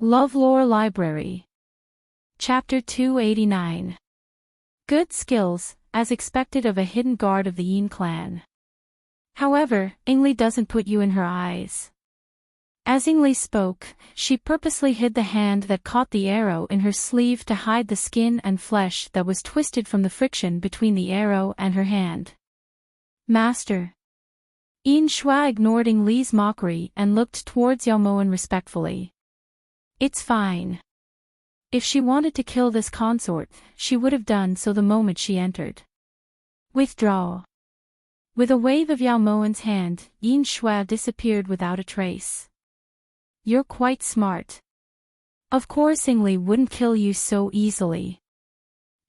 LoveLore Library. Chapter 289. Good skills, as expected of a hidden guard of the Yin clan. However, Ingli doesn't put you in her eyes. As Ingli spoke, she purposely hid the hand that caught the arrow in her sleeve to hide the skin and flesh that was twisted from the friction between the arrow and her hand. Master. Yin Shua ignored Ingli's mockery and looked towards Yaomoan respectfully. It's fine. If she wanted to kill this consort, she would have done so the moment she entered. Withdraw. With a wave of Yaomoan's hand, Yin Shua disappeared without a trace. You're quite smart. Of course Ingli wouldn't kill you so easily.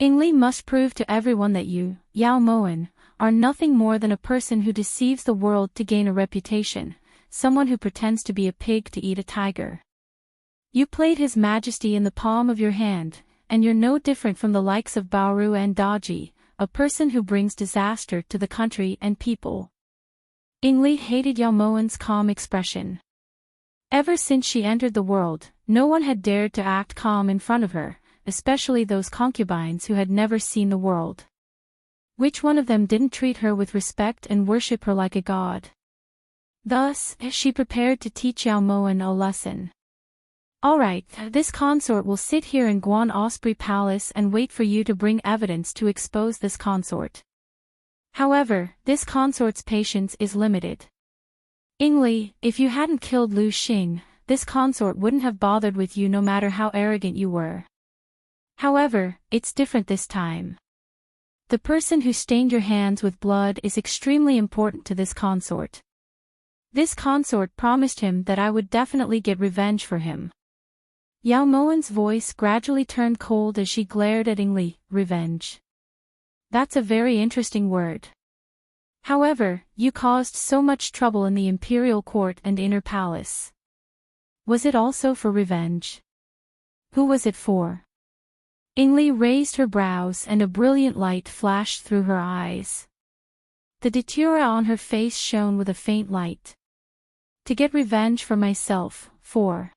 Ingli must prove to everyone that you, Yaomoan, are nothing more than a person who deceives the world to gain a reputation, someone who pretends to be a pig to eat a tiger. You played His Majesty in the palm of your hand, and you're no different from the likes of Baoru and Daji, a person who brings disaster to the country and people. Ingli hated Yaomoan's calm expression. Ever since she entered the world, no one had dared to act calm in front of her, especially those concubines who had never seen the world. Which one of them didn't treat her with respect and worship her like a god? Thus, she prepared to teach Yaomoan a lesson. Alright, this consort will sit here in Guan Osprey Palace and wait for you to bring evidence to expose this consort. However, this consort's patience is limited. Ingli, if you hadn't killed Lu Xing, this consort wouldn't have bothered with you no matter how arrogant you were. However, it's different this time. The person who stained your hands with blood is extremely important to this consort. This consort promised him that I would definitely get revenge for him. Yaomoan's voice gradually turned cold as she glared at Ingli. Revenge. That's a very interesting word. However, you caused so much trouble in the imperial court and inner palace. Was it also for revenge? Who was it for? Ingli raised her brows and a brilliant light flashed through her eyes. The datura on her face shone with a faint light. To get revenge for myself, for.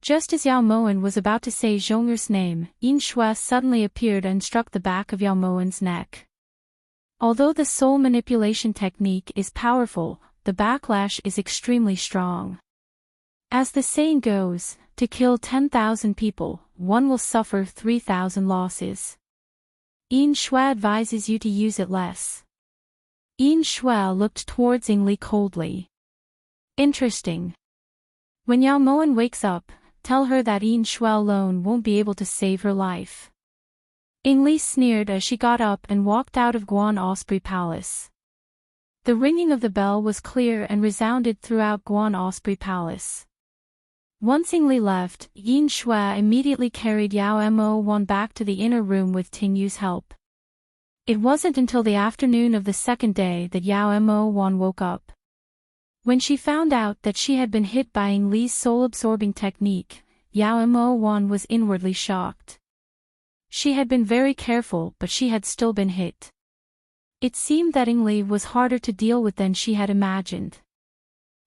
Just as Yaomoan was about to say Zhonger's name, Yin Shua suddenly appeared and struck the back of Yaomoan's neck. Although the soul manipulation technique is powerful, the backlash is extremely strong. As the saying goes, to kill 10,000 people, one will suffer 3,000 losses. Yin Shua advises you to use it less. Yin Shua looked towards Ingli coldly. Interesting. When Yaomoan wakes up, tell her that Yin Shua alone won't be able to save her life. Ingli sneered as she got up and walked out of Guan Osprey Palace. The ringing of the bell was clear and resounded throughout Guan Osprey Palace. Once Ingli left, Yin Shua immediately carried Yaomoan back to the inner room with Tingyu's help. It wasn't until the afternoon of the second day that Yaomoan woke up. When she found out that she had been hit by Ingli's soul-absorbing technique, Yaomoan was inwardly shocked. She had been very careful but she had still been hit. It seemed that Ingli was harder to deal with than she had imagined.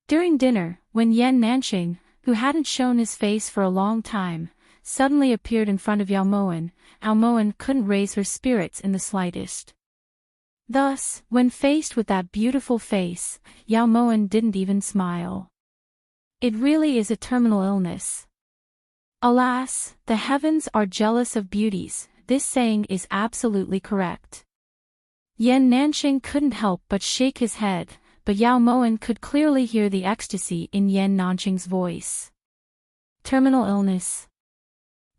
During dinner, when Yan Nanxing, who hadn't shown his face for a long time, suddenly appeared in front of Yaomoan, Yaomoan couldn't raise her spirits in the slightest. Thus, when faced with that beautiful face, Yaomoan didn't even smile. It really is a terminal illness. Alas, the heavens are jealous of beauties, this saying is absolutely correct. Yan Nanxing couldn't help but shake his head, but Yaomoan could clearly hear the ecstasy in Yan Nanxing's voice. Terminal illness.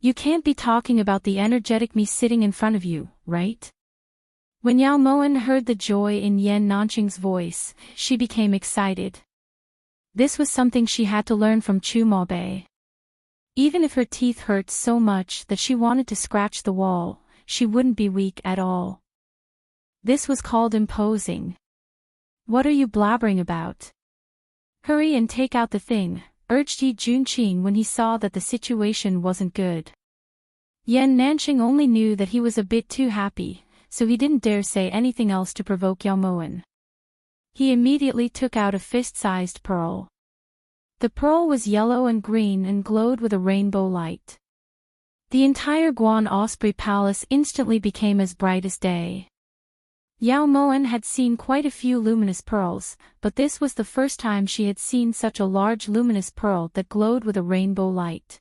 You can't be talking about the energetic me sitting in front of you, right? When Yaomoan heard the joy in Yan Nanxing's voice, she became excited. This was something she had to learn from Chu Maobei. Even if her teeth hurt so much that she wanted to scratch the wall, she wouldn't be weak at all. This was called imposing. What are you blabbering about? Hurry and take out the thing, urged Yi Junqing when he saw that the situation wasn't good. Yan Nanxing only knew that he was a bit too happy, so he didn't dare say anything else to provoke Yaomoan. He immediately took out a fist-sized pearl. The pearl was yellow and green and glowed with a rainbow light. The entire Guan Osprey Palace instantly became as bright as day. Yao Moan had seen quite a few luminous pearls, but this was the first time she had seen such a large luminous pearl that glowed with a rainbow light.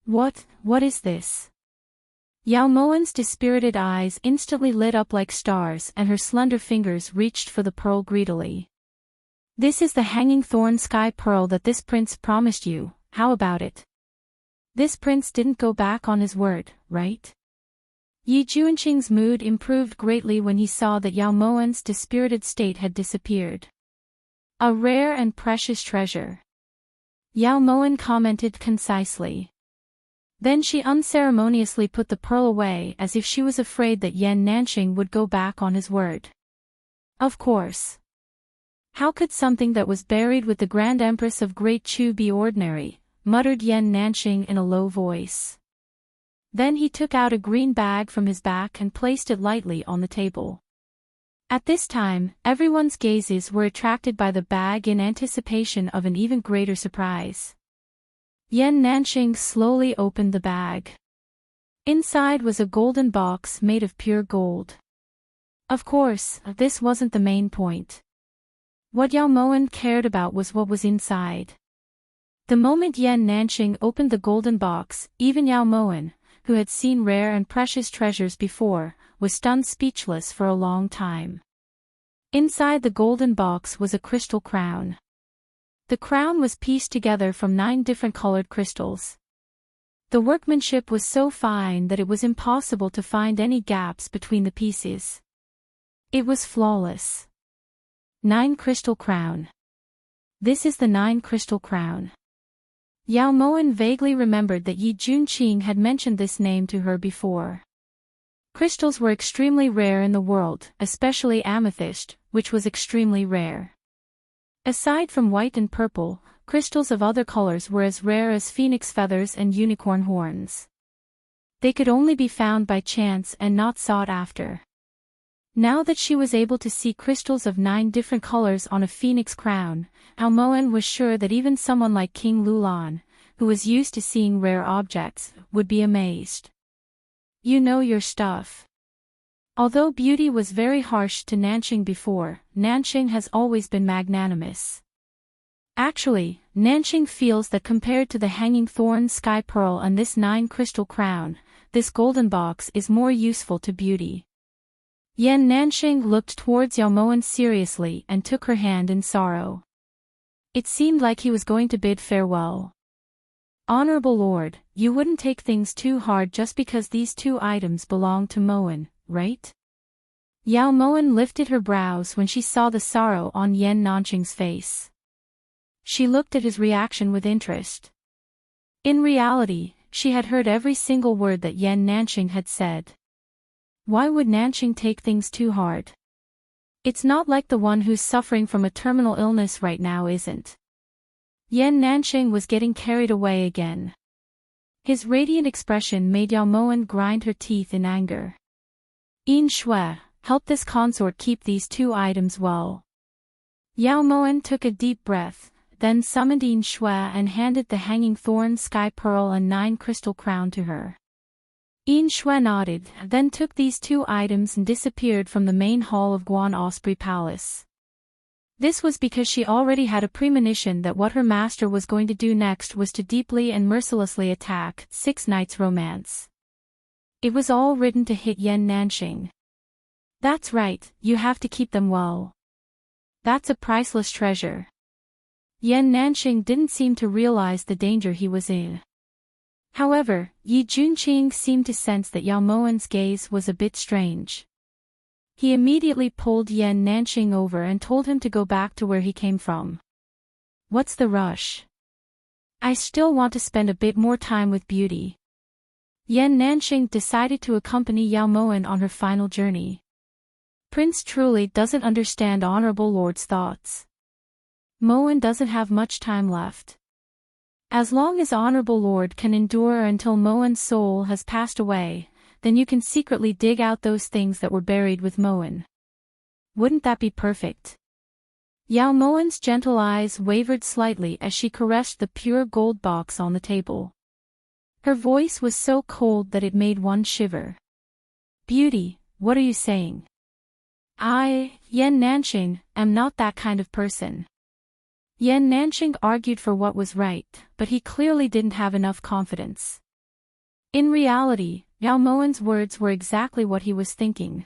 What is this? Yao Moan's dispirited eyes instantly lit up like stars and her slender fingers reached for the pearl greedily. This is the hanging thorn sky pearl that this prince promised you, how about it? This prince didn't go back on his word, right? Yi Juanqing's mood improved greatly when he saw that Yao Moan's dispirited state had disappeared. A rare and precious treasure. Yao Moan commented concisely. Then she unceremoniously put the pearl away as if she was afraid that Yan Nanqing would go back on his word. Of course. How could something that was buried with the Grand Empress of Great Chu be ordinary? Muttered Yan Nanqing in a low voice. Then he took out a green bag from his back and placed it lightly on the table. At this time, everyone's gazes were attracted by the bag in anticipation of an even greater surprise. Yan Nanqing slowly opened the bag. Inside was a golden box made of pure gold. Of course, this wasn't the main point. What Yao Moan cared about was what was inside. The moment Yan Nanqing opened the golden box, even Yao Moan, who had seen rare and precious treasures before, was stunned speechless for a long time. Inside the golden box was a crystal crown. The crown was pieced together from 9 different colored crystals. The workmanship was so fine that it was impossible to find any gaps between the pieces. It was flawless. 9 crystal crown. This is the 9 crystal crown. Yao Moan vaguely remembered that Yi Juanqing had mentioned this name to her before. Crystals were extremely rare in the world, especially amethyst, which was extremely rare. Aside from white and purple, crystals of other colors were as rare as phoenix feathers and unicorn horns. They could only be found by chance and not sought after. Now that she was able to see crystals of 9 different colors on a phoenix crown, Yao Moan was sure that even someone like King Lulan, who was used to seeing rare objects, would be amazed. You know your stuff. Although beauty was very harsh to Nanqing before, Nanqing has always been magnanimous. Actually, Nanqing feels that compared to the hanging thorn sky pearl and this 9 crystal crown, this golden box is more useful to beauty. Yan Nanqing looked towards Yao Moan seriously and took her hand in sorrow. It seemed like he was going to bid farewell. Honorable Lord, you wouldn't take things too hard just because these 2 items belong to Moan, right? Yao Moan lifted her brows when she saw the sorrow on Yan Nanqing's face. She looked at his reaction with interest. In reality, she had heard every single word that Yan Nanqing had said. Why would Nanqing take things too hard? It's not like the one who's suffering from a terminal illness right now isn't. Yan Nanqing was getting carried away again. His radiant expression made Yao Moan grind her teeth in anger. Yin Shui, help this consort keep these 2 items well. Yao Moan took a deep breath, then summoned Yin Shui and handed the hanging thorn sky pearl and 9 crystal crown to her. Yin Shui nodded, then took these 2 items and disappeared from the main hall of Guan Osprey Palace. This was because she already had a premonition that what her master was going to do next was to deeply and mercilessly attack 6 Knights Romance. It was all written to hit Yan Nanqing. That's right, you have to keep them well. That's a priceless treasure. Yan Nanqing didn't seem to realize the danger he was in. However, Yi Juanqing seemed to sense that Yao Moan's gaze was a bit strange. He immediately pulled Yan Nanqing over and told him to go back to where he came from. What's the rush? I still want to spend a bit more time with beauty. Yan Nanqing decided to accompany Yao Moan on her final journey. Prince truly doesn't understand Honorable Lord's thoughts. Moan doesn't have much time left. As long as Honorable Lord can endure until Moan's soul has passed away, then you can secretly dig out those things that were buried with Moan. Wouldn't that be perfect? Yao Moen's gentle eyes wavered slightly as she caressed the pure gold box on the table. Her voice was so cold that it made one shiver. Beauty, what are you saying? I, Yan Nanxing, am not that kind of person. Yan Nanxing argued for what was right, but he clearly didn't have enough confidence. In reality, Yao Moen's words were exactly what he was thinking.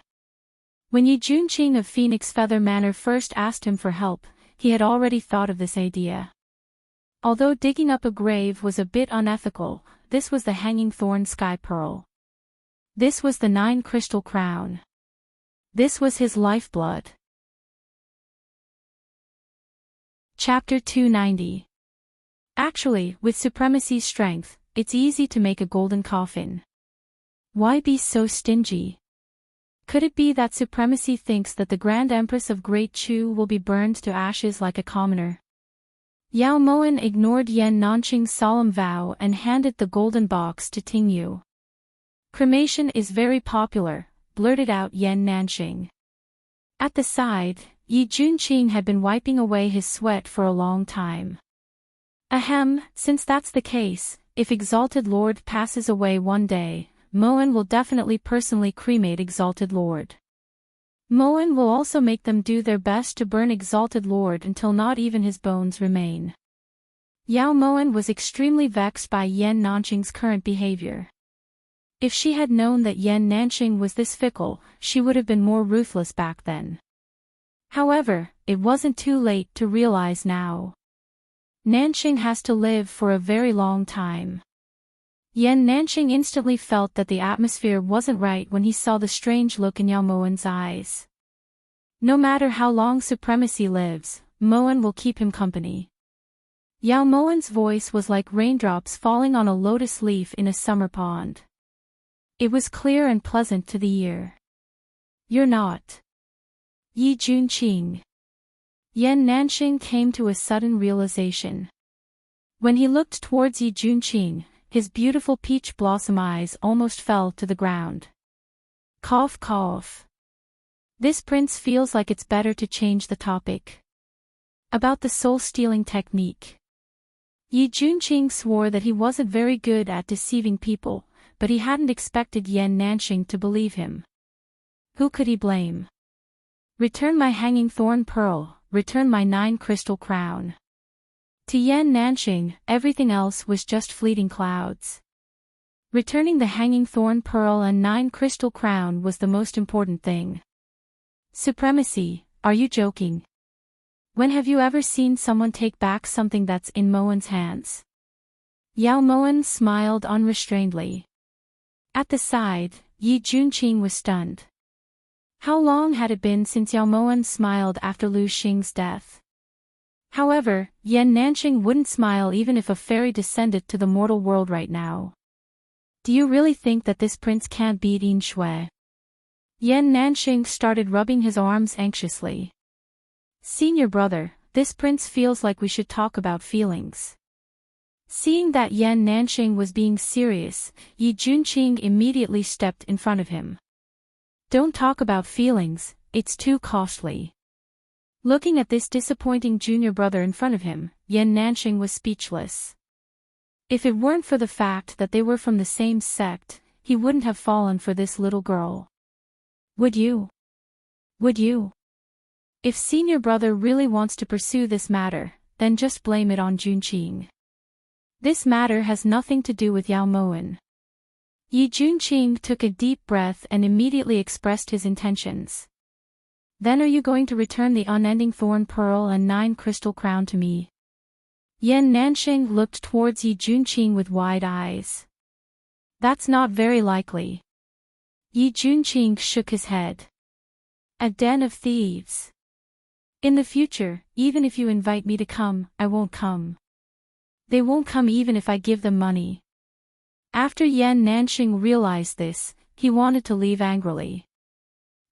When Yi Junqing of Phoenix Feather Manor first asked him for help, he had already thought of this idea. Although digging up a grave was a bit unethical, this was the Hanging Thorn Sky Pearl. This was the 9 crystal crown. This was his lifeblood. Chapter 290. Actually, with Supremacy's strength, it's easy to make a golden coffin. Why be so stingy? Could it be that Supremacy thinks that the Grand Empress of Great Chu will be burned to ashes like a commoner? Yao Moen ignored Yan Nanxing's solemn vow and handed the golden box to Tingyu. Cremation is very popular, blurted out Yan Nanxing. At the side, Yi Junqing had been wiping away his sweat for a long time. Ahem, since that's the case, if Exalted Lord passes away one day, Moen will definitely personally cremate Exalted Lord. Moen will also make them do their best to burn Exalted Lord until not even his bones remain. Yao Moen was extremely vexed by Yan Nanxing's current behavior. If she had known that Yan Nanxing was this fickle, she would have been more ruthless back then. However, it wasn't too late to realize now. Nanxing has to live for a very long time. Yan Nanxing instantly felt that the atmosphere wasn't right when he saw the strange look in Yao Moen's eyes. No matter how long Supremacy lives, Moen will keep him company. Yao Moen's voice was like raindrops falling on a lotus leaf in a summer pond. It was clear and pleasant to the ear. You're not Yi Junqing. Yan Nanxing came to a sudden realization. When he looked towards Yi Junqing, his beautiful peach blossom eyes almost fell to the ground. Cough cough. This prince feels like it's better to change the topic. About the soul-stealing technique. Yi Junqing swore that he wasn't very good at deceiving people, but he hadn't expected Yan Nanxing to believe him. Who could he blame? Return my hanging thorn pearl, return my 9 crystal crown. To Yan Nanxing, everything else was just fleeting clouds. Returning the hanging thorn pearl and 9 crystal crown was the most important thing. Supremacy, are you joking? When have you ever seen someone take back something that's in Moen's hands? Yao Moen smiled unrestrainedly. At the side, Yi Junqing was stunned. How long had it been since Yao Moen smiled after Lu Xing's death? However, Yan Nanxing wouldn't smile even if a fairy descended to the mortal world right now. Do you really think that this prince can't beat Yin Shui? Yan Nanxing started rubbing his arms anxiously. Senior brother, this prince feels like we should talk about feelings. Seeing that Yan Nanxing was being serious, Yi Junqing immediately stepped in front of him. Don't talk about feelings, it's too costly. Looking at this disappointing junior brother in front of him, Yan Nanxing was speechless. If it weren't for the fact that they were from the same sect, he wouldn't have fallen for this little girl. Would you? Would you? If senior brother really wants to pursue this matter, then just blame it on Junqing. This matter has nothing to do with Yao Moen. Yi Junqing took a deep breath and immediately expressed his intentions. Then are you going to return the unending thorn pearl and 9 crystal crown to me? Yan Nanxing looked towards Yi Junqing with wide eyes. That's not very likely. Yi Junqing shook his head. A den of thieves. In the future, even if you invite me to come, I won't come. They won't come even if I give them money. After Yan Nanxing realized this, he wanted to leave angrily.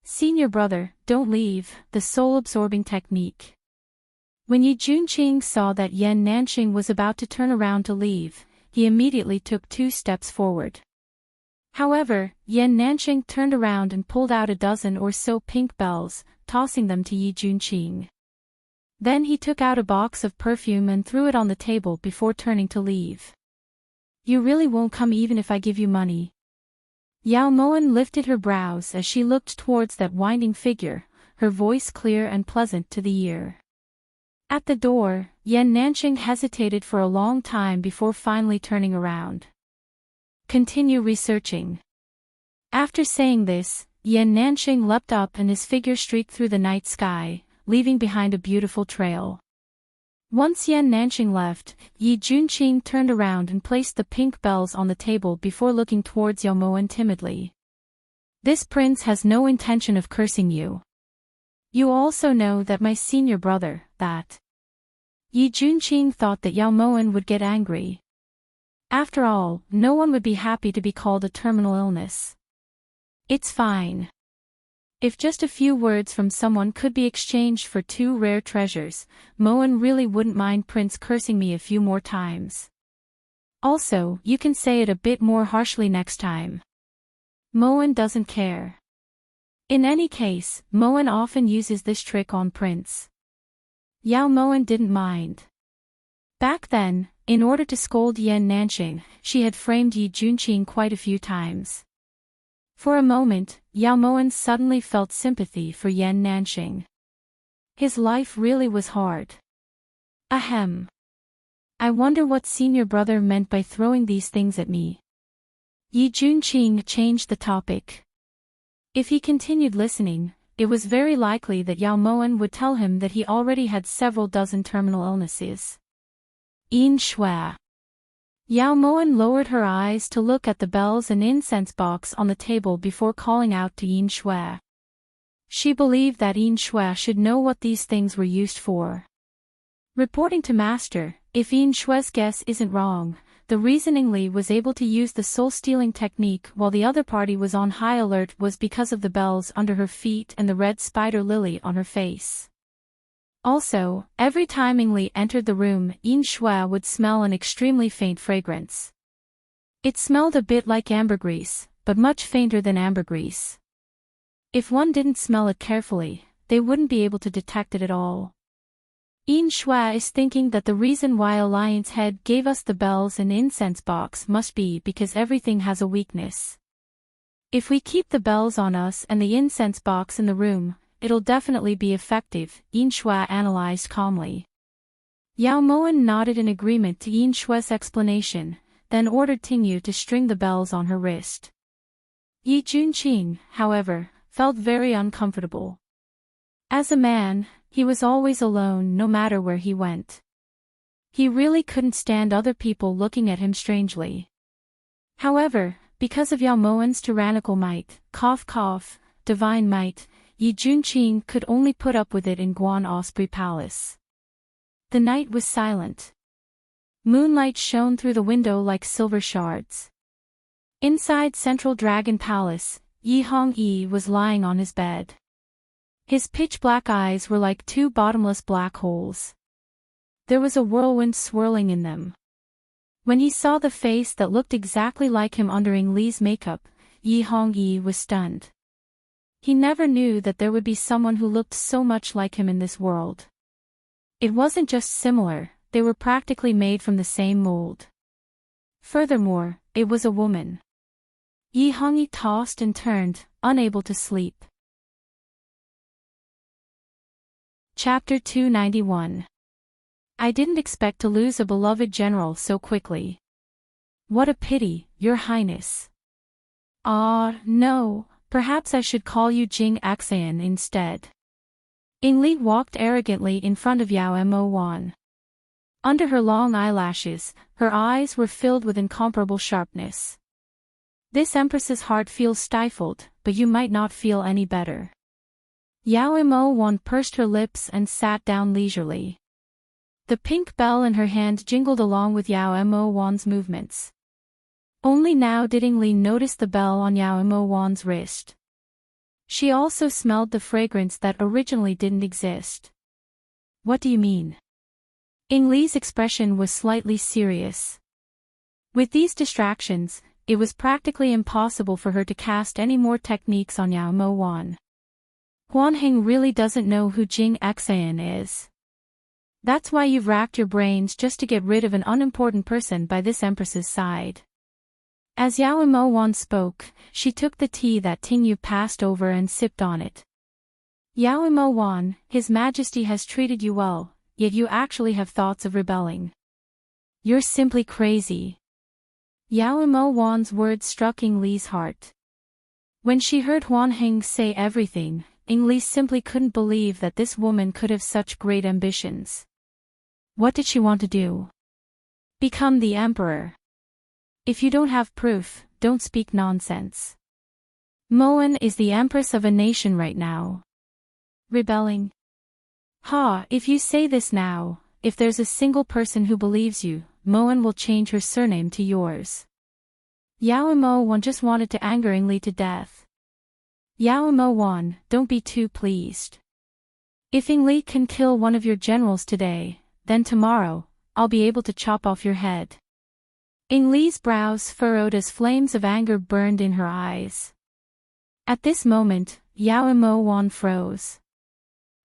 Senior brother, don't leave, the soul-absorbing technique. When Yi Junqing saw that Yan Nanxing was about to turn around to leave, he immediately took 2 steps forward. However, Yan Nanxing turned around and pulled out a dozen or so pink bells, tossing them to Yi Junqing. Then he took out a box of perfume and threw it on the table before turning to leave. You really won't come even if I give you money? Yao Moan lifted her brows as she looked towards that winding figure, her voice clear and pleasant to the ear. At the door, Yan Nanxing hesitated for a long time before finally turning around. Continue researching. After saying this, Yan Nanxing leapt up and his figure streaked through the night sky, leaving behind a beautiful trail. Once Yan Nanxing left, Yi Junqing turned around and placed the pink bells on the table before looking towards Yao Moan timidly. This prince has no intention of cursing you. You also know that my senior brother, that. Yi Junqing thought that Yao Moan would get angry. After all, no one would be happy to be called a terminal illness. It's fine. If just a few words from someone could be exchanged for 2 rare treasures, Moan really wouldn't mind Prince cursing me a few more times. Also, you can say it a bit more harshly next time. Moan doesn't care. In any case, Moan often uses this trick on Prince. Yao Moan didn't mind. Back then, in order to scold Yan Nanxing, she had framed Yi Junqing quite a few times. For a moment, Yao Moan suddenly felt sympathy for Yan Nanxing. His life really was hard. Ahem. I wonder what senior brother meant by throwing these things at me. Yi Junqing changed the topic. If he continued listening, it was very likely that Yao Moan would tell him that he already had several dozen terminal illnesses. Yin Shui. Yao Moan lowered her eyes to look at the bells and incense box on the table before calling out to Yin Shui. She believed that Yin Shui should know what these things were used for. Reporting to Master, if Yin Shui's guess isn't wrong, the reasoning Li was able to use the soul-stealing technique while the other party was on high alert was because of the bells under her feet and the red spider lily on her face. Also, every time Li entered the room, Yin Shui would smell an extremely faint fragrance. It smelled a bit like ambergris, but much fainter than ambergris. If one didn't smell it carefully, they wouldn't be able to detect it at all. Yin Shui is thinking that the reason why Alliance Head gave us the bells and incense box must be because everything has a weakness. If we keep the bells on us and the incense box in the room, it'll definitely be effective, Yin Shui analyzed calmly. Yao Moan nodded in agreement to Yin Shui's explanation, then ordered Tingyu to string the bells on her wrist. Yi Junqing, however, felt very uncomfortable. As a man, he was always alone no matter where he went. He really couldn't stand other people looking at him strangely. However, because of Yao Moan's tyrannical might, divine might, Yi Junqing could only put up with it in Guan Osprey Palace. The night was silent. Moonlight shone through the window like silver shards. Inside Central Dragon Palace, Yi Hongyi was lying on his bed. His pitch-black eyes were like 2 bottomless black holes. There was a whirlwind swirling in them. When he saw the face that looked exactly like him under Ing Li's makeup, Yi Hongyi was stunned. He never knew that there would be someone who looked so much like him in this world. It wasn't just similar, they were practically made from the same mold. Furthermore, it was a woman. Yi Hongyi tossed and turned, unable to sleep. Chapter 291. I didn't expect to lose a beloved general so quickly. What a pity, Your Highness. No, perhaps I should call you Jing Axayan instead. Ing Li walked arrogantly in front of Yao Mo. Under her long eyelashes, her eyes were filled with incomparable sharpness. This empress's heart feels stifled, but you might not feel any better. Yao Mo pursed her lips and sat down leisurely. The pink bell in her hand jingled along with Yao Mo's movements. Only now did Ing Li notice the bell on Yao Mo's wrist. She also smelled the fragrance that originally didn't exist. What do you mean? Ing Li's expression was slightly serious. With these distractions, it was practically impossible for her to cast any more techniques on Yao Mo. Huan Heng really doesn't know who Jing Axayan is. That's why you've racked your brains just to get rid of an unimportant person by this empress's side. As Yao Mo Wan spoke, she took the tea that Ting Yu passed over and sipped on it. Yao Mo Wan, His Majesty has treated you well, yet you actually have thoughts of rebelling. You're simply crazy. Yao Mo Wan's words struck Ying Li's heart. When she heard Huan Heng say everything, Ying Li simply couldn't believe that this woman could have such great ambitions. What did she want to do? Become the emperor. If you don't have proof, don't speak nonsense. Moan is the empress of a nation right now. Rebelling? Ha, if you say this now, if there's a single person who believes you, Moan will change her surname to yours. Yao Mo Wan just wanted to anger Ying Li to death. Yao Mo Wan, don't be too pleased. If Ying Li can kill one of your generals today, then tomorrow, I'll be able to chop off your head. Ying Li's brows furrowed as flames of anger burned in her eyes. At this moment, Yao Mo Wan froze.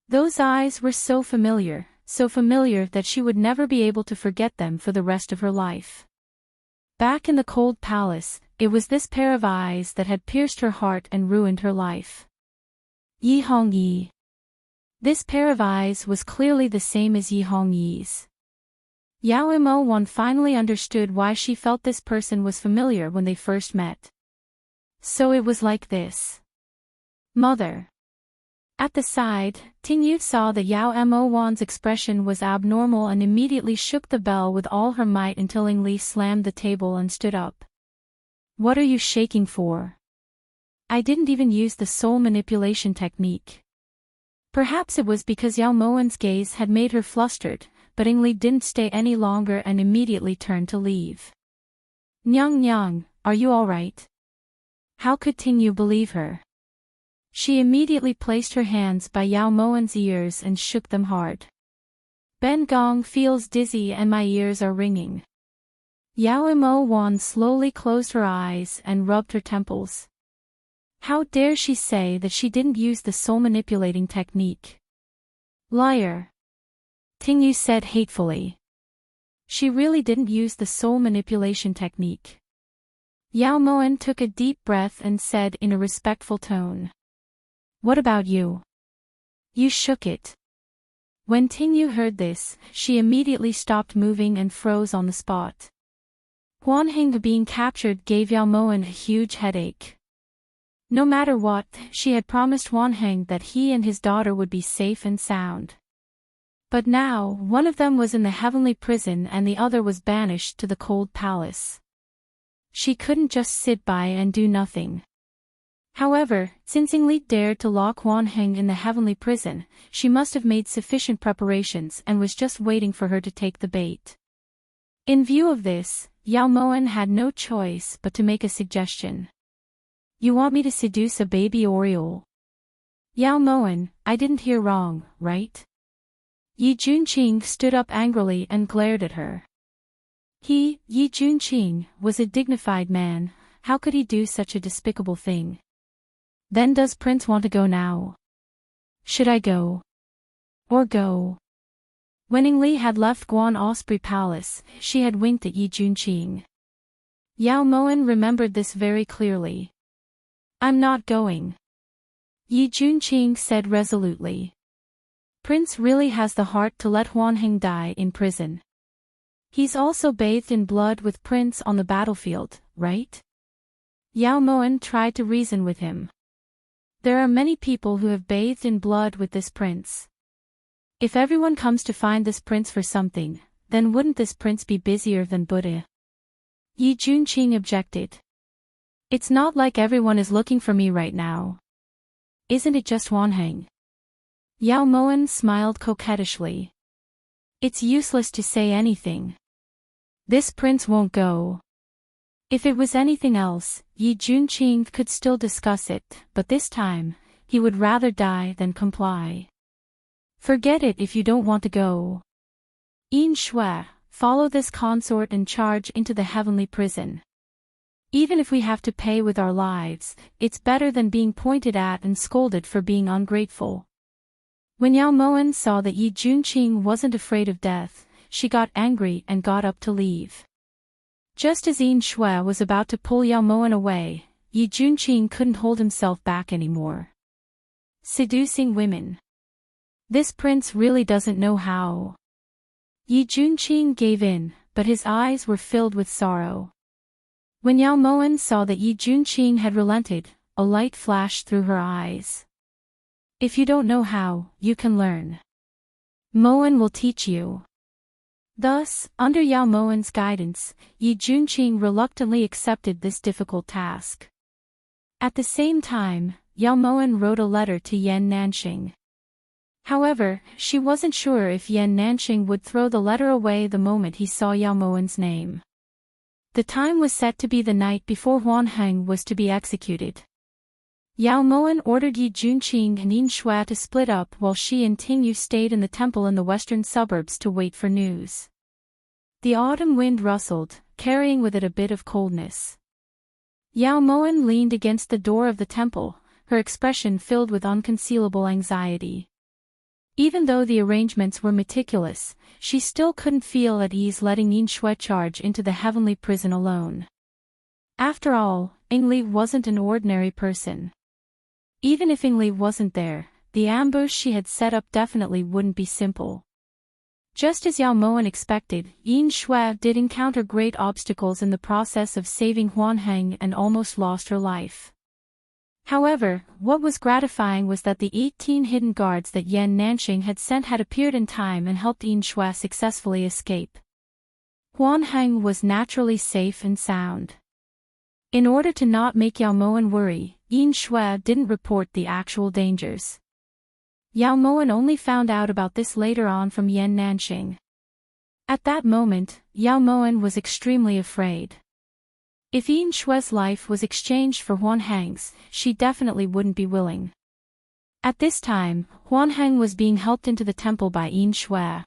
Those eyes were so familiar that she would never be able to forget them for the rest of her life. Back in the cold palace, it was this pair of eyes that had pierced her heart and ruined her life. Yi Hongyi. This pair of eyes was clearly the same as Yi Hongyi's. Yao Mo Wan finally understood why she felt this person was familiar when they first met. So it was like this. Mother. At the side, Ting Yu saw that Yao Mo Wan's expression was abnormal and immediately shook the bell with all her might until Ying Li slammed the table and stood up. What are you shaking for? I didn't even use the soul manipulation technique. Perhaps it was because Yao Moan's gaze had made her flustered, but Ying Li didn't stay any longer and immediately turned to leave. Nyang Nyang, are you alright? How could Ting Yu believe her? She immediately placed her hands by Yao Moan's ears and shook them hard. Ben Gong feels dizzy and my ears are ringing. Yao Mo Wan slowly closed her eyes and rubbed her temples. How dare she say that she didn't use the soul manipulating technique? Liar. Ting Yu said hatefully. She really didn't use the soul manipulation technique. Yao Moan took a deep breath and said in a respectful tone. What about you? You shook it. When Ting Yu heard this, she immediately stopped moving and froze on the spot. Huan Heng being captured gave Yao Moan a huge headache. No matter what, she had promised Huan Heng that he and his daughter would be safe and sound. But now, one of them was in the heavenly prison and the other was banished to the cold palace. She couldn't just sit by and do nothing. However, since Ying Li dared to lock Huan Heng in the heavenly prison, she must have made sufficient preparations and was just waiting for her to take the bait. In view of this, Yao Moan had no choice but to make a suggestion. You want me to seduce a baby Oriole? Yao Moan, I didn't hear wrong, right? Yi Junqing stood up angrily and glared at her. He, Yi Junqing, was a dignified man, how could he do such a despicable thing? Then does Prince want to go now? Should I go? Or go? When Ying Li had left Guan Osprey Palace, she had winked at Yi Junqing. Yao Moan remembered this very clearly. I'm not going. Yi Junqing said resolutely. Prince really has the heart to let Huan Heng die in prison. He's also bathed in blood with Prince on the battlefield, right? Yao Moan tried to reason with him. There are many people who have bathed in blood with this prince. If everyone comes to find this prince for something, then wouldn't this prince be busier than Buddha? Yi Junqing objected. It's not like everyone is looking for me right now. Isn't it just Huan Heng? Yao Moan smiled coquettishly. It's useless to say anything. This prince won't go. If it was anything else, Yi Junqing could still discuss it, but this time, he would rather die than comply. Forget it if you don't want to go. Yin Shui, follow this consort and charge into the heavenly prison. Even if we have to pay with our lives, it's better than being pointed at and scolded for being ungrateful. When Yao Moan saw that Yi Junqing wasn't afraid of death, she got angry and got up to leave. Just as Yin Shui was about to pull Yao Moan away, Yi Junqing couldn't hold himself back anymore. Seducing women. This prince really doesn't know how. Yi Junqing gave in, but his eyes were filled with sorrow. When Yao Moan saw that Yi Junqing had relented, a light flashed through her eyes. If you don't know how, you can learn. Moan will teach you. Thus, under Yao Moan's guidance, Yi Junqing reluctantly accepted this difficult task. At the same time, Yao Moan wrote a letter to Yan Nanxing. However, she wasn't sure if Yan Nanxing would throw the letter away the moment he saw Yao Moan's name. The time was set to be the night before Huan Heng was to be executed. Yao Moan ordered Yi Junqing and Yin Shui to split up while she and Ting Yu stayed in the temple in the western suburbs to wait for news. The autumn wind rustled, carrying with it a bit of coldness. Yao Moan leaned against the door of the temple, her expression filled with unconcealable anxiety. Even though the arrangements were meticulous, she still couldn't feel at ease letting Yin Shui charge into the heavenly prison alone. After all, Li wasn't an ordinary person. Even if Li wasn't there, the ambush she had set up definitely wouldn't be simple. Just as Yao Moan expected, Yin Shui did encounter great obstacles in the process of saving Huan Heng and almost lost her life. However, what was gratifying was that the 18 hidden guards that Yan Nanxing had sent had appeared in time and helped Yin Shui successfully escape. Huan Heng was naturally safe and sound. In order to not make Yao Moan worry, Yin Shui didn't report the actual dangers. Yao Moan only found out about this later on from Yan Nanxing. At that moment, Yao Moan was extremely afraid. If Yin Shui's life was exchanged for Huan Heng's, she definitely wouldn't be willing. At this time, Huan Heng was being helped into the temple by Yin Shui.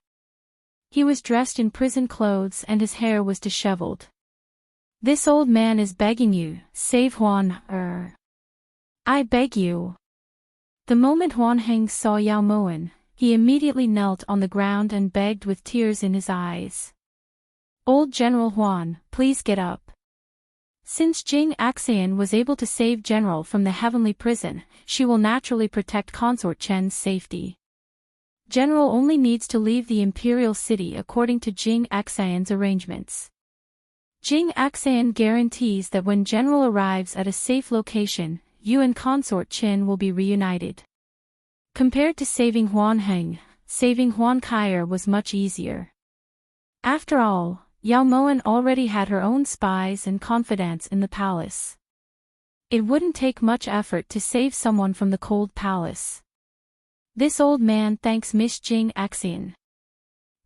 He was dressed in prison clothes and his hair was disheveled. "This old man is begging you, save Huan, I beg you." The moment Huan Heng saw Yao Moan, he immediately knelt on the ground and begged with tears in his eyes. "Old General Huan, please get up." Since Jing Axian was able to save General from the heavenly prison, she will naturally protect Consort Chen's safety. General only needs to leave the imperial city according to Jing Axian's arrangements. Jing Axian guarantees that when General arrives at a safe location, you and Consort Chen will be reunited. Compared to saving Huan Heng, saving Huan Kaier was much easier. After all, Yao Moan already had her own spies and confidants in the palace. It wouldn't take much effort to save someone from the cold palace. This old man thanks Miss Jing Axian.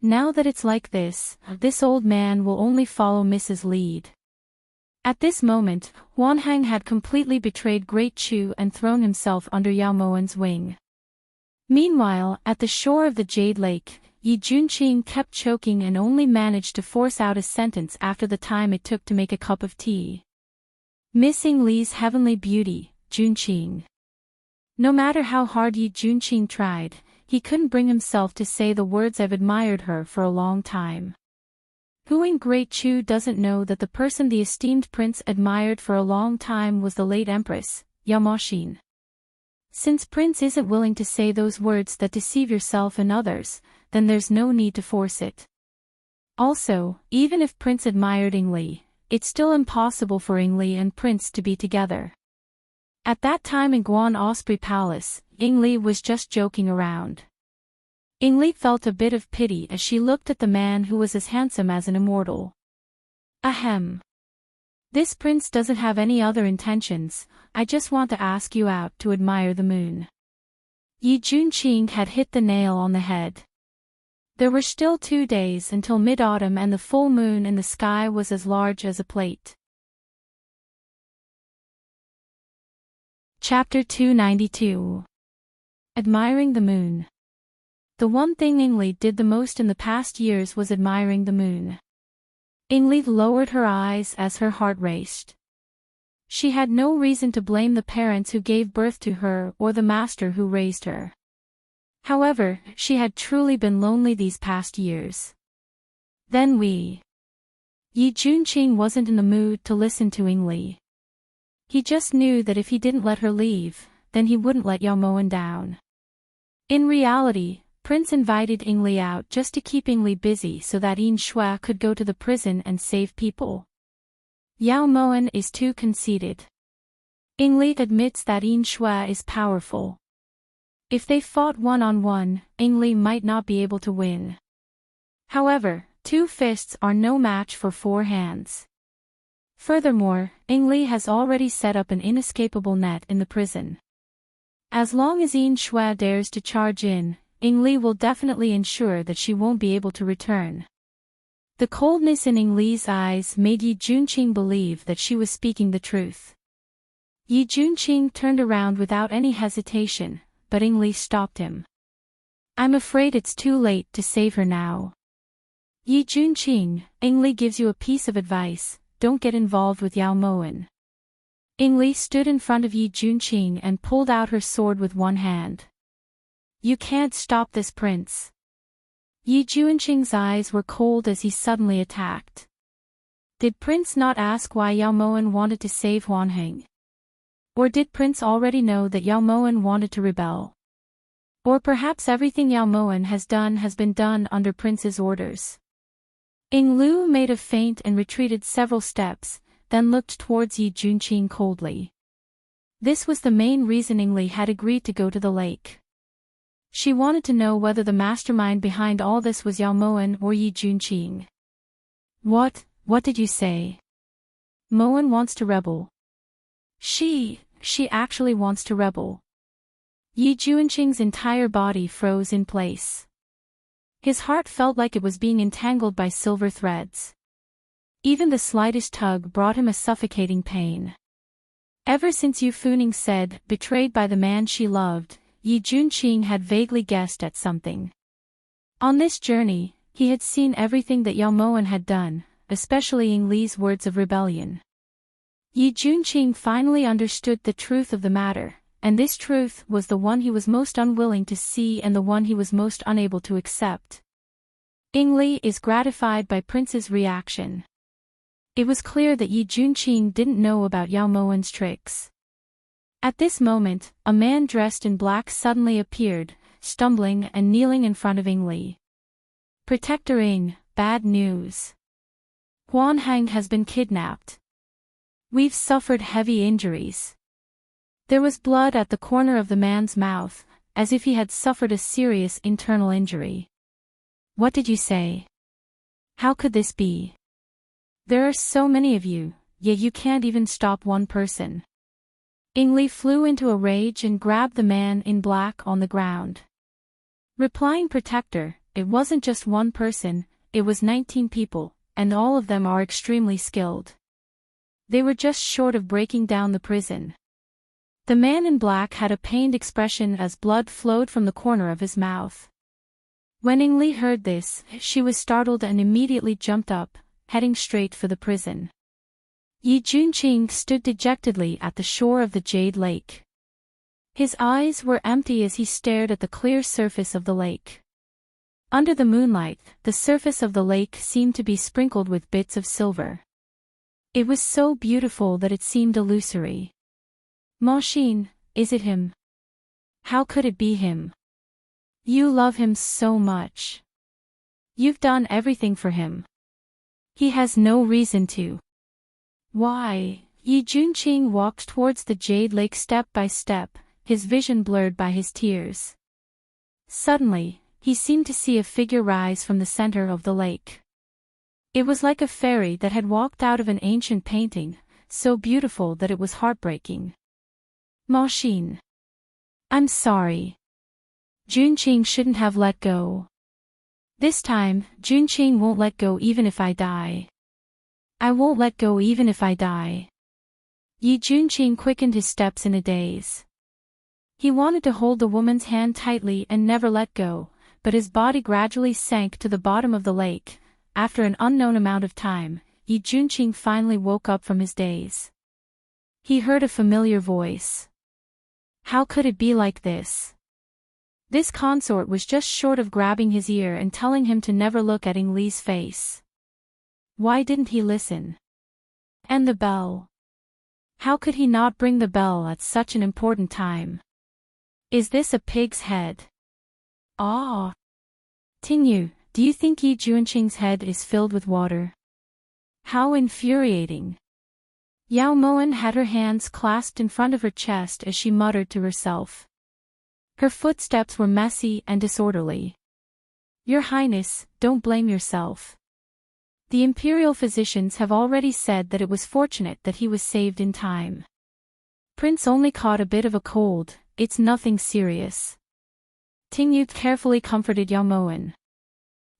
Now that it's like this old man will only follow Mrs. lead. At this moment, Huan Heng had completely betrayed Great Chu and thrown himself under Yao Moan's wing. Meanwhile, at the shore of the Jade Lake, Yi Junqing kept choking and only managed to force out a sentence after the time it took to make a cup of tea. Missing Li's heavenly beauty, Junqing. No matter how hard Yi Junqing tried, he couldn't bring himself to say the words "I've admired her for a long time." Who in Great Chu doesn't know that the person the esteemed prince admired for a long time was the late Empress, Yao Moxin? Since Prince isn't willing to say those words that deceive yourself and others, then there's no need to force it. Also, even if Prince admired Li, it's still impossible for Li and Prince to be together. At that time in Guan Osprey Palace, Li was just joking around. Li felt a bit of pity as she looked at the man who was as handsome as an immortal. Ahem. This prince doesn't have any other intentions, I just want to ask you out to admire the moon. Yi Junqing had hit the nail on the head. There were still 2 days until mid-autumn and the full moon in the sky was as large as a plate. Chapter 292. Admiring the Moon. The one thing Li did the most in the past years was admiring the moon. Li lowered her eyes as her heart raced. She had no reason to blame the parents who gave birth to her or the master who raised her. However, she had truly been lonely these past years. Then Yi Junqing wasn't in the mood to listen to Ingli. He just knew that if he didn't let her leave, then he wouldn't let Yao Moen down. In reality, Prince invited Ingli out just to keep Ingli busy so that Yin Shui could go to the prison and save people. Yao Moen is too conceited. Ingli admits that Yin Shui is powerful. If they fought one-on-one, Ingli might not be able to win. However, 2 fists are no match for 4 hands. Furthermore, Ingli has already set up an inescapable net in the prison. As long as Yin Shui dares to charge in, Ingli will definitely ensure that she won't be able to return. The coldness in Ingli's eyes made Yi Junqing believe that she was speaking the truth. Yi Junqing turned around without any hesitation, but Ingli stopped him. I'm afraid it's too late to save her now. Yi Junqing, Ingli gives you a piece of advice, don't get involved with Yao Moen. Ingli stood in front of Yi Junqing and pulled out her sword with one hand. You can't stop this prince. Yi Junqing's eyes were cold as he suddenly attacked. Did Prince not ask why Yao Moen wanted to save Huanheng? Or did Prince already know that Yao Moen wanted to rebel? Or perhaps everything Yao Moen has done has been done under Prince's orders? Ing Lu made a feint and retreated several steps, then looked towards Yi Junqing coldly. This was the main reason Ingli had agreed to go to the lake. She wanted to know whether the mastermind behind all this was Yao Moen or Yi Junqing. What did you say? Moen wants to rebel. She actually wants to rebel. Yi Junqing's entire body froze in place. His heart felt like it was being entangled by silver threads. Even the slightest tug brought him a suffocating pain. Ever since Yu Funing said, betrayed by the man she loved, Yi Junqing had vaguely guessed at something. On this journey, he had seen everything that Yao Moen had done, especially Ying Li's words of rebellion. Yi Junqing finally understood the truth of the matter, and this truth was the one he was most unwilling to see and the one he was most unable to accept. Ying Li is gratified by Prince's reaction. It was clear that Yi Junqing didn't know about Yao Moen's tricks. At this moment, a man dressed in black suddenly appeared, stumbling and kneeling in front of Ying Li. Protector Ying, bad news. Huanheng has been kidnapped. We've suffered heavy injuries. There was blood at the corner of the man's mouth, as if he had suffered a serious internal injury. What did you say? How could this be? There are so many of you, yet you can't even stop one person. Ying Li flew into a rage and grabbed the man in black on the ground. Replying Protector, it wasn't just one person, it was 19 people, and all of them are extremely skilled. They were just short of breaking down the prison. The man in black had a pained expression as blood flowed from the corner of his mouth. When Ying Li heard this, she was startled and immediately jumped up, heading straight for the prison. Yi Junqing stood dejectedly at the shore of the Jade Lake. His eyes were empty as he stared at the clear surface of the lake. Under the moonlight, the surface of the lake seemed to be sprinkled with bits of silver. It was so beautiful that it seemed illusory. Ma Xin, is it him? How could it be him? You love him so much. You've done everything for him. He has no reason to. Why? Yi Junqing walked towards the Jade Lake step by step, his vision blurred by his tears. Suddenly, he seemed to see a figure rise from the center of the lake. It was like a fairy that had walked out of an ancient painting, so beautiful that it was heartbreaking. Ma Xin. I'm sorry. Junqing shouldn't have let go. This time, Junqing won't let go even if I die. I won't let go even if I die. Yi Junqing quickened his steps in a daze. He wanted to hold the woman's hand tightly and never let go, but his body gradually sank to the bottom of the lake. After an unknown amount of time, Yi Junqing finally woke up from his daze. He heard a familiar voice. How could it be like this? This consort was just short of grabbing his ear and telling him to never look at Ing Li's face. Why didn't he listen? And the bell? How could he not bring the bell at such an important time? Is this a pig's head? Ah! Tingyu, do you think Yi Juanqing's head is filled with water? How infuriating! Yao Moan had her hands clasped in front of her chest as she muttered to herself. Her footsteps were messy and disorderly. Your Highness, don't blame yourself. The imperial physicians have already said that it was fortunate that he was saved in time. Prince only caught a bit of a cold, it's nothing serious. Tingyu carefully comforted Yao Moan.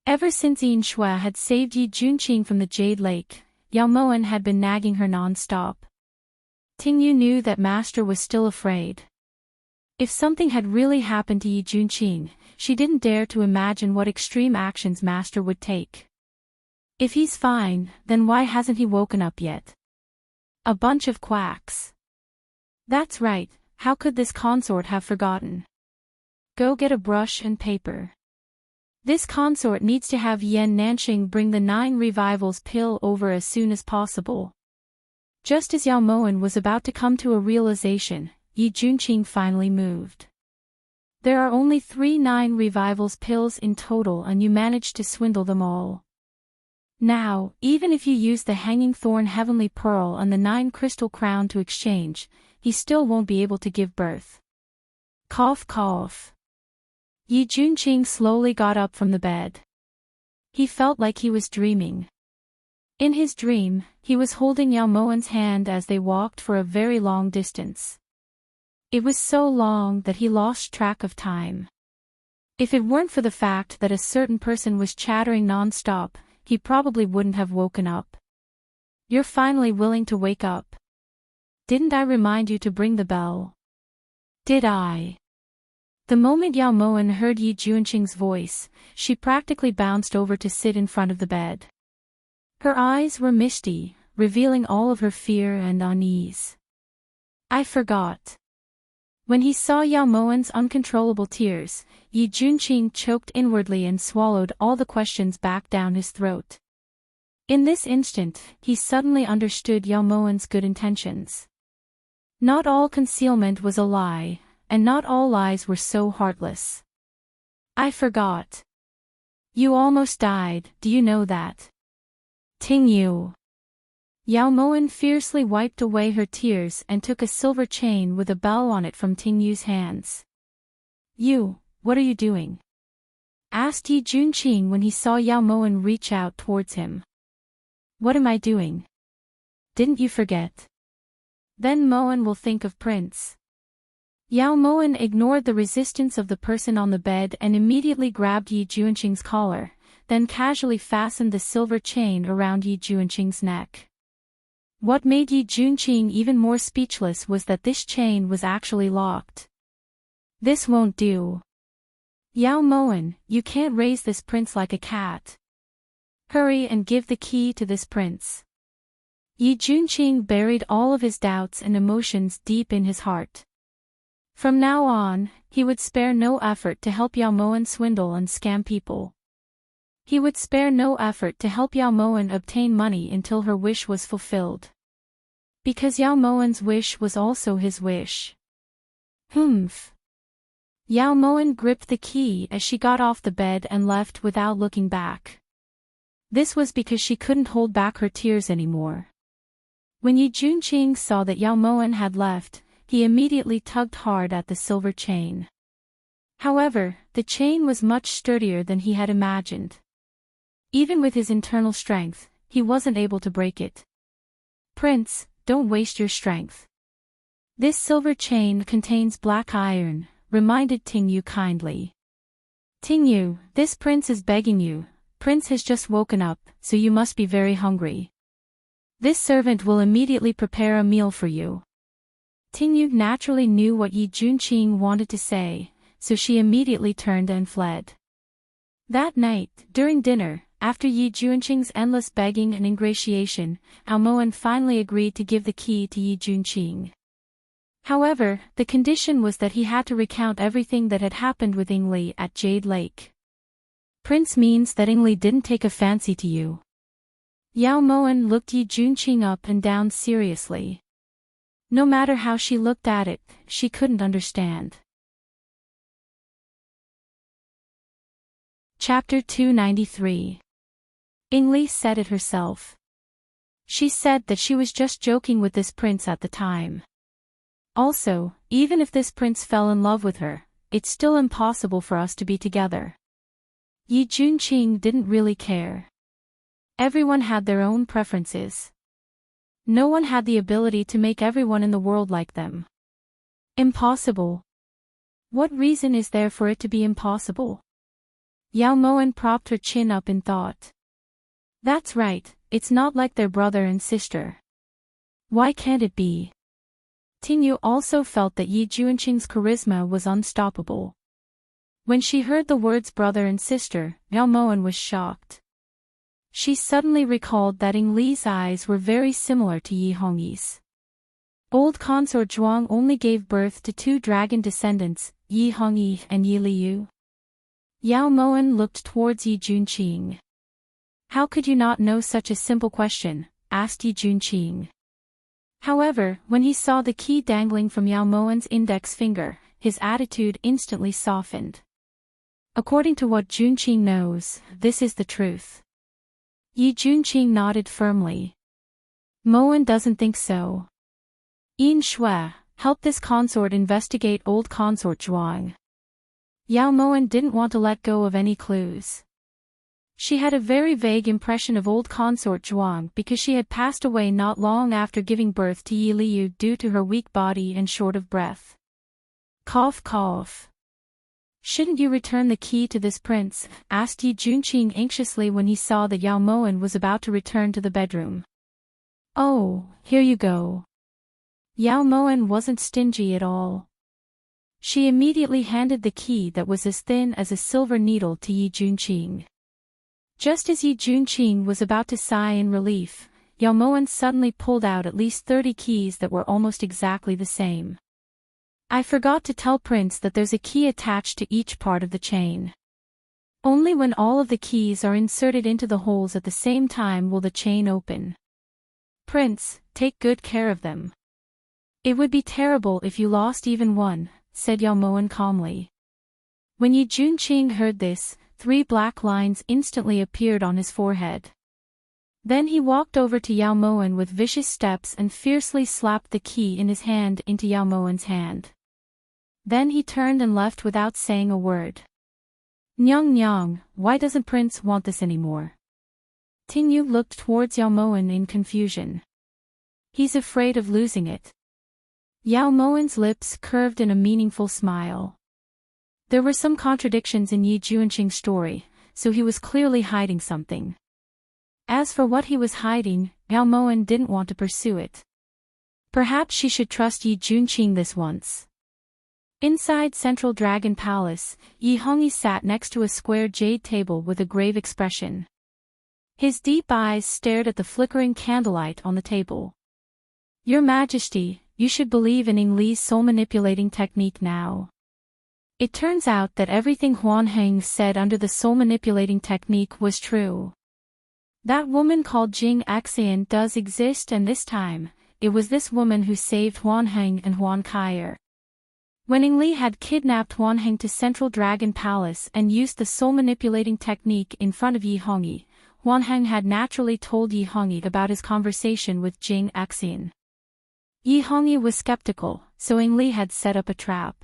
Ever since Yin Shui had saved Yi Junqing from the Jade Lake, Yao Moan had been nagging her non-stop. Tingyu knew that Master was still afraid. If something had really happened to Yi Junqing, she didn't dare to imagine what extreme actions Master would take. If he's fine, then why hasn't he woken up yet? A bunch of quacks. That's right, how could this consort have forgotten? Go get a brush and paper. This consort needs to have Yan Nanxing bring the 9 revivals pill over as soon as possible. Just as Yao Moan was about to come to a realization, Yi Junqing finally moved. There are only 3 9 revivals pills in total and you managed to swindle them all. Now, even if you use the Hanging Thorn Heavenly Pearl and the 9 Crystal Crown to exchange, he still won't be able to give birth. Cough cough. Yi Junqing slowly got up from the bed. He felt like he was dreaming. In his dream, he was holding Yao Moan's hand as they walked for a very long distance. It was so long that he lost track of time. If it weren't for the fact that a certain person was chattering non-stop, he probably wouldn't have woken up. You're finally willing to wake up. Didn't I remind you to bring the bell? Did I? The moment Yao Moan heard Yi Juanqing's voice, she practically bounced over to sit in front of the bed. Her eyes were misty, revealing all of her fear and unease. I forgot. When he saw Yao Moan's uncontrollable tears, Yi Junqing choked inwardly and swallowed all the questions back down his throat. In this instant, he suddenly understood Yao Moan's good intentions. Not all concealment was a lie, and not all lies were so heartless. I forgot. You almost died, do you know that? Tingyu. Yao Moan fiercely wiped away her tears and took a silver chain with a bell on it from Tingyu's hands. You, what are you doing? Asked Yi Junqing when he saw Yao Moan reach out towards him. What am I doing? Didn't you forget? Then Moan will think of Prince. Yao Moan ignored the resistance of the person on the bed and immediately grabbed Yi Juanqing's collar, then casually fastened the silver chain around Yi Juanqing's neck. What made Yi Junqing even more speechless was that this chain was actually locked. This won't do. Yao Moan, you can't raise this prince like a cat. Hurry and give the key to this prince. Yi Junqing buried all of his doubts and emotions deep in his heart. From now on, he would spare no effort to help Yao Moan swindle and scam people. He would spare no effort to help Yao Moan obtain money until her wish was fulfilled. Because Yao Moan's wish was also his wish. Humph. Yao Moan gripped the key as she got off the bed and left without looking back. This was because she couldn't hold back her tears anymore. When Yi Junqing saw that Yao Moan had left, he immediately tugged hard at the silver chain. However, the chain was much sturdier than he had imagined. Even with his internal strength, he wasn't able to break it. Prince, don't waste your strength. This silver chain contains black iron, reminded Tingyu kindly. Tingyu, this prince is begging you. Prince has just woken up, so you must be very hungry. This servant will immediately prepare a meal for you. Tingyu naturally knew what Yi Junqing wanted to say, so she immediately turned and fled. That night, during dinner, after Yi Junqing's endless begging and ingratiation, Yao Moan finally agreed to give the key to Yi Junqing. However, the condition was that he had to recount everything that had happened with Ingli at Jade Lake. Prince means that Ingli didn't take a fancy to you. Yao Moan looked Yi Junqing up and down seriously. No matter how she looked at it, she couldn't understand. Chapter 293. Ingli said it herself. She said that she was just joking with this prince at the time. Also, even if this prince fell in love with her, it's still impossible for us to be together. Yi Junqing didn't really care. Everyone had their own preferences. No one had the ability to make everyone in the world like them. Impossible. What reason is there for it to be impossible? Yao Moan propped her chin up in thought. That's right, it's not like they're brother and sister. Why can't it be? Tingyu also felt that Yi Junqing's charisma was unstoppable. When she heard the words brother and sister, Yao Moan was shocked. She suddenly recalled that Ingli's eyes were very similar to Yi Hongyi's. Old consort Zhuang only gave birth to two dragon descendants, Yi Hongyi and Yi Liu. Yao Moan looked towards Yi Junqing. How could you not know such a simple question? Asked Yi Junqing. However, when he saw the key dangling from Yao Moan's index finger, his attitude instantly softened. According to what Junqing knows, this is the truth. Yi Junqing nodded firmly. Moan doesn't think so. Yin Shui, help this consort investigate old consort Zhuang. Yao Moan didn't want to let go of any clues. She had a very vague impression of old consort Zhuang because she had passed away not long after giving birth to Yi Liu due to her weak body and short of breath. Cough cough. Shouldn't you return the key to this prince? Asked Yi Junqing anxiously when he saw that Yao Moan was about to return to the bedroom. Oh, here you go. Yao Moan wasn't stingy at all. She immediately handed the key that was as thin as a silver needle to Yi Junqing. Just as Yi Junqing was about to sigh in relief, Yao Moan suddenly pulled out at least 30 keys that were almost exactly the same. I forgot to tell Prince that there's a key attached to each part of the chain. Only when all of the keys are inserted into the holes at the same time will the chain open. Prince, take good care of them. It would be terrible if you lost even one, said Yao Moan calmly. When Yi Junqing heard this, 3 black lines instantly appeared on his forehead. Then he walked over to Yao Moan with vicious steps and fiercely slapped the key in his hand into Yao Moan's hand. Then he turned and left without saying a word. Nyang Nyang, why doesn't Prince want this anymore? Tingyu looked towards Yao Moan in confusion. He's afraid of losing it. Yao Moan's lips curved in a meaningful smile. There were some contradictions in Yi Junqing's story, so he was clearly hiding something. As for what he was hiding, Yao Moan didn't want to pursue it. Perhaps she should trust Yi Junqing this once. Inside Central Dragon Palace, Yi Hongyi sat next to a square jade table with a grave expression. His deep eyes stared at the flickering candlelight on the table. Your Majesty, you should believe in Ingli's soul-manipulating technique now. It turns out that everything Huan Heng said under the soul-manipulating technique was true. That woman called Jing Xian does exist, and this time, it was this woman who saved Huan Heng and Huan Kaier. When Ingli had kidnapped Huan Heng to Central Dragon Palace and used the soul-manipulating technique in front of Yi Hongyi, Huan Heng had naturally told Yi Hongyi about his conversation with Jing Xian. Yi Hongyi was skeptical, so Ingli had set up a trap.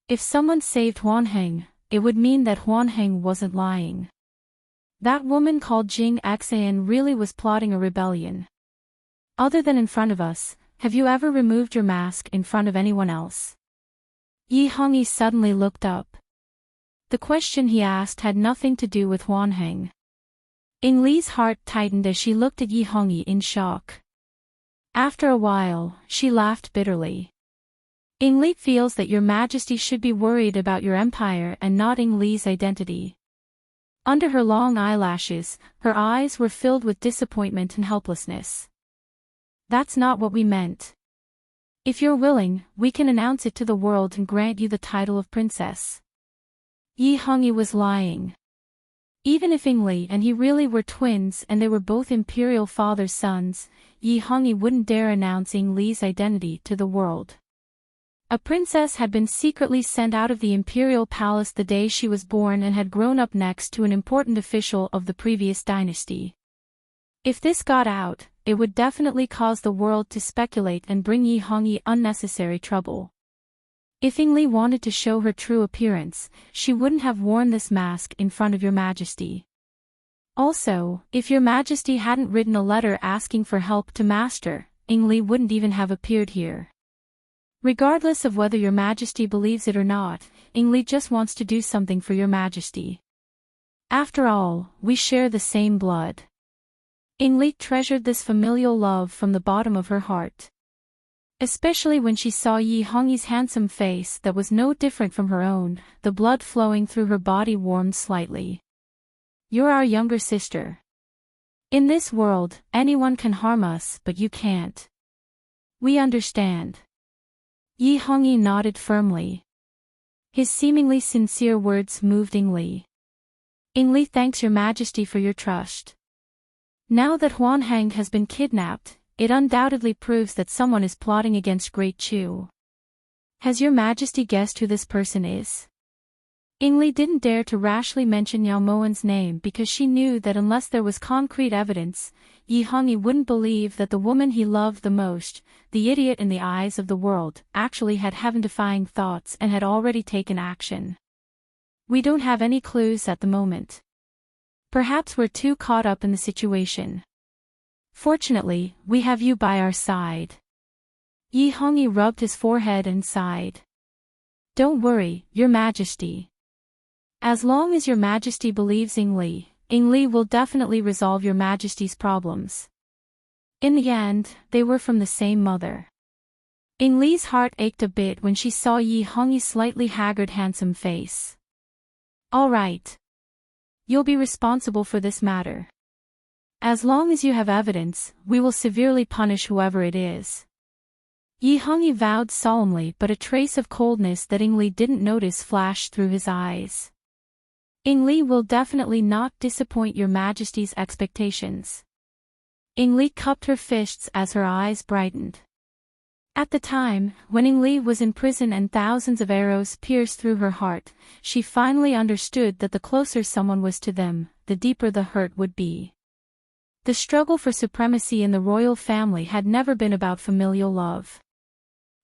If someone saved Huan Heng, it would mean that Huan Heng wasn't lying. That woman called Jing Xian really was plotting a rebellion. Other than in front of us, have you ever removed your mask in front of anyone else? Yi Hongyi suddenly looked up. The question he asked had nothing to do with Huan Heng. Ingli's heart tightened as she looked at Yi Hongyi in shock. After a while, she laughed bitterly. Ingli feels that your Majesty should be worried about your empire and not Ingli's identity. Under her long eyelashes, her eyes were filled with disappointment and helplessness. That's not what we meant. If you're willing, we can announce it to the world and grant you the title of princess. Yi Hongyi was lying. Even if Ingli and he really were twins and they were both imperial father's sons, Yi Hongyi wouldn't dare announce Ingli's identity to the world. A princess had been secretly sent out of the imperial palace the day she was born and had grown up next to an important official of the previous dynasty. If this got out, it would definitely cause the world to speculate and bring Yi Hongyi unnecessary trouble. If Ingli wanted to show her true appearance, she wouldn't have worn this mask in front of your majesty. Also, if your majesty hadn't written a letter asking for help to master, Ingli wouldn't even have appeared here. Regardless of whether your majesty believes it or not, Ingli just wants to do something for your majesty. After all, we share the same blood. Ingli treasured this familial love from the bottom of her heart. Especially when she saw Yi Hongyi's handsome face that was no different from her own, the blood flowing through her body warmed slightly. You're our younger sister. In this world, anyone can harm us but you can't. We understand. Yi Hongyi nodded firmly. His seemingly sincere words moved Ingli. Ingli thanks your majesty for your trust. Now that Huan Heng has been kidnapped, it undoubtedly proves that someone is plotting against Great Chu. Has your majesty guessed who this person is? Ingli didn't dare to rashly mention Yao Mowen's name because she knew that unless there was concrete evidence, Yi Hongyi wouldn't believe that the woman he loved the most, the idiot in the eyes of the world, actually had heaven-defying thoughts and had already taken action. We don't have any clues at the moment. Perhaps we're too caught up in the situation. Fortunately, we have you by our side. Yi Hongyi rubbed his forehead and sighed. Don't worry, your majesty. As long as your majesty believes Ingli will definitely resolve your majesty's problems. In the end, they were from the same mother. Ingli's heart ached a bit when she saw Yi Hongyi's slightly haggard handsome face. All right. You'll be responsible for this matter. As long as you have evidence, we will severely punish whoever it is. Yi Hongyi vowed solemnly, but a trace of coldness that Ingli didn't notice flashed through his eyes. Ingli will definitely not disappoint your majesty's expectations. Ingli cupped her fists as her eyes brightened. At the time, when Ingli was in prison and thousands of arrows pierced through her heart, she finally understood that the closer someone was to them, the deeper the hurt would be. The struggle for supremacy in the royal family had never been about familial love.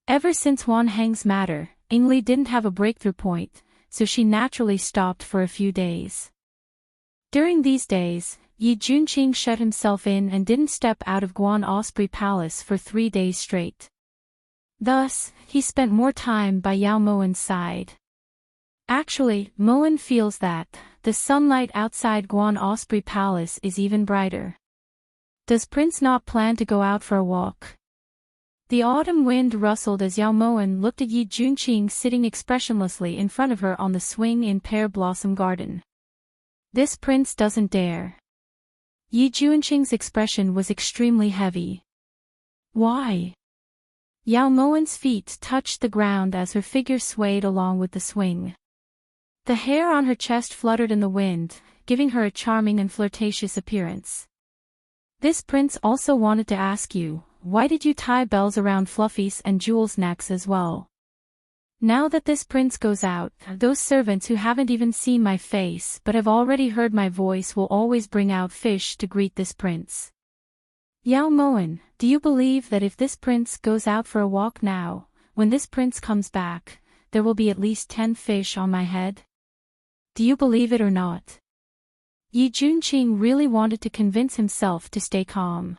Ever since Huan Heng's matter, Ingli didn't have a breakthrough point, so she naturally stopped for a few days. During these days, Yi Junqing shut himself in and didn't step out of Guan Osprey Palace for 3 days straight. Thus, he spent more time by Yao Mowen's side. Actually, Mowen feels that the sunlight outside Guan Osprey Palace is even brighter. Does Prince not plan to go out for a walk? The autumn wind rustled as Yao Mowen looked at Yi Junqing sitting expressionlessly in front of her on the swing in Pear Blossom Garden. This prince doesn't dare. Yi Junqing's expression was extremely heavy. Why? Yao Mowen's feet touched the ground as her figure swayed along with the swing. The hair on her chest fluttered in the wind, giving her a charming and flirtatious appearance. This prince also wanted to ask you, why did you tie bells around Fluffy's and Jewel's necks as well? Now that this prince goes out, those servants who haven't even seen my face but have already heard my voice will always bring out fish to greet this prince. Yao Mowen, do you believe that if this prince goes out for a walk now, when this prince comes back, there will be at least 10 fish on my head? Do you believe it or not? Yi Junqing really wanted to convince himself to stay calm.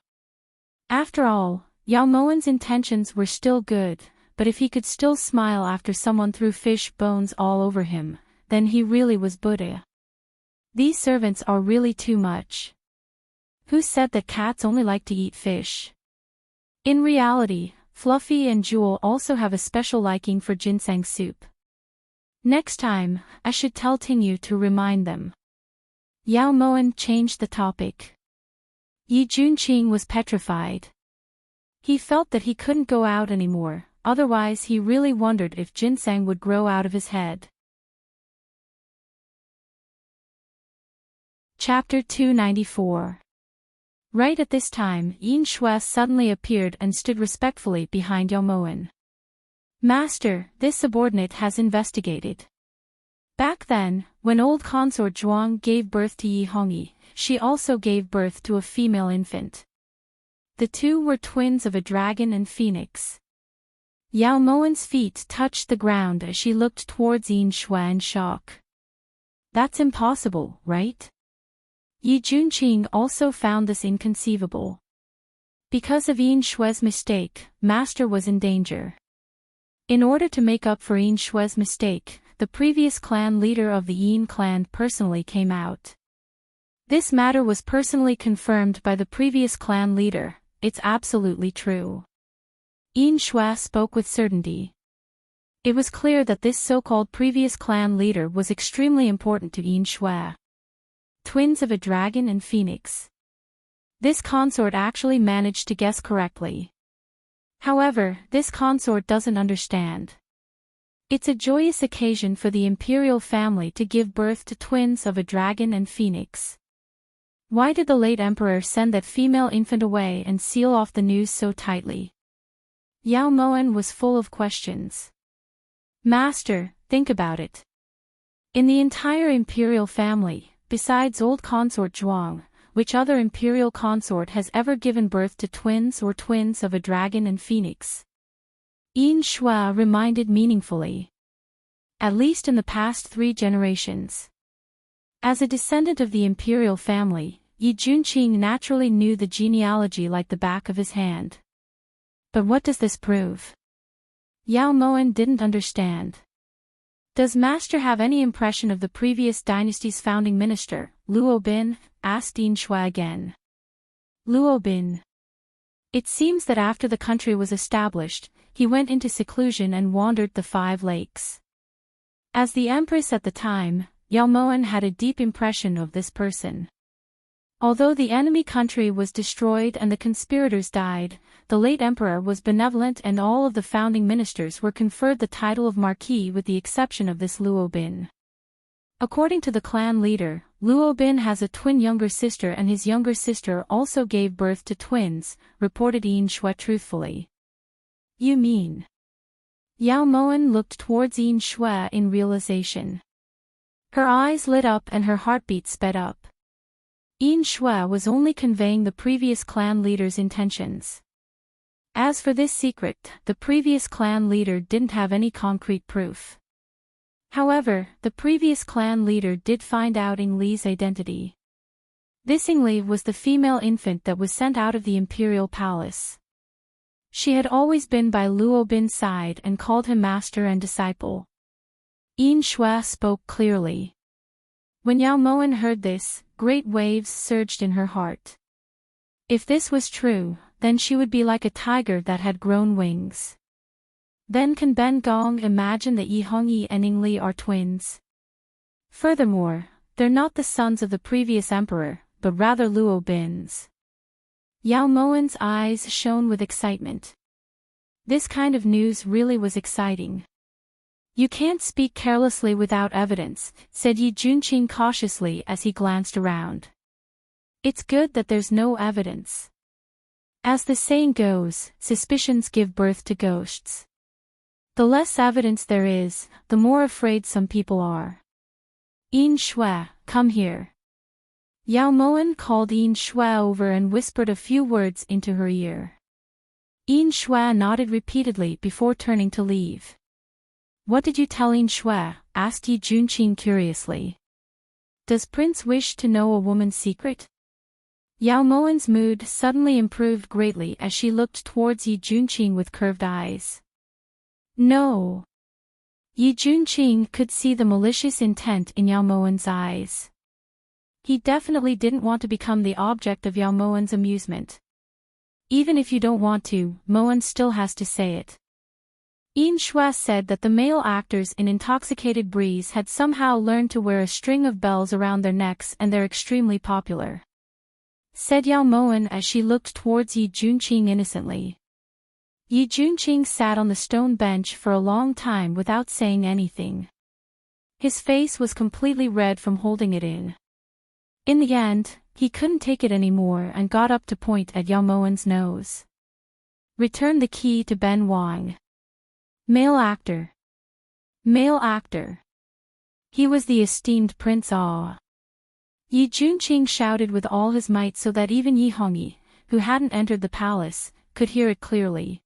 After all, Yao Mowen's intentions were still good, but if he could still smile after someone threw fish bones all over him, then he really was Buddha. These servants are really too much. Who said that cats only like to eat fish? In reality, Fluffy and Jewel also have a special liking for ginseng soup. Next time, I should tell Tingyu to remind them. Yao Mowen changed the topic. Yi Junqing was petrified. He felt that he couldn't go out anymore, otherwise he really wondered if ginseng would grow out of his head. Chapter 294. Right at this time, Yin Shui suddenly appeared and stood respectfully behind Yao Moen. Master, this subordinate has investigated. Back then, when old consort Zhuang gave birth to Yi Hongyi, she also gave birth to a female infant. The two were twins of a dragon and phoenix. Yao Moen's feet touched the ground as she looked towards Yin Shui in shock. That's impossible, right? Yi Junqing also found this inconceivable. Because of Yin Shui's mistake, Master was in danger. In order to make up for Yin Shui's mistake, the previous clan leader of the Yin clan personally came out. This matter was personally confirmed by the previous clan leader. It's absolutely true. Yin Shui spoke with certainty. It was clear that this so-called previous clan leader was extremely important to Yin Shui. Twins of a dragon and phoenix. This consort actually managed to guess correctly. However, this consort doesn't understand. It's a joyous occasion for the imperial family to give birth to twins of a dragon and phoenix. Why did the late emperor send that female infant away and seal off the news so tightly? Yao Moen was full of questions. Master, think about it. In the entire imperial family, besides old consort Zhuang, which other imperial consort has ever given birth to twins or twins of a dragon and phoenix? Yin Shui reminded meaningfully. At least in the past 3 generations. As a descendant of the imperial family, Yi Junqing naturally knew the genealogy like the back of his hand. But what does this prove? Yao Moen didn't understand. Does Master have any impression of the previous dynasty's founding minister, Luo Bin? Asked Yin Shui again. Luo Bin. It seems that after the country was established, he went into seclusion and wandered the 5 lakes. As the empress at the time, Yao Moen had a deep impression of this person. Although the enemy country was destroyed and the conspirators died, the late emperor was benevolent and all of the founding ministers were conferred the title of marquis with the exception of this Luo Bin. According to the clan leader, Luo Bin has a twin younger sister and his younger sister also gave birth to twins, reported Yin Shui truthfully. You mean? Yao Moen looked towards Yin Shui in realization. Her eyes lit up and her heartbeat sped up. Yin Shui was only conveying the previous clan leader's intentions. As for this secret, the previous clan leader didn't have any concrete proof. However, the previous clan leader did find out Ying Li's identity. This Ying Li was the female infant that was sent out of the imperial palace. She had always been by Luo Bin's side and called him master and disciple. Yin Shui spoke clearly. When Yao Moen heard this, great waves surged in her heart. If this was true, then she would be like a tiger that had grown wings. Then can Ben Gong imagine that Yi Hongyi and Ying Li are twins? Furthermore, they're not the sons of the previous emperor, but rather Luo Bin's. Yao Moen's eyes shone with excitement. This kind of news really was exciting. You can't speak carelessly without evidence, said Yi Junqing cautiously as he glanced around. It's good that there's no evidence. As the saying goes, suspicions give birth to ghosts. The less evidence there is, the more afraid some people are. Yin Shui, come here. Yao Moen called Yin Shui over and whispered a few words into her ear. Yin Shui nodded repeatedly before turning to leave. What did you tell Yin Shui? Asked Yi Junqing curiously. Does Prince wish to know a woman's secret? Yao Moen's mood suddenly improved greatly as she looked towards Yi Junqing with curved eyes. No. Yi Junqing could see the malicious intent in Yao Moen's eyes. He definitely didn't want to become the object of Yao Moen's amusement. Even if you don't want to, Moen still has to say it. Yin Shui said that the male actors in Intoxicated Breeze had somehow learned to wear a string of bells around their necks and they're extremely popular. Said Yao Moen as she looked towards Yi Junqing innocently. Yi Junqing sat on the stone bench for a long time without saying anything. His face was completely red from holding it in. In the end, he couldn't take it anymore and got up to point at Yao Moen's nose. Return the key to Ben Wang. Male actor. Male actor. He was the esteemed Prince Ah. Yi Junqing shouted with all his might so that even Yi Hongyi, who hadn't entered the palace, could hear it clearly.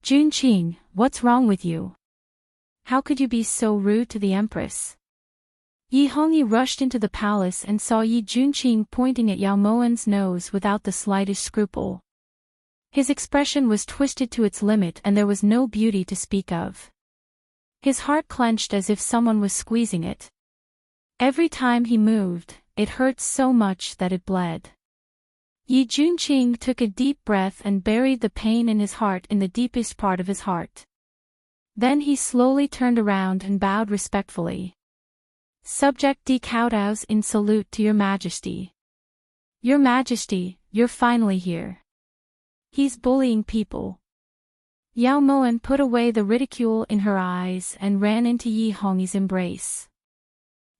Junqing, what's wrong with you? How could you be so rude to the Empress? Yi Hongyi rushed into the palace and saw Yi Junqing pointing at Yao Moen's nose without the slightest scruple. His expression was twisted to its limit and there was no beauty to speak of. His heart clenched as if someone was squeezing it. Every time he moved, it hurt so much that it bled. Yi Junqing took a deep breath and buried the pain in his heart in the deepest part of his heart. Then he slowly turned around and bowed respectfully. Subject D kowtows in salute to your majesty. Your majesty, you're finally here. He's bullying people. Yao Moen put away the ridicule in her eyes and ran into Yi Hongyi's embrace.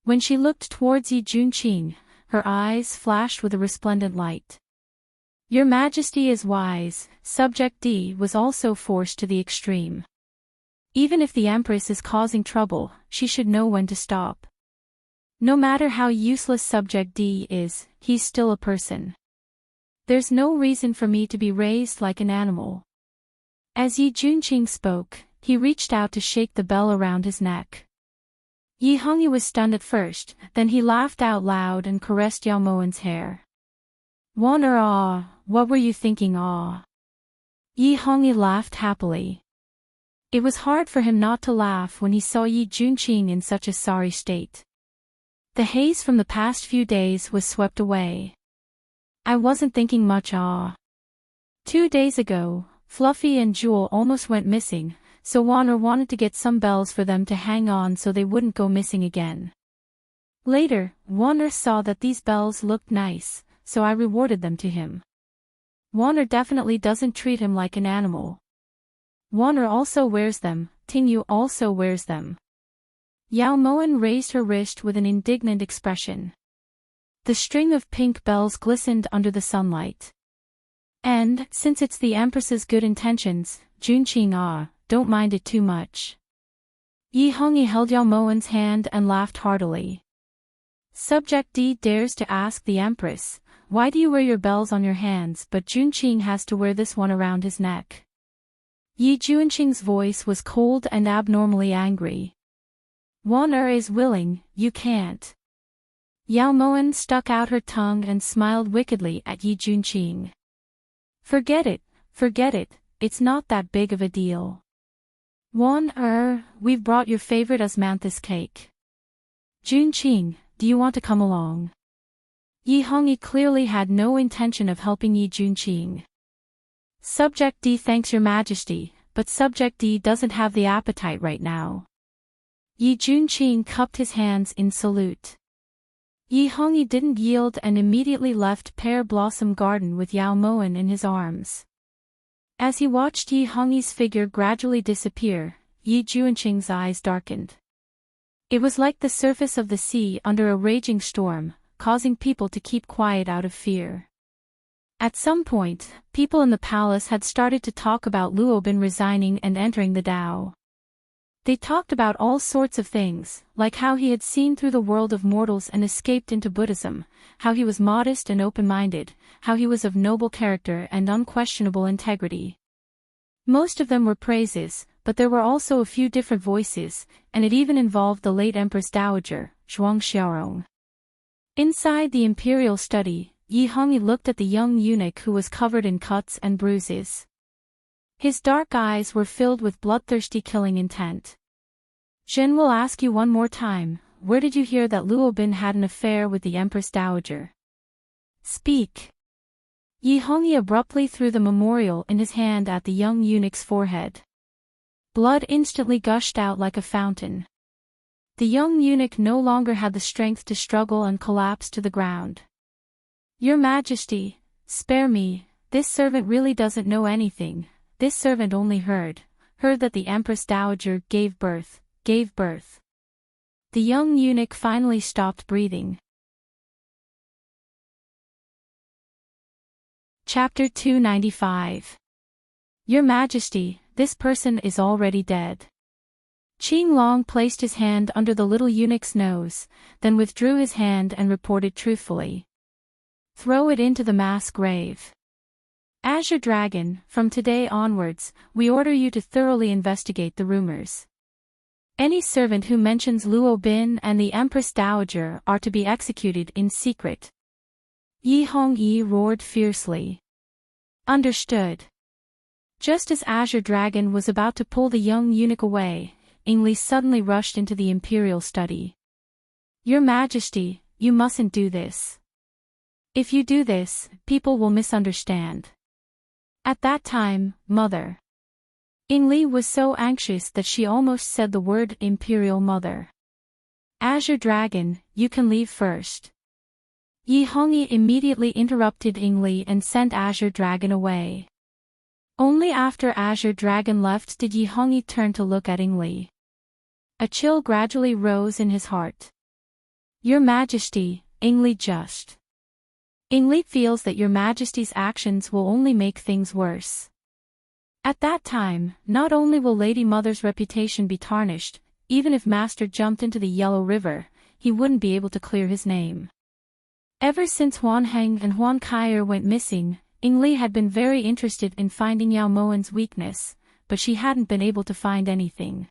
When she looked towards Yi Junqing, her eyes flashed with a resplendent light. Your Majesty is wise. Subject D was also forced to the extreme. Even if the Empress is causing trouble, she should know when to stop. No matter how useless Subject D is, he's still a person. There's no reason for me to be raised like an animal. As Yi Junqing spoke, he reached out to shake the bell around his neck. Yi Hongyi was stunned at first, then he laughed out loud and caressed Yao Moen's hair. Wonder what were you thinking Yi Hongyi laughed happily. It was hard for him not to laugh when he saw Yi Junqing in such a sorry state. The haze from the past few days was swept away. I wasn't thinking much 2 days ago, Fluffy and Jewel almost went missing, so Warner wanted to get some bells for them to hang on so they wouldn't go missing again. Later, Warner saw that these bells looked nice, so I rewarded them to him. Warner definitely doesn't treat him like an animal. Warner also wears them, Tingyu also wears them. Yao Moen raised her wrist with an indignant expression. The string of pink bells glistened under the sunlight. And, since it's the Empress's good intentions, Junqing don't mind it too much. Yi Hongyi held Yao Moen's hand and laughed heartily. Subject D dares to ask the Empress, why do you wear your bells on your hands but Junqing has to wear this one around his neck? Yi Junqing's voice was cold and abnormally angry. Warner is willing, you can't. Yao Moen stuck out her tongue and smiled wickedly at Yi Junqing. Forget it, it's not that big of a deal. We've brought your favorite osmanthus cake. Junqing, do you want to come along? Yi Hongyi clearly had no intention of helping Yi Junqing. Subject D thanks your majesty, but Subject D doesn't have the appetite right now. Yi Junqing cupped his hands in salute. Yi Hongyi didn't yield and immediately left Pear Blossom Garden with Yao Moen in his arms. As he watched Yi Hongyi's figure gradually disappear, Yi Junqing's eyes darkened. It was like the surface of the sea under a raging storm, causing people to keep quiet out of fear. At some point, people in the palace had started to talk about Luobin resigning and entering the Tao. They talked about all sorts of things, like how he had seen through the world of mortals and escaped into Buddhism, how he was modest and open-minded, how he was of noble character and unquestionable integrity. Most of them were praises, but there were also a few different voices, and it even involved the late Empress Dowager, Zhuang Xiaorong. Inside the imperial study, Yi Hongyi looked at the young eunuch who was covered in cuts and bruises. His dark eyes were filled with bloodthirsty killing intent. Zhen will ask you one more time, where did you hear that Luobin had an affair with the Empress Dowager? Speak. Yi Hongyi abruptly threw the memorial in his hand at the young eunuch's forehead. Blood instantly gushed out like a fountain. The young eunuch no longer had the strength to struggle and collapsed to the ground. Your Majesty, spare me, this servant really doesn't know anything, this servant only heard that the Empress Dowager gave birth. The young eunuch finally stopped breathing. Chapter 295. Your Majesty, this person is already dead. Qing Long placed his hand under the little eunuch's nose, then withdrew his hand and reported truthfully. Throw it into the mass grave. Azure Dragon, from today onwards, we order you to thoroughly investigate the rumors. Any servant who mentions Luo Bin and the Empress Dowager are to be executed in secret. Yi Hongyi roared fiercely. Understood. Just as Azure Dragon was about to pull the young eunuch away, Ingli suddenly rushed into the imperial study. Your Majesty, you mustn't do this. If you do this, people will misunderstand. At that time, Mother. Ingli was so anxious that she almost said the word Imperial Mother. Azure Dragon, you can leave first. Yi Hongyi immediately interrupted Ingli and sent Azure Dragon away. Only after Azure Dragon left did Yi Hongyi turn to look at Ingli. A chill gradually rose in his heart. Your Majesty, Ingli just. Ingli feels that Your Majesty's actions will only make things worse. At that time, not only will Lady Mother's reputation be tarnished, even if Master jumped into the Yellow River, he wouldn't be able to clear his name. Ever since Huan Heng and Huan Kaier went missing, Ingli had been very interested in finding Yao Moen's weakness, but she hadn't been able to find anything.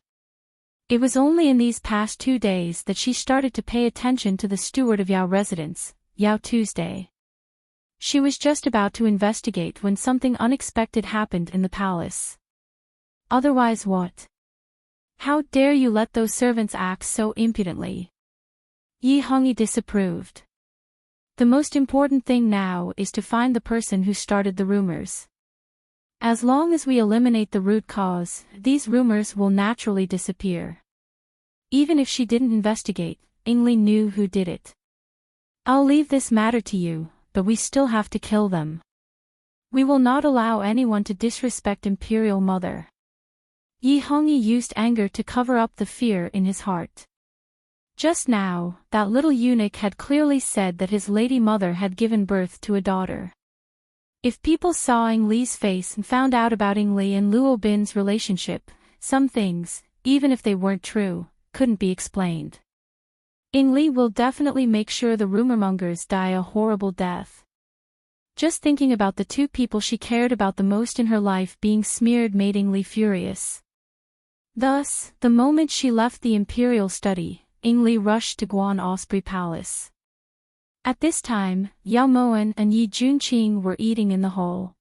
It was only in these past 2 days that she started to pay attention to the steward of Yao residence, Yao Tuesday. She was just about to investigate when something unexpected happened in the palace. Otherwise what? How dare you let those servants act so impudently? Yi Hongyi disapproved. The most important thing now is to find the person who started the rumors. As long as we eliminate the root cause, these rumors will naturally disappear. Even if she didn't investigate, Ingli knew who did it. I'll leave this matter to you, but we still have to kill them. We will not allow anyone to disrespect Imperial Mother. Yi Hongyi used anger to cover up the fear in his heart. Just now, that little eunuch had clearly said that his Lady Mother had given birth to a daughter. If people saw Ingli's face and found out about Ingli and Luo Bin's relationship, some things, even if they weren't true, couldn't be explained. Ingli will definitely make sure the rumormongers die a horrible death. Just thinking about the 2 people she cared about the most in her life being smeared made Ingli furious. Thus, the moment she left the imperial study, Ingli rushed to Guan Osprey Palace. At this time, Yao Moen and Yi Junqing were eating in the hall.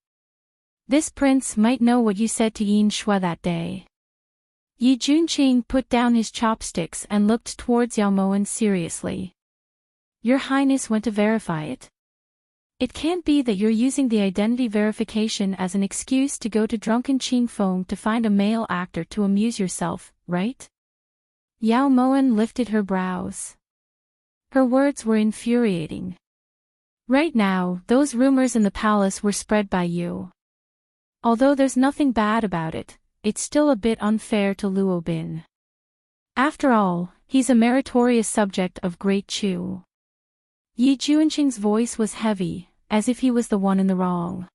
This prince might know what you said to Yin Shui that day. Yi Junqing put down his chopsticks and looked towards Yao Moen seriously. Your Highness went to verify it. It can't be that you're using the identity verification as an excuse to go to drunken Qingfeng to find a male actor to amuse yourself, right? Yao Moen lifted her brows. Her words were infuriating. Right now, those rumors in the palace were spread by you. Although there's nothing bad about it, it's still a bit unfair to Luo Bin. After all, he's a meritorious subject of Great Chu. Yi Junqing's voice was heavy, as if he was the one in the wrong.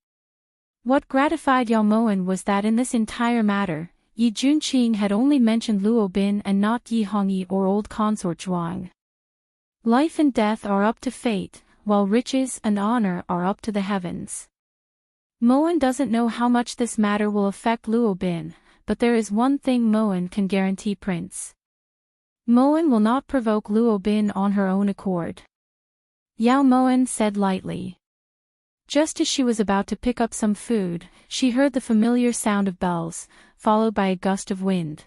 What gratified Yao Moen was that in this entire matter, Yi Junqing had only mentioned Luo Bin and not Yi Hongyi or old consort Zhuang. Life and death are up to fate, while riches and honor are up to the heavens. Moen doesn't know how much this matter will affect Luo Bin, but there is one thing Moen can guarantee Prince. Moen will not provoke Luo Bin on her own accord. Yao Moen said lightly. Just as she was about to pick up some food, she heard the familiar sound of bells, followed by a gust of wind.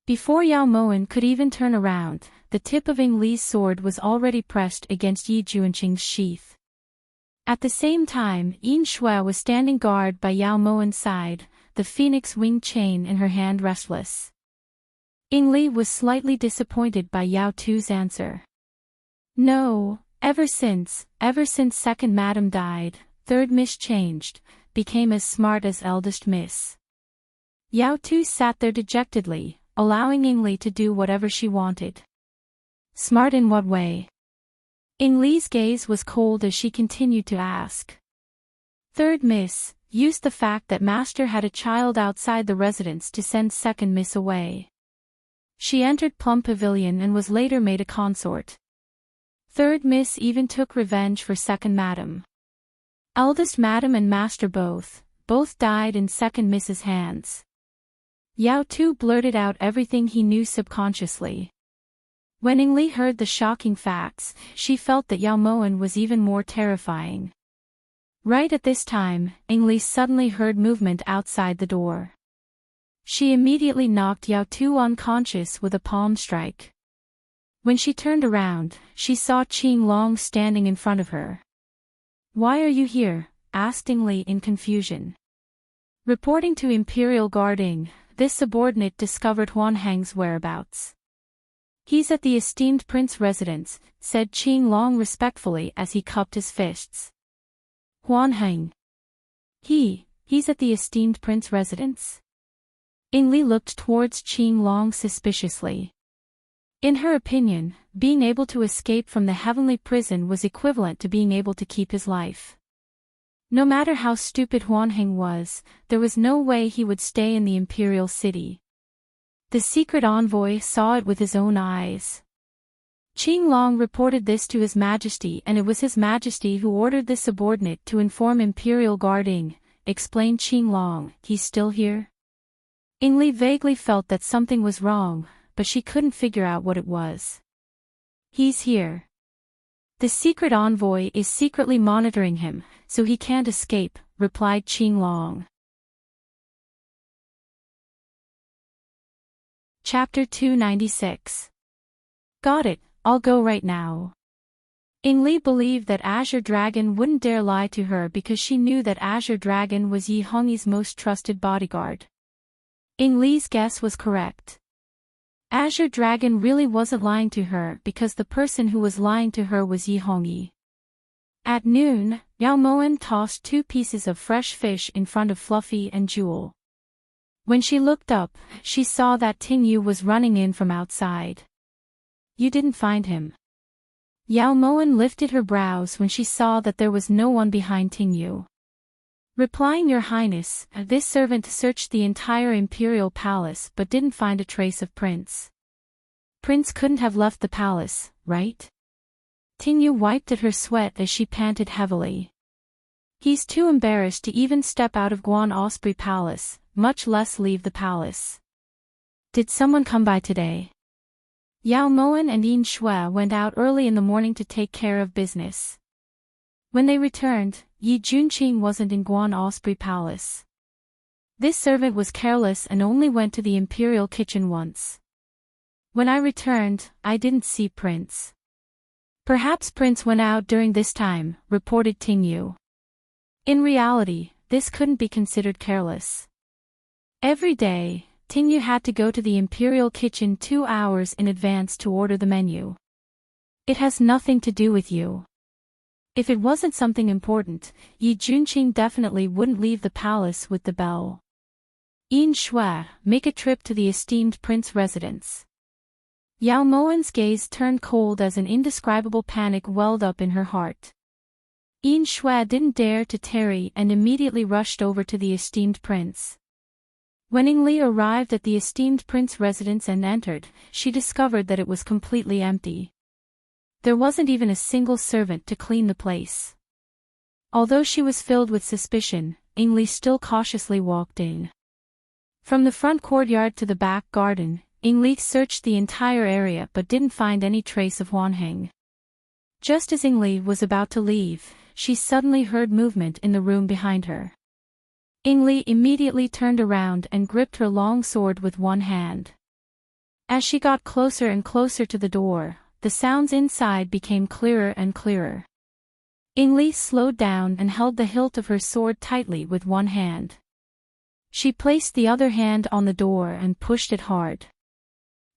Before Yao Moen could even turn around, the tip of Ingli's sword was already pressed against Yi Junqing's sheath. At the same time, Yin Shui was standing guard by Yao Moen's side, the phoenix wing chain in her hand restless. Ingli was slightly disappointed by Yao Tu's answer. No, ever since second madam died, third miss changed, became as smart as eldest miss. Yao Tu sat there dejectedly, allowing Yingli to do whatever she wanted. Smart in what way? Yingli's gaze was cold as she continued to ask. Third miss used the fact that master had a child outside the residence to send second miss away. She entered Plum Pavilion and was later made a consort. Third miss even took revenge for second madam. Eldest madam and master both died in second miss's hands. Yao Tu blurted out everything he knew subconsciously. When Yingli heard the shocking facts, she felt that Yao Moan was even more terrifying. Right at this time, Yingli suddenly heard movement outside the door. She immediately knocked Yao Tu unconscious with a palm strike. When she turned around, she saw Qing Long standing in front of her. "Why are you here?" asked Yingli in confusion. Reporting to Imperial Guarding, this subordinate discovered Huan Heng's whereabouts. "He's at the esteemed prince residence," said Qing Long respectfully as he cupped his fists. "Huan Heng? He's at the esteemed prince residence?" Yingli looked towards Qing Long suspiciously. In her opinion, being able to escape from the heavenly prison was equivalent to being able to keep his life. No matter how stupid Huan Heng was, there was no way he would stay in the imperial city. The secret envoy saw it with his own eyes. Qing Long reported this to His Majesty, and it was His Majesty who ordered this subordinate to inform Imperial Guarding, explained Qing Long. "He's still here?" Yingli vaguely felt that something was wrong, but she couldn't figure out what it was. "He's here. The secret envoy is secretly monitoring him, so he can't escape," replied Qing Long. Chapter 296. Got it, I'll go right now. Yingli believed that Azure Dragon wouldn't dare lie to her because she knew that Azure Dragon was Yi Hongyi's most trusted bodyguard. Yingli's guess was correct. Azure Dragon really wasn't lying to her because the person who was lying to her was Yi Hongyi. At noon, Yao Moan tossed 2 pieces of fresh fish in front of Fluffy and Jewel. When she looked up, she saw that Ting Yu was running in from outside. "You didn't find him?" Yao Moan lifted her brows when she saw that there was no one behind Ting Yu. Replying, "Your Highness, this servant searched the entire imperial palace but didn't find a trace of Prince. Prince couldn't have left the palace, right?" Ting Yu wiped at her sweat as she panted heavily. "He's too embarrassed to even step out of Guan Osprey Palace, much less leave the palace. Did someone come by today?" Yao Moan and Yin Shui went out early in the morning to take care of business. When they returned, Yi Junqing wasn't in Guan Osprey Palace. This servant was careless and only went to the imperial kitchen once. "When I returned, I didn't see Prince." "Perhaps Prince went out during this time," reported Ting Yu. In reality, this couldn't be considered careless. Every day, Ting Yu had to go to the imperial kitchen 2 hours in advance to order the menu. "It has nothing to do with you." If it wasn't something important, Yi Junqing definitely wouldn't leave the palace with the bell. "Yin Shui, make a trip to the esteemed prince residence." Yao Moan's gaze turned cold as an indescribable panic welled up in her heart. Yin Shui didn't dare to tarry and immediately rushed over to the esteemed prince. When Yingli arrived at the esteemed prince residence and entered, she discovered that it was completely empty. There wasn't even a single servant to clean the place. Although she was filled with suspicion, Yingli still cautiously walked in. From the front courtyard to the back garden, Yingli searched the entire area but didn't find any trace of Huan Heng. Just as Yingli was about to leave, she suddenly heard movement in the room behind her. Yingli immediately turned around and gripped her long sword with one hand. As she got closer and closer to the door, the sounds inside became clearer and clearer. Yingli slowed down and held the hilt of her sword tightly with one hand. She placed the other hand on the door and pushed it hard.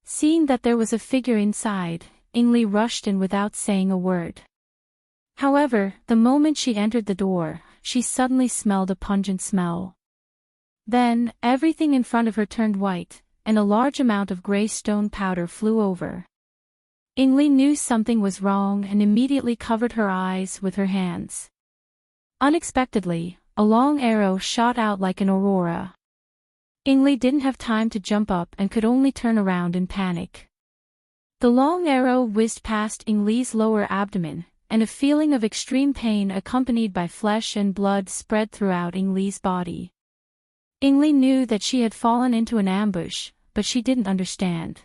Seeing that there was a figure inside, Yingli rushed in without saying a word. However, the moment she entered the door, she suddenly smelled a pungent smell. Then, everything in front of her turned white, and a large amount of gray stone powder flew over. Ingli knew something was wrong and immediately covered her eyes with her hands. Unexpectedly, a long arrow shot out like an aurora. Ingli didn't have time to jump up and could only turn around in panic. The long arrow whizzed past Ingli's lower abdomen, and a feeling of extreme pain accompanied by flesh and blood spread throughout Ingli's body. Ingli knew that she had fallen into an ambush, but she didn't understand.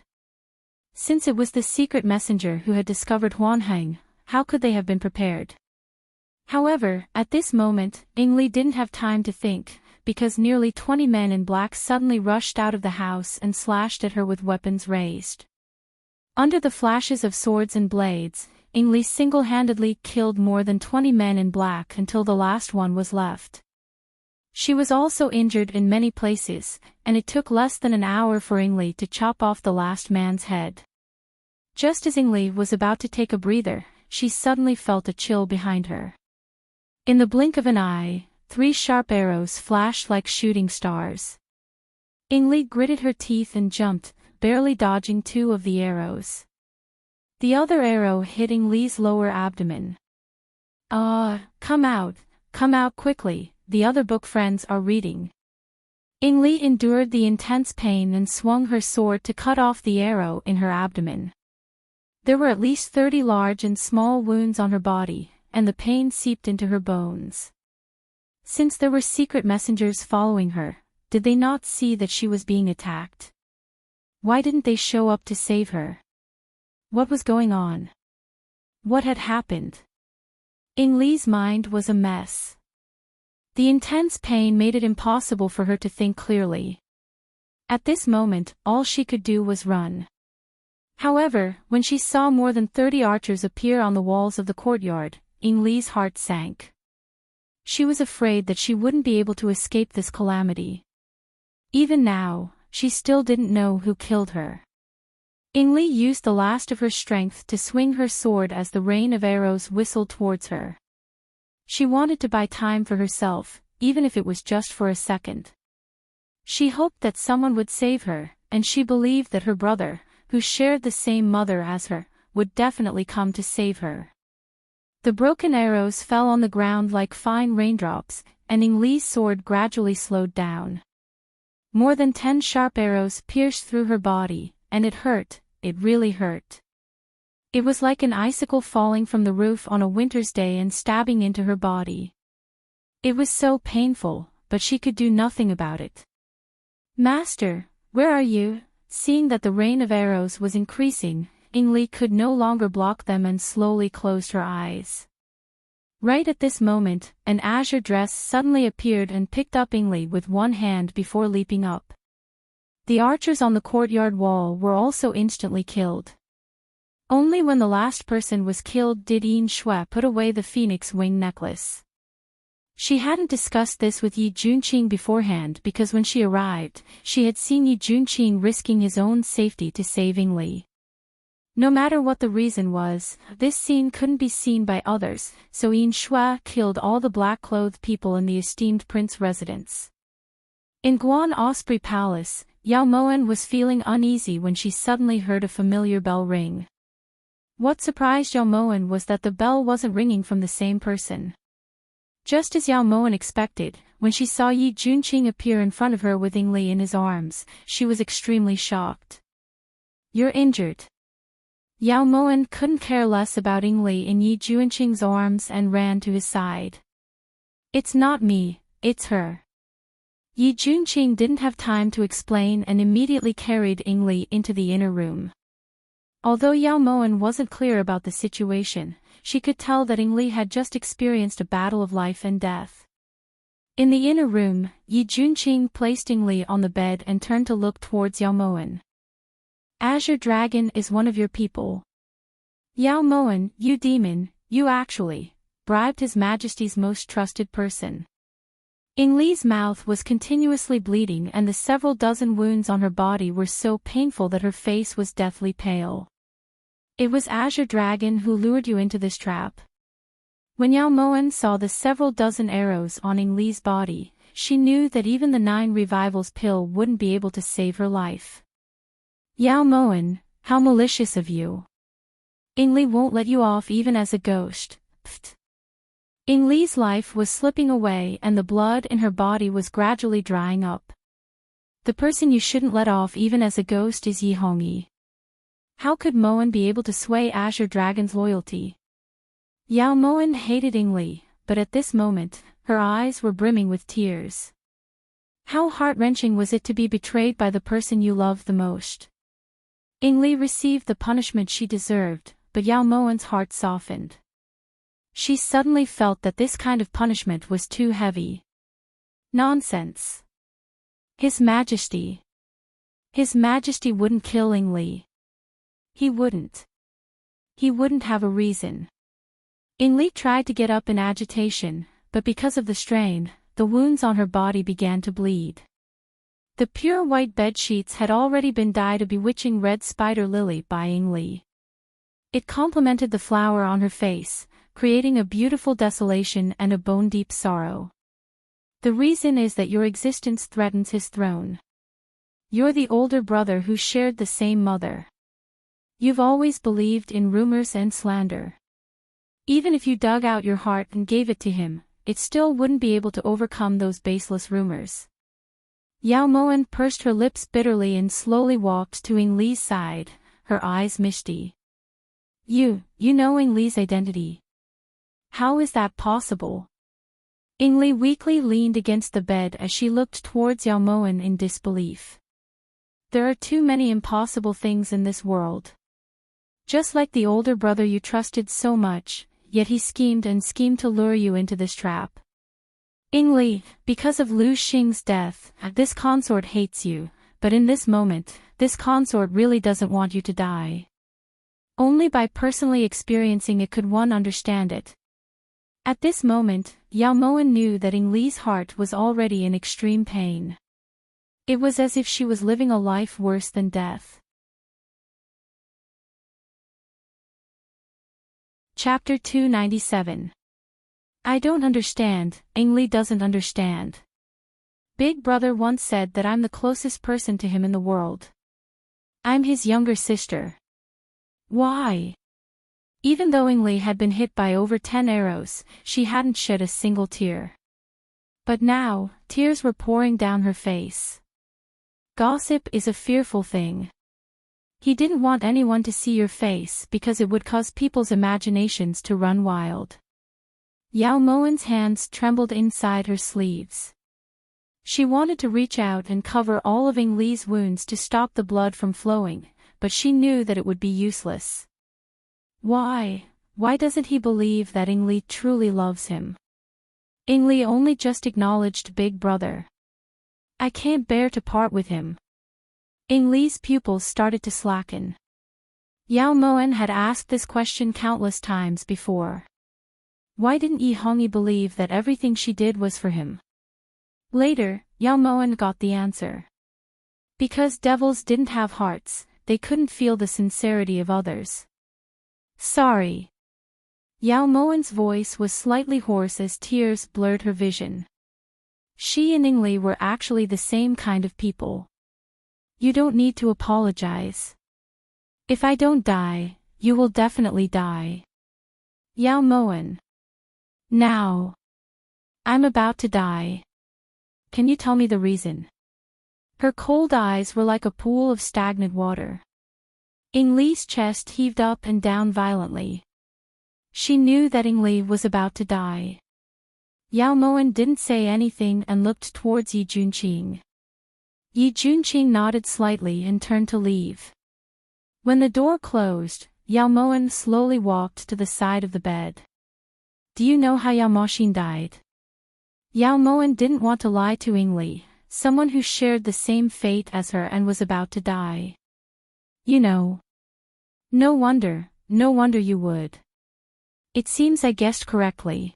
Since it was the secret messenger who had discovered Huanheng, how could they have been prepared? However, at this moment, Ingli didn't have time to think, because nearly 20 men in black suddenly rushed out of the house and slashed at her with weapons raised. Under the flashes of swords and blades, Ingli single-handedly killed more than 20 men in black until the last one was left. She was also injured in many places, and it took less than an hour for Ingli to chop off the last man's head. Just as Ingli was about to take a breather, she suddenly felt a chill behind her. In the blink of an eye, 3 sharp arrows flashed like shooting stars. Ingli gritted her teeth and jumped, barely dodging 2 of the arrows. The other arrow hit Ingli's lower abdomen. Come out quickly, the other book friends are reading. Ingli endured the intense pain and swung her sword to cut off the arrow in her abdomen. There were at least 30 large and small wounds on her body, and the pain seeped into her bones. Since there were secret messengers following her, did they not see that she was being attacked? Why didn't they show up to save her? What was going on? What had happened? Ingli's mind was a mess. The intense pain made it impossible for her to think clearly. At this moment, all she could do was run. However, when she saw more than 30 archers appear on the walls of the courtyard, Ingli's heart sank. She was afraid that she wouldn't be able to escape this calamity. Even now, she still didn't know who killed her. Ingli used the last of her strength to swing her sword as the rain of arrows whistled towards her. She wanted to buy time for herself, even if it was just for a second. She hoped that someone would save her, and she believed that her brother, who shared the same mother as her, would definitely come to save her. The broken arrows fell on the ground like fine raindrops, and Ingli's sword gradually slowed down. More than 10 sharp arrows pierced through her body, and it hurt, it really hurt. It was like an icicle falling from the roof on a winter's day and stabbing into her body. It was so painful, but she could do nothing about it. "Master, where are you?" Seeing that the rain of arrows was increasing, Ingli could no longer block them and slowly closed her eyes. Right at this moment, an azure dress suddenly appeared and picked up Ingli with one hand before leaping up. The archers on the courtyard wall were also instantly killed. Only when the last person was killed did Yin Shui put away the phoenix wing necklace. She hadn't discussed this with Yi Junqing beforehand because when she arrived, she had seen Yi Junqing risking his own safety to save Ingli. No matter what the reason was, this scene couldn't be seen by others, so Yin Shui killed all the black-clothed people in the esteemed prince residence. In Guan Osprey Palace, Yao Moan was feeling uneasy when she suddenly heard a familiar bell ring. What surprised Yao Moan was that the bell wasn't ringing from the same person. Just as Yao Moan expected, when she saw Yi Junqing appear in front of her with Ingli in his arms, she was extremely shocked. "You're injured." Yao Moan couldn't care less about Ingli in Yi Junqing's arms and ran to his side. "It's not me, it's her." Yi Junqing didn't have time to explain and immediately carried Ingli into the inner room. Although Yao Moan wasn't clear about the situation, she could tell that Ingli had just experienced a battle of life and death. In the inner room, Yi Junqing placed Ingli on the bed and turned to look towards Yao Moan. "Azure Dragon is one of your people." "Yao Moan, you demon, you actually bribed His Majesty's most trusted person." Ingli's mouth was continuously bleeding and the several dozen wounds on her body were so painful that her face was deathly pale. "It was Azure Dragon who lured you into this trap." When Yao Moen saw the several dozen arrows on Ing Li's body, she knew that even the 9 revivals pill wouldn't be able to save her life. Yao Moen, how malicious of you. Ing Li won't let you off even as a ghost. Pfft. Ing Li's life was slipping away and the blood in her body was gradually drying up. The person you shouldn't let off even as a ghost is Yi Hongyi. How could Moen be able to sway Azure Dragon's loyalty? Yao Moen hated Ing Li, but at this moment, her eyes were brimming with tears. How heart-wrenching was it to be betrayed by the person you loved the most? Ing Li received the punishment she deserved, but Yao Moen's heart softened. She suddenly felt that this kind of punishment was too heavy. Nonsense. His Majesty. His Majesty wouldn't kill Ing Li. He wouldn't. He wouldn't have a reason. Ing Li tried to get up in agitation, but because of the strain, the wounds on her body began to bleed. The pure white bed sheets had already been dyed a bewitching red spider lily by Ing Li. It complemented the flower on her face, creating a beautiful desolation and a bone-deep sorrow. The reason is that your existence threatens his throne. You're the older brother who shared the same mother. You've always believed in rumors and slander. Even if you dug out your heart and gave it to him, it still wouldn't be able to overcome those baseless rumors. Yao Moen pursed her lips bitterly and slowly walked to Ing Li's side, her eyes misty. You know Ing Li's identity. How is that possible? Ing Li weakly leaned against the bed as she looked towards Yao Moen in disbelief. There are too many impossible things in this world. Just like the older brother you trusted so much, yet he schemed to lure you into this trap. Ing Li, because of Lu Xing's death, this consort hates you, but in this moment, this consort really doesn't want you to die. Only by personally experiencing it could one understand it. At this moment, Yao Moen knew that Ing Li's heart was already in extreme pain. It was as if she was living a life worse than death. Chapter 297. I don't understand, Ing Li doesn't understand. Big brother once said that I'm the closest person to him in the world. I'm his younger sister. Why? Even though Ing Li had been hit by over 10 arrows, she hadn't shed a single tear. But now, tears were pouring down her face. Gossip is a fearful thing. He didn't want anyone to see your face because it would cause people's imaginations to run wild. Yao Moen's hands trembled inside her sleeves. She wanted to reach out and cover all of Ing Li's wounds to stop the blood from flowing, but she knew that it would be useless. Why doesn't he believe that Ing Li truly loves him? Ing Li only just acknowledged Big Brother. I can't bear to part with him. Ing Li's pupils started to slacken. Yao Moen had asked this question countless times before. Why didn't Yi Hongyi believe that everything she did was for him? Later, Yao Moen got the answer. Because devils didn't have hearts, they couldn't feel the sincerity of others. Sorry. Yao Moen's voice was slightly hoarse as tears blurred her vision. She and Ing Li were actually the same kind of people. You don't need to apologize. If I don't die, you will definitely die. Yao Moen. Now. I'm about to die. Can you tell me the reason? Her cold eyes were like a pool of stagnant water. Ing Li's chest heaved up and down violently. She knew that Ing Li was about to die. Yao Moen didn't say anything and looked towards Yi Junqing. Yi Junqing nodded slightly and turned to leave. When the door closed, Yao Moen slowly walked to the side of the bed. Do you know how Yao Moxin died? Yao Moen didn't want to lie to Ing Li, someone who shared the same fate as her and was about to die. You know. No wonder you would. It seems I guessed correctly.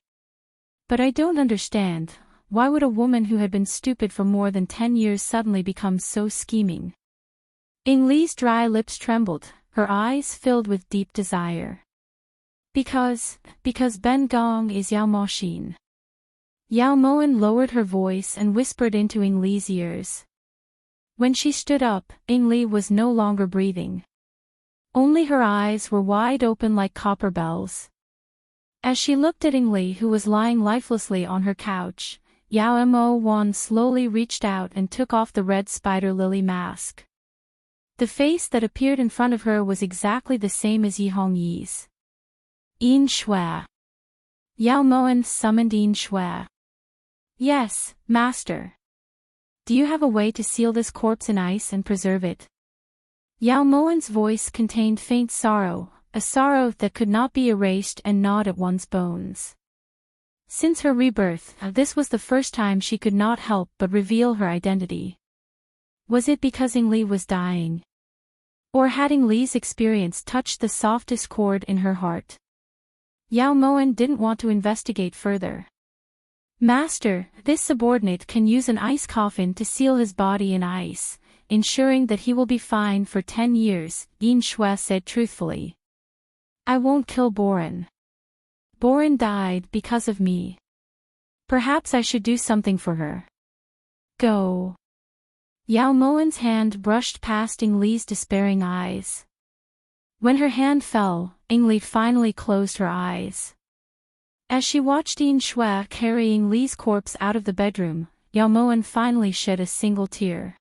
But I don't understand. Why would a woman who had been stupid for more than 10 years suddenly become so scheming? Ing Li's dry lips trembled, her eyes filled with deep desire. Because Ben Gong is Yao Mo-shin. Yao Moen lowered her voice and whispered into Ing Li's ears. When she stood up, Ing Li was no longer breathing. Only her eyes were wide open like copper bells. As she looked at Ing Li, who was lying lifelessly on her couch, Yao Mo-wan slowly reached out and took off the red spider lily mask. The face that appeared in front of her was exactly the same as Yi Hongyi's. Yin Shui. Yao Moen summoned Yin Shui. Yes, master. Do you have a way to seal this corpse in ice and preserve it? Yao Moen's voice contained faint sorrow, a sorrow that could not be erased and gnawed at one's bones. Since her rebirth, this was the first time she could not help but reveal her identity. Was it because Ing Li was dying? Or had Ing Li's experience touched the softest chord in her heart? Yao Moen didn't want to investigate further. Master, this subordinate can use an ice coffin to seal his body in ice, ensuring that he will be fine for 10 years, Yin Shui said truthfully. I won't kill Boren. Boren died because of me. Perhaps I should do something for her. Go. Yao Moen's hand brushed past Ing Li's despairing eyes. When her hand fell, Ing Li finally closed her eyes. As she watched Yin Shui carry Ing Li's corpse out of the bedroom, Yao Moen finally shed a single tear.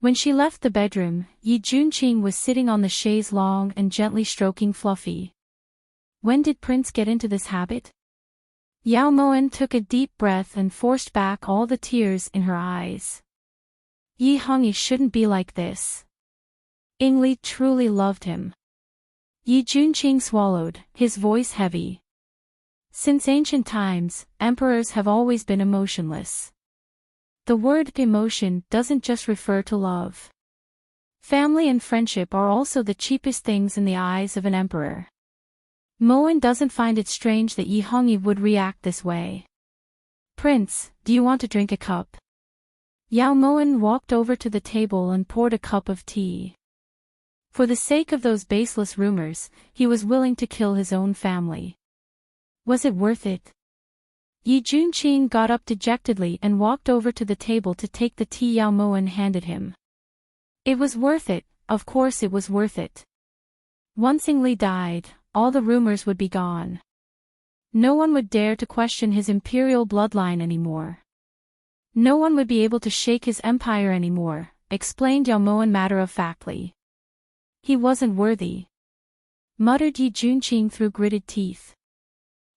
When she left the bedroom, Yi Junqing was sitting on the chaise longue and gently stroking Fluffy. When did Prince get into this habit? Yao Moen took a deep breath and forced back all the tears in her eyes. Yi Hongyi shouldn't be like this. Ing Li truly loved him. Yi Junqing swallowed, his voice heavy. Since ancient times, emperors have always been emotionless. The word emotion doesn't just refer to love. Family and friendship are also the cheapest things in the eyes of an emperor. Moen doesn't find it strange that Yi Hongyi would react this way. Prince, do you want to drink a cup? Yao Moen walked over to the table and poured a cup of tea. For the sake of those baseless rumors, he was willing to kill his own family. Was it worth it? Yi Junqing got up dejectedly and walked over to the table to take the tea Yao Moen handed him. It was worth it, of course it was worth it. Once Ing Li died, all the rumors would be gone. No one would dare to question his imperial bloodline anymore. No one would be able to shake his empire anymore, explained Yao Moen matter-of-factly. He wasn't worthy, muttered Yi Junqing through gritted teeth.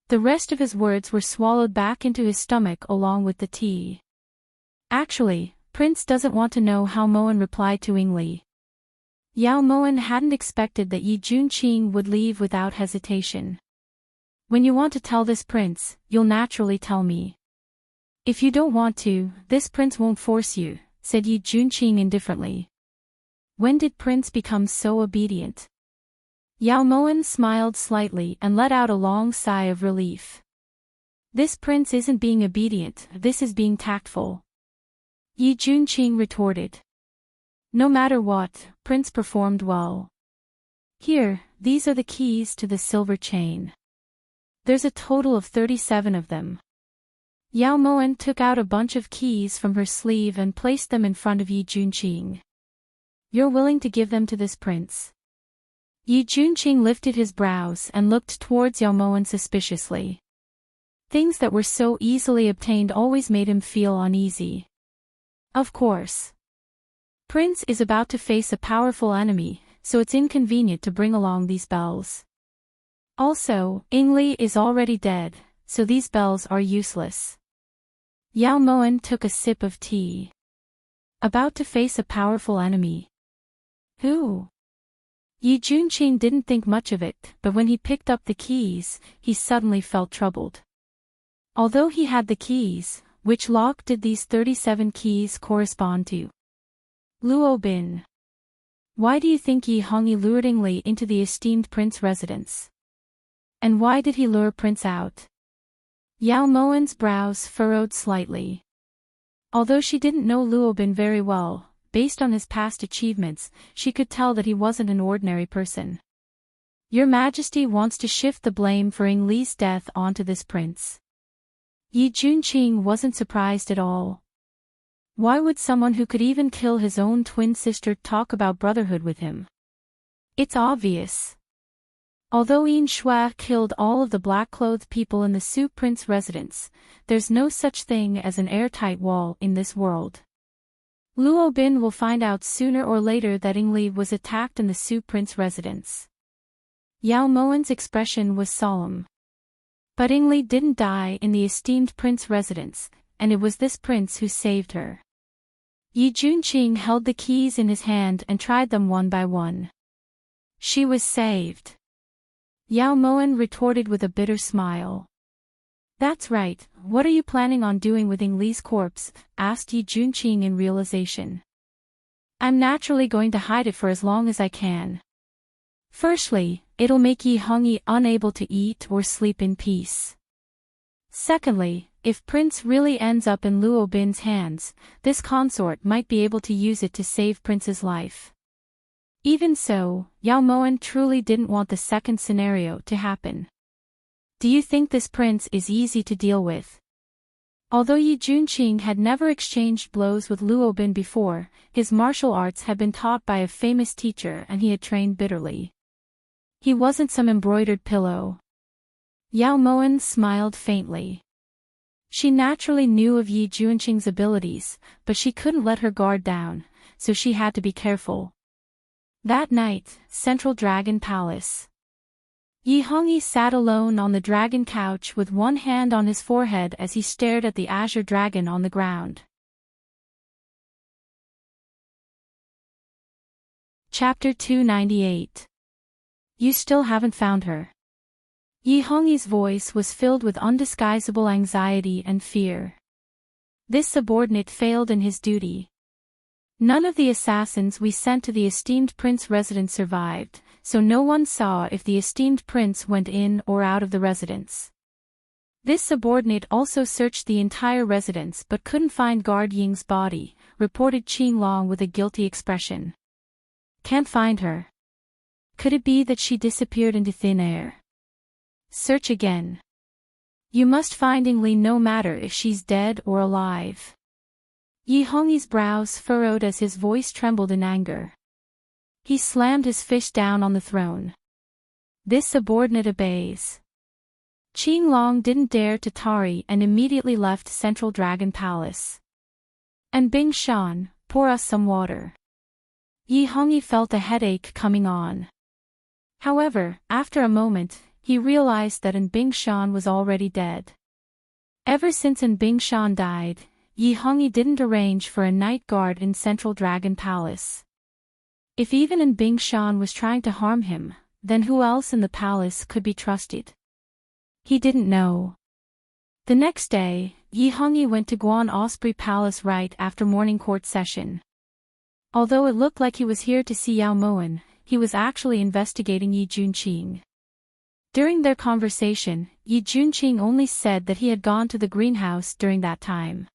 The rest of his words were swallowed back into his stomach along with the tea. Actually, Prince doesn't want to know how Moen replied to Ing Li. Yao Moen hadn't expected that Yi Junqing would leave without hesitation. When you want to tell this prince, you'll naturally tell me. If you don't want to, this prince won't force you, said Yi Junqing indifferently. When did Prince become so obedient? Yao Moen smiled slightly and let out a long sigh of relief. This prince isn't being obedient, this is being tactful. Yi Junqing retorted. No matter what, Prince performed well. Here, these are the keys to the silver chain. There's a total of 37 of them. Yao Moen took out a bunch of keys from her sleeve and placed them in front of Yi Junqing. You're willing to give them to this prince? Yi Junqing lifted his brows and looked towards Yao Moen suspiciously. Things that were so easily obtained always made him feel uneasy. Of course. Prince is about to face a powerful enemy, so it's inconvenient to bring along these bells. Also, Ing Li is already dead, so these bells are useless. Yao Moen took a sip of tea. About to face a powerful enemy. Who? Yi Junqing didn't think much of it, but when he picked up the keys, he suddenly felt troubled. Although he had the keys, which lock did these 37 keys correspond to? Luo Bin. Why do you think Yi Hongyi lured Ing Li into the esteemed prince residence? And why did he lure Prince out? Yao Moen's brows furrowed slightly. Although she didn't know Luo Bin very well, based on his past achievements, she could tell that he wasn't an ordinary person. Your Majesty wants to shift the blame for Ying Li's death onto this prince. Yi Junqing wasn't surprised at all. Why would someone who could even kill his own twin sister talk about brotherhood with him? It's obvious. Although Yin Shui killed all of the black-clothed people in the Su Prince residence, there's no such thing as an airtight wall in this world. Luo Bin will find out sooner or later that Ying Li was attacked in the Su Prince residence. Yao Moan's expression was solemn. But Ying Li didn't die in the esteemed prince residence, and it was this prince who saved her. Yi Junqing held the keys in his hand and tried them one by one. She was saved. Yao Moan retorted with a bitter smile. That's right, what are you planning on doing with Ying Li's corpse? Asked Yi Junqing in realization. I'm naturally going to hide it for as long as I can. Firstly, it'll make Yi Hongyi unable to eat or sleep in peace. Secondly, if Prince really ends up in Luo Bin's hands, this consort might be able to use it to save Prince's life. Even so, Yao Moan truly didn't want the second scenario to happen. Do you think this prince is easy to deal with? Although Yi Junqing had never exchanged blows with Luo Bin before, his martial arts had been taught by a famous teacher and he had trained bitterly. He wasn't some embroidered pillow. Yao Moan smiled faintly. She naturally knew of Yi Junqing's abilities, but she couldn't let her guard down, so she had to be careful. That night, Central Dragon Palace. Yi Hongyi sat alone on the dragon couch with one hand on his forehead as he stared at the azure dragon on the ground. Chapter 298. You still haven't found her. Yi Hongyi's voice was filled with undisguisable anxiety and fear. This subordinate failed in his duty. None of the assassins we sent to the esteemed prince residence survived, so no one saw if the esteemed prince went in or out of the residence. This subordinate also searched the entire residence but couldn't find Guard Ying's body, reported Qing Long with a guilty expression. Can't find her. Could it be that she disappeared into thin air? Search again. You must find Ying Li no matter if she's dead or alive. Yi Hongyi's brows furrowed as his voice trembled in anger. He slammed his fist down on the throne. This subordinate obeys. Qing Long didn't dare to tarry and immediately left Central Dragon Palace. And Bing Shan, pour us some water. Yi Hongyi felt a headache coming on. However, after a moment, he realized that Bing Shan was already dead. Ever since Bing Shan died, Yi Hongyi didn't arrange for a night guard in Central Dragon Palace. If even Bing Shan was trying to harm him, then who else in the palace could be trusted? He didn't know. The next day, Yi Hongyi went to Guan Osprey Palace right after morning court session. Although it looked like he was here to see Yao Moan, he was actually investigating Yi Junqing. During their conversation, Yi Junqing only said that he had gone to the greenhouse during that time.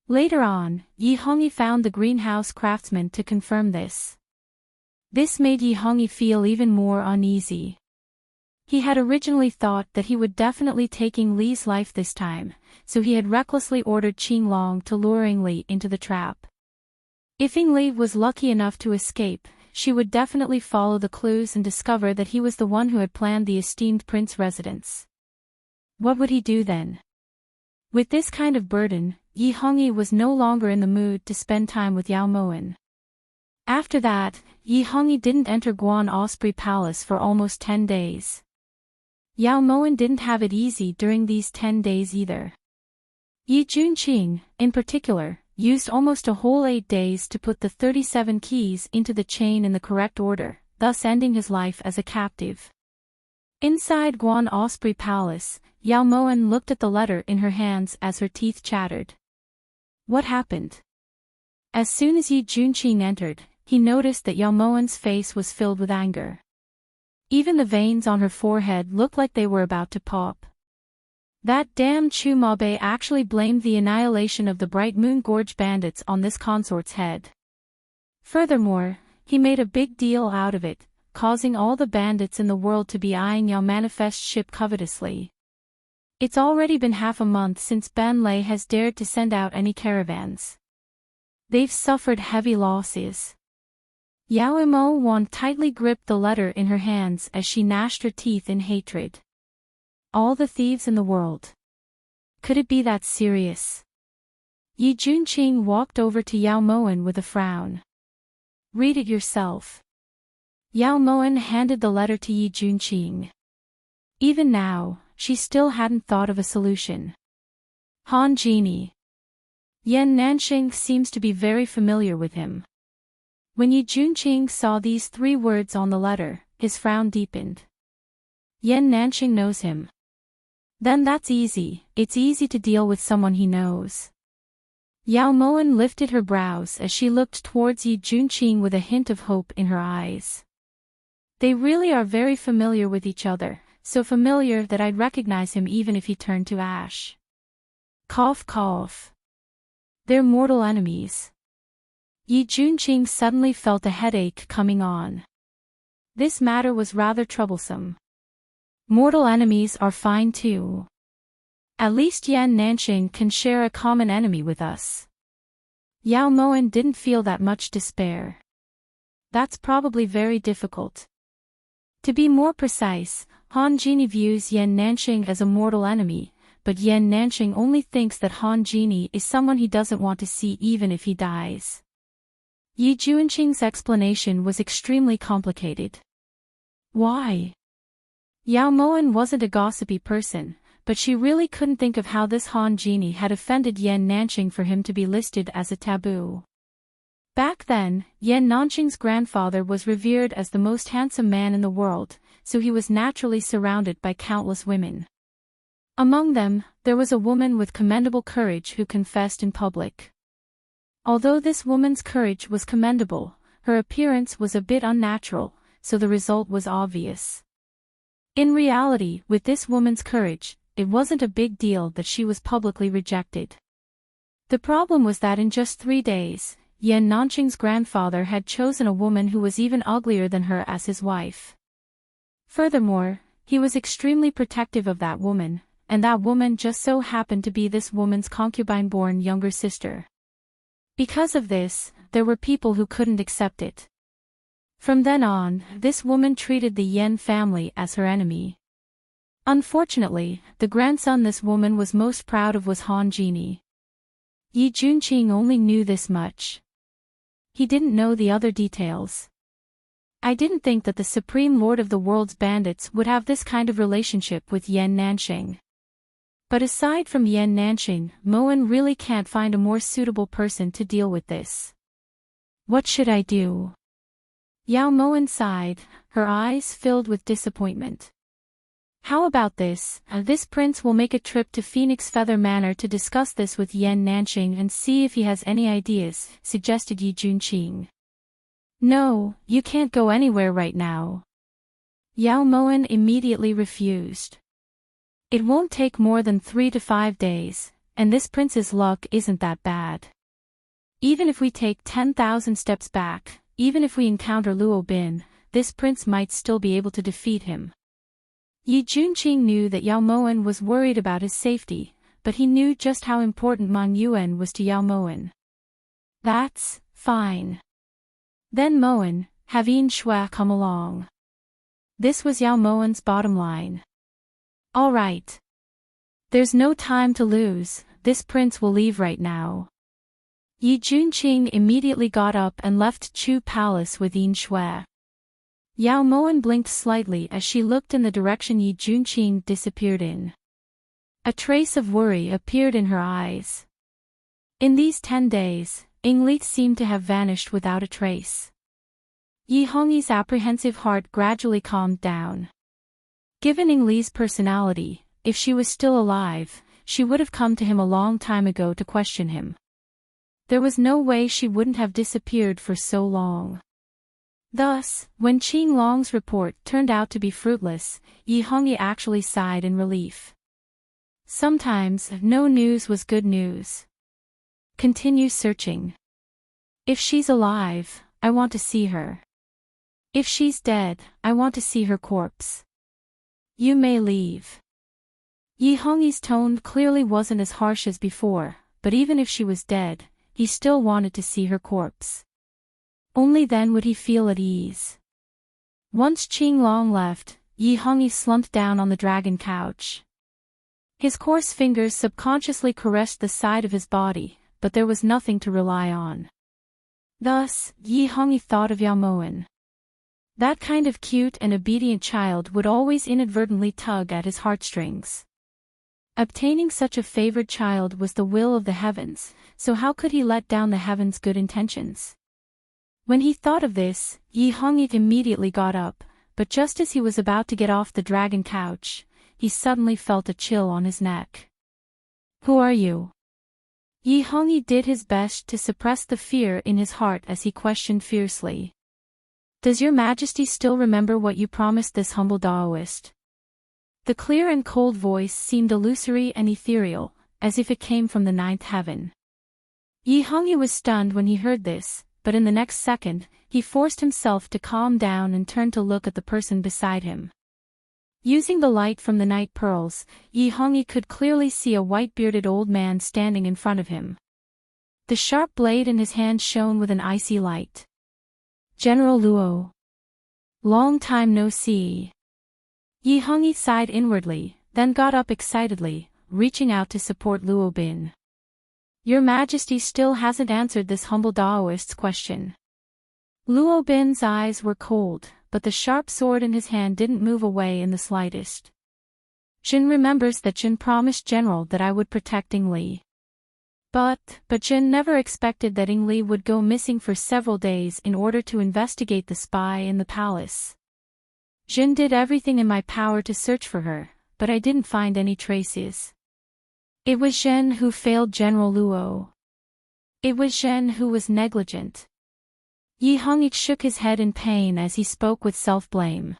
Later on, Yi Hongyi found the greenhouse craftsman to confirm this. This made Yi Hongyi feel even more uneasy. He had originally thought that he would definitely take Ying Li's life this time, so he had recklessly ordered Qing Long to lure Ying Li into the trap. If Ying Li was lucky enough to escape, she would definitely follow the clues and discover that he was the one who had planned the esteemed prince residence. What would he do then? With this kind of burden, Yi Hongyi was no longer in the mood to spend time with Yao Moan. After that, Yi Hongyi didn't enter Guan Osprey Palace for almost 10 days. Yao Moan didn't have it easy during these 10 days either. Yi Junqing, in particular, used almost a whole 8 days to put the 37 keys into the chain in the correct order, thus ending his life as a captive. Inside Guan Osprey Palace, Yao Moan looked at the letter in her hands as her teeth chattered. What happened? As soon as Yi Junqing entered, he noticed that Yao Moan's face was filled with anger. Even the veins on her forehead looked like they were about to pop. That damn Chu Mabe actually blamed the annihilation of the Bright Moon Gorge bandits on this consort's head. Furthermore, he made a big deal out of it, causing all the bandits in the world to be eyeing Yao Manifest's ship covetously. It's already been half a month since Ben Lei has dared to send out any caravans. They've suffered heavy losses. Yao Imo Wan tightly gripped the letter in her hands as she gnashed her teeth in hatred. All the thieves in the world. Could it be that serious? Yi Junqing walked over to Yao Moen with a frown. Read it yourself. Yao Moen handed the letter to Yi Junqing. Even now, she still hadn't thought of a solution. Han Genie. Yan Nanxing seems to be very familiar with him. When Yi Junqing saw these 3 words on the letter, his frown deepened. Yan Nanxing knows him. Then that's easy, it's easy to deal with someone he knows. Yao Moen lifted her brows as she looked towards Yi Junqing with a hint of hope in her eyes. They really are very familiar with each other, so familiar that I'd recognize him even if he turned to ash. Cough cough. They're mortal enemies. Yi Junqing suddenly felt a headache coming on. This matter was rather troublesome. Mortal enemies are fine too. At least Yan Nanxing can share a common enemy with us. Yao Moen didn't feel that much despair. That's probably very difficult. To be more precise, Han Genie views Yan Nanxing as a mortal enemy, but Yan Nanxing only thinks that Han Genie is someone he doesn't want to see even if he dies. Yi Junqing's explanation was extremely complicated. Why? Yao Moen wasn't a gossipy person, but she really couldn't think of how this Han Genie had offended Yan Nanxing for him to be listed as a taboo. Back then, Yan Nanxing's grandfather was revered as the most handsome man in the world, so he was naturally surrounded by countless women. Among them, there was a woman with commendable courage who confessed in public. Although this woman's courage was commendable, her appearance was a bit unnatural, so the result was obvious. In reality, with this woman's courage, it wasn't a big deal that she was publicly rejected. The problem was that in just 3 days, Yan Nanxing's grandfather had chosen a woman who was even uglier than her as his wife. Furthermore, he was extremely protective of that woman, and that woman just so happened to be this woman's concubine-born younger sister. Because of this, there were people who couldn't accept it. From then on, this woman treated the Yan family as her enemy. Unfortunately, the grandson this woman was most proud of was Han Genie. Yi Junqing only knew this much. He didn't know the other details. I didn't think that the Supreme Lord of the world's bandits would have this kind of relationship with Yan Nanxing. But aside from Yan Nanxing, Moen really can't find a more suitable person to deal with this. What should I do? Yao Moen sighed, her eyes filled with disappointment. How about this? This prince will make a trip to Phoenix Feather Manor to discuss this with Yan Nanxing and see if he has any ideas, suggested Yi Junqing. No, you can't go anywhere right now. Yao Moen immediately refused. It won't take more than 3 to 5 days, and this prince's luck isn't that bad. Even if we take 10,000 steps back, even if we encounter Luo Bin, this prince might still be able to defeat him. Yi Junqing knew that Yao Moen was worried about his safety, but he knew just how important Mang Yuan was to Yao Moen. That's fine. Then Moen, have Yin Shui come along. This was Yao Moen's bottom line. All right. There's no time to lose, this prince will leave right now. Yi Junqing immediately got up and left Chu Palace with Yin Shui. Yao Moen blinked slightly as she looked in the direction Yi Junqing disappeared in. A trace of worry appeared in her eyes. In these 10 days, Yingli seemed to have vanished without a trace. Yi Hongyi's apprehensive heart gradually calmed down. Given Yingli's personality, if she was still alive, she would have come to him a long time ago to question him. There was no way she wouldn't have disappeared for so long. Thus, when Qing Long's report turned out to be fruitless, Yi Hongyi actually sighed in relief. Sometimes, no news was good news. Continue searching. If she's alive, I want to see her. If she's dead, I want to see her corpse. You may leave. Yi Hongyi's tone clearly wasn't as harsh as before, but even if she was dead, he still wanted to see her corpse. Only then would he feel at ease. Once Qinglong left, Yi Hongyi slumped down on the dragon couch. His coarse fingers subconsciously caressed the side of his body, but there was nothing to rely on. Thus, Yi Hongyi thought of Yao Moen. That kind of cute and obedient child would always inadvertently tug at his heartstrings. Obtaining such a favored child was the will of the heavens, so how could he let down the heavens' good intentions? When he thought of this, Yi Hongyi immediately got up, but just as he was about to get off the dragon couch, he suddenly felt a chill on his neck. Who are you? Yi Hongyi did his best to suppress the fear in his heart as he questioned fiercely. Does your majesty still remember what you promised this humble Daoist? The clear and cold voice seemed illusory and ethereal, as if it came from the ninth heaven. Yi Hongyi was stunned when he heard this, but in the next second, he forced himself to calm down and turn to look at the person beside him. Using the light from the night pearls, Yi Hongyi could clearly see a white-bearded old man standing in front of him. The sharp blade in his hand shone with an icy light. General Luo. Long time no see. Yi Hongyi sighed inwardly, then got up excitedly, reaching out to support Luo Bin. Your Majesty still hasn't answered this humble Daoist's question. Luo Bin's eyes were cold, but the sharp sword in his hand didn't move away in the slightest. Jin remembers that Jin promised General that I would protect Ying Li. But Jin never expected that Ying Li would go missing for several days in order to investigate the spy in the palace. Jin did everything in my power to search for her, but I didn't find any traces. It was Zhen who failed General Luo. It was Zhen who was negligent. Yi Hongyi shook his head in pain as he spoke with self-blame.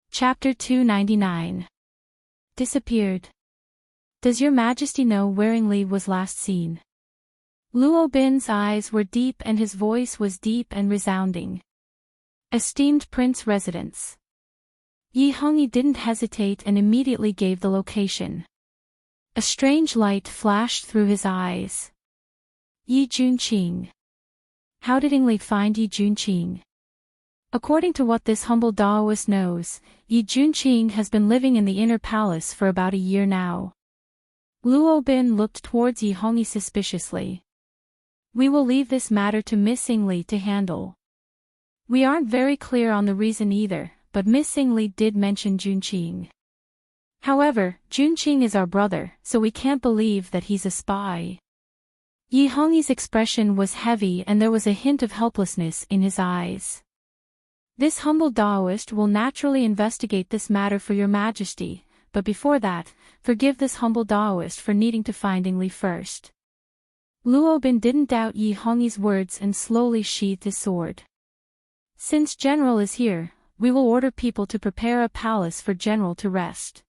Chapter 299. Disappeared. Does your Majesty know where Ying Li was last seen? Luo Bin's eyes were deep and his voice was deep and resounding. Esteemed Prince Residence. Yi Hongyi didn't hesitate and immediately gave the location. A strange light flashed through his eyes. Yi Junqing. How did Ying Li find Yi Junqing? According to what this humble Daoist knows, Yi Junqing has been living in the inner palace for about a year now. Luo Bin looked towards Yi Hongyi suspiciously. We will leave this matter to Miss Ying Li to handle. We aren't very clear on the reason either, but Miss Ying Li did mention Junqing. However, Junqing is our brother, so we can't believe that he's a spy. Yi Hongyi's expression was heavy and there was a hint of helplessness in his eyes. This humble Daoist will naturally investigate this matter for your Majesty, but before that, forgive this humble Daoist for needing to find Ying Li first. Luo Bin didn't doubt Yi Hongyi's words and slowly sheathed his sword. Since General is here, we will order people to prepare a palace for General to rest.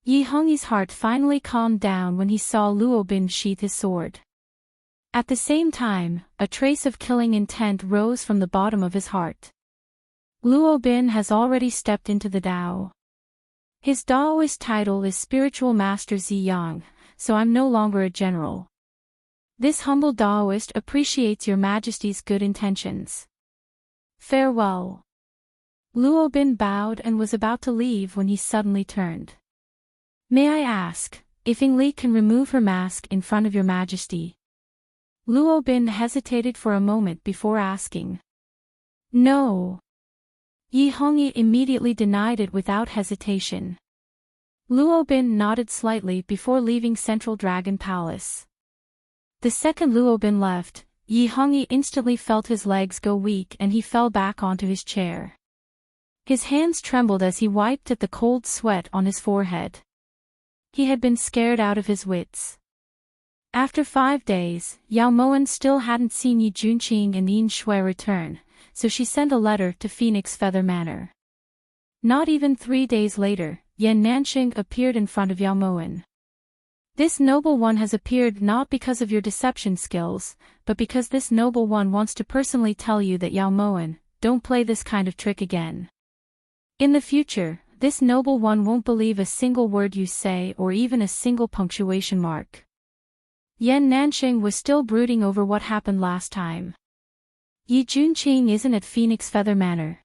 Yi Hongyi's heart finally calmed down when he saw Luo Bin sheath his sword. At the same time, a trace of killing intent rose from the bottom of his heart. Luo Bin has already stepped into the Tao. His Daoist title is Spiritual Master Ziyang, so I'm no longer a general. This humble Daoist appreciates your Majesty's good intentions. Farewell. Luo Bin bowed and was about to leave when he suddenly turned. May I ask, if Ying Li can remove her mask in front of your Majesty? Luo Bin hesitated for a moment before asking. No. Yi Hongyi immediately denied it without hesitation. Luo Bin nodded slightly before leaving Central Dragon Palace. The second Luo Bin left, Yi Hongyi instantly felt his legs go weak and he fell back onto his chair. His hands trembled as he wiped at the cold sweat on his forehead. He had been scared out of his wits. After 5 days, Yao Moen still hadn't seen Yi Junqing and Yin Shui return, so she sent a letter to Phoenix Feather Manor. Not even 3 days later, Yan Nanxing appeared in front of Yao Moen. This noble one has appeared not because of your deception skills, but because this noble one wants to personally tell you that Yao Moen, don't play this kind of trick again. In the future, this noble one won't believe a single word you say or even a single punctuation mark. Yan Nanxing was still brooding over what happened last time. Yi Junqing isn't at Phoenix Feather Manor.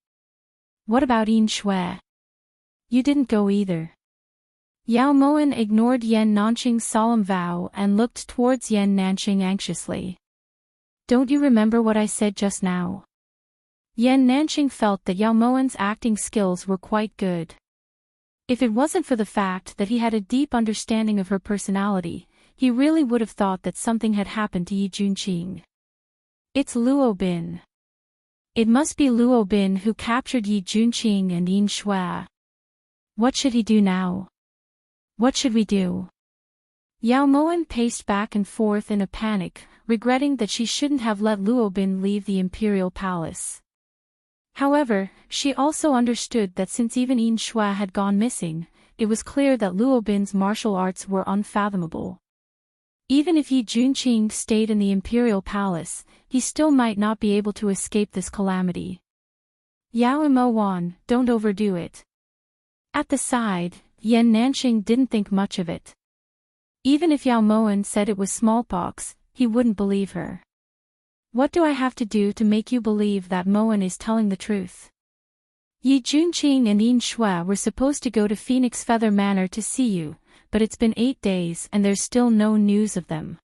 What about Yin Shui? You didn't go either. Yao Moen ignored Yan Nanxing's solemn vow and looked towards Yan Nanxing anxiously. Don't you remember what I said just now? Yan Nanxing felt that Yao Moen's acting skills were quite good. If it wasn't for the fact that he had a deep understanding of her personality, he really would have thought that something had happened to Yi Junqing. It's Luo Bin. It must be Luo Bin who captured Yi Junqing and Yin Shui. What should he do now? What should we do? Yao Moen paced back and forth in a panic, regretting that she shouldn't have let Luo Bin leave the imperial palace. However, she also understood that since even Yin Shui had gone missing, it was clear that Luo Bin's martial arts were unfathomable. Even if Yi Junqing stayed in the imperial palace, he still might not be able to escape this calamity. Yao Mo Wan, don't overdo it. At the side, Yan Nanxing didn't think much of it. Even if Yao Moen said it was smallpox, he wouldn't believe her. What do I have to do to make you believe that Moen is telling the truth? Yi Junqing and Yin Shui were supposed to go to Phoenix Feather Manor to see you, but it's been 8 days and there's still no news of them.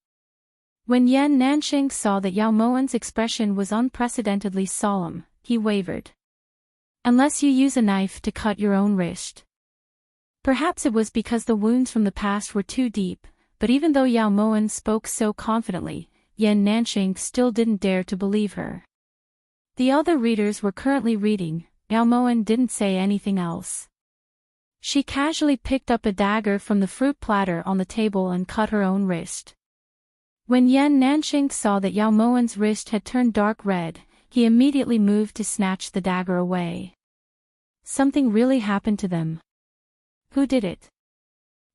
When Yan Nanxing saw that Yao Moen's expression was unprecedentedly solemn, he wavered. Unless you use a knife to cut your own wrist. Perhaps it was because the wounds from the past were too deep, but even though Yao Moen spoke so confidently, Yan Nanxing still didn't dare to believe her. The other readers were currently reading. Yao Moen didn't say anything else. She casually picked up a dagger from the fruit platter on the table and cut her own wrist. When Yan Nanxing saw that Yao Moen's wrist had turned dark red, he immediately moved to snatch the dagger away. Something really happened to them. Who did it?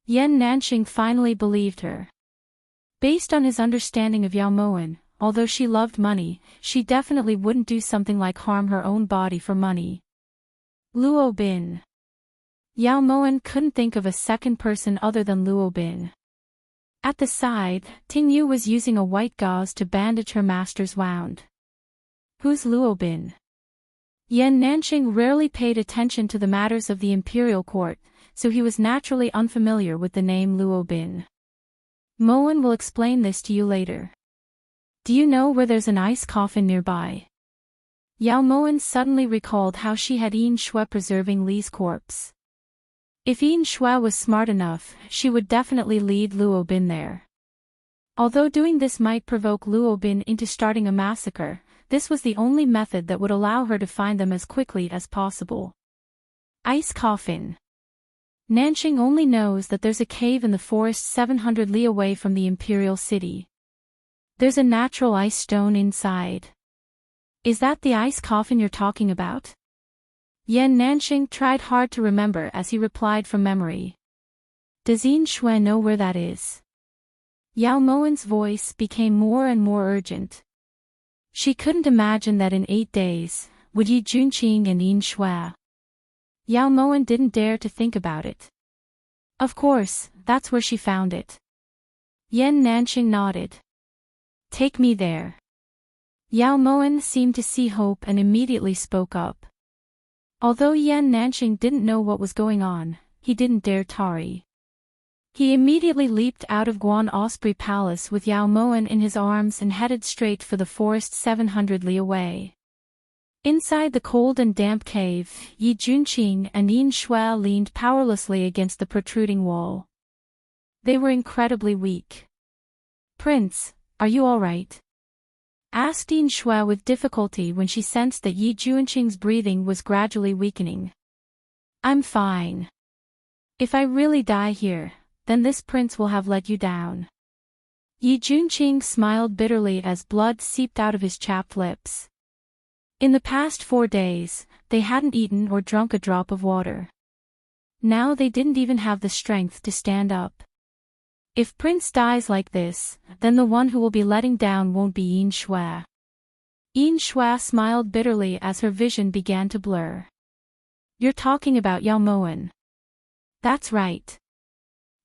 Yan Nanxing finally believed her. Based on his understanding of Yao Moen, although she loved money, she definitely wouldn't do something like harm her own body for money. Luo Bin. Yao Moen couldn't think of a second person other than Luo Bin. At the side, Ting Yu was using a white gauze to bandage her master's wound. Who's Luo Bin? Yan Nanxing rarely paid attention to the matters of the imperial court, so he was naturally unfamiliar with the name Luo Bin. Moen will explain this to you later. Do you know where there's an ice coffin nearby? Yao Moen suddenly recalled how she had Yin Shui preserving Li's corpse. If Yin Shui was smart enough, she would definitely lead Luo Bin there. Although doing this might provoke Luo Bin into starting a massacre, this was the only method that would allow her to find them as quickly as possible. Ice coffin. Nanxing only knows that there's a cave in the forest 700 li away from the imperial city. There's a natural ice stone inside. Is that the ice coffin you're talking about? Yan Nanxing tried hard to remember as he replied from memory. Does Yin Shui know where that is? Yao Moen's voice became more and more urgent. She couldn't imagine that in 8 days, would Yi Junqing and Yin Shui. Yao Moen didn't dare to think about it. Of course, that's where she found it. Yan Nanxing nodded. Take me there. Yao Moen seemed to see hope and immediately spoke up. Although Yan Nanxing didn't know what was going on, he didn't dare tarry. He immediately leaped out of Guan Osprey Palace with Yao Moen in his arms and headed straight for the forest 700 li away. Inside the cold and damp cave, Yi Junqing and Yin Shui leaned powerlessly against the protruding wall. They were incredibly weak. Prince, are you all right? Asked Yin Shui with difficulty when she sensed that Yi Junqing's breathing was gradually weakening. I'm fine. If I really die here, then this prince will have let you down. Yi Junqing smiled bitterly as blood seeped out of his chapped lips. In the past 4 days, they hadn't eaten or drunk a drop of water. Now they didn't even have the strength to stand up. If Prince dies like this, then the one who will be letting down won't be Yin Shui. Yin Shui smiled bitterly as her vision began to blur. You're talking about Yao Moen. That's right.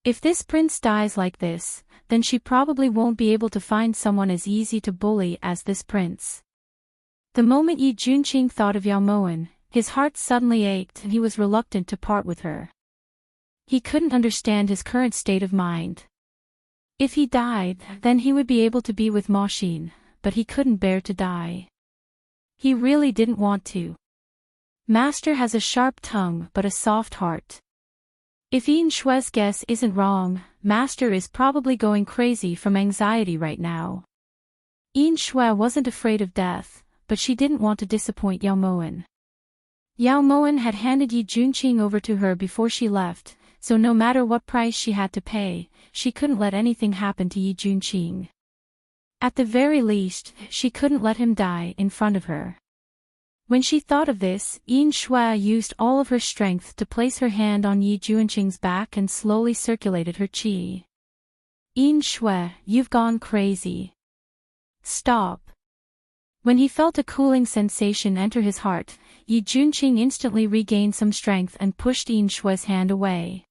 If this prince dies like this, then she probably won't be able to find someone as easy to bully as this prince. The moment Yi Junqing thought of Yao Moen, his heart suddenly ached and he was reluctant to part with her. He couldn't understand his current state of mind. If he died, then he would be able to be with Ma Xin, but he couldn't bear to die. He really didn't want to. Master has a sharp tongue but a soft heart. If Yin Shui's guess isn't wrong, Master is probably going crazy from anxiety right now. Yin Shui wasn't afraid of death, but she didn't want to disappoint Yao Moen. Yao Moen had handed Yi Junqing over to her before she left, so no matter what price she had to pay, she couldn't let anything happen to Yi Junqing. At the very least, she couldn't let him die in front of her. When she thought of this, Yin Shui used all of her strength to place her hand on Yi Junqing's back and slowly circulated her qi. Yin Shui, you've gone crazy. Stop. When he felt a cooling sensation enter his heart, Yi Junqing instantly regained some strength and pushed Yin Shui's hand away.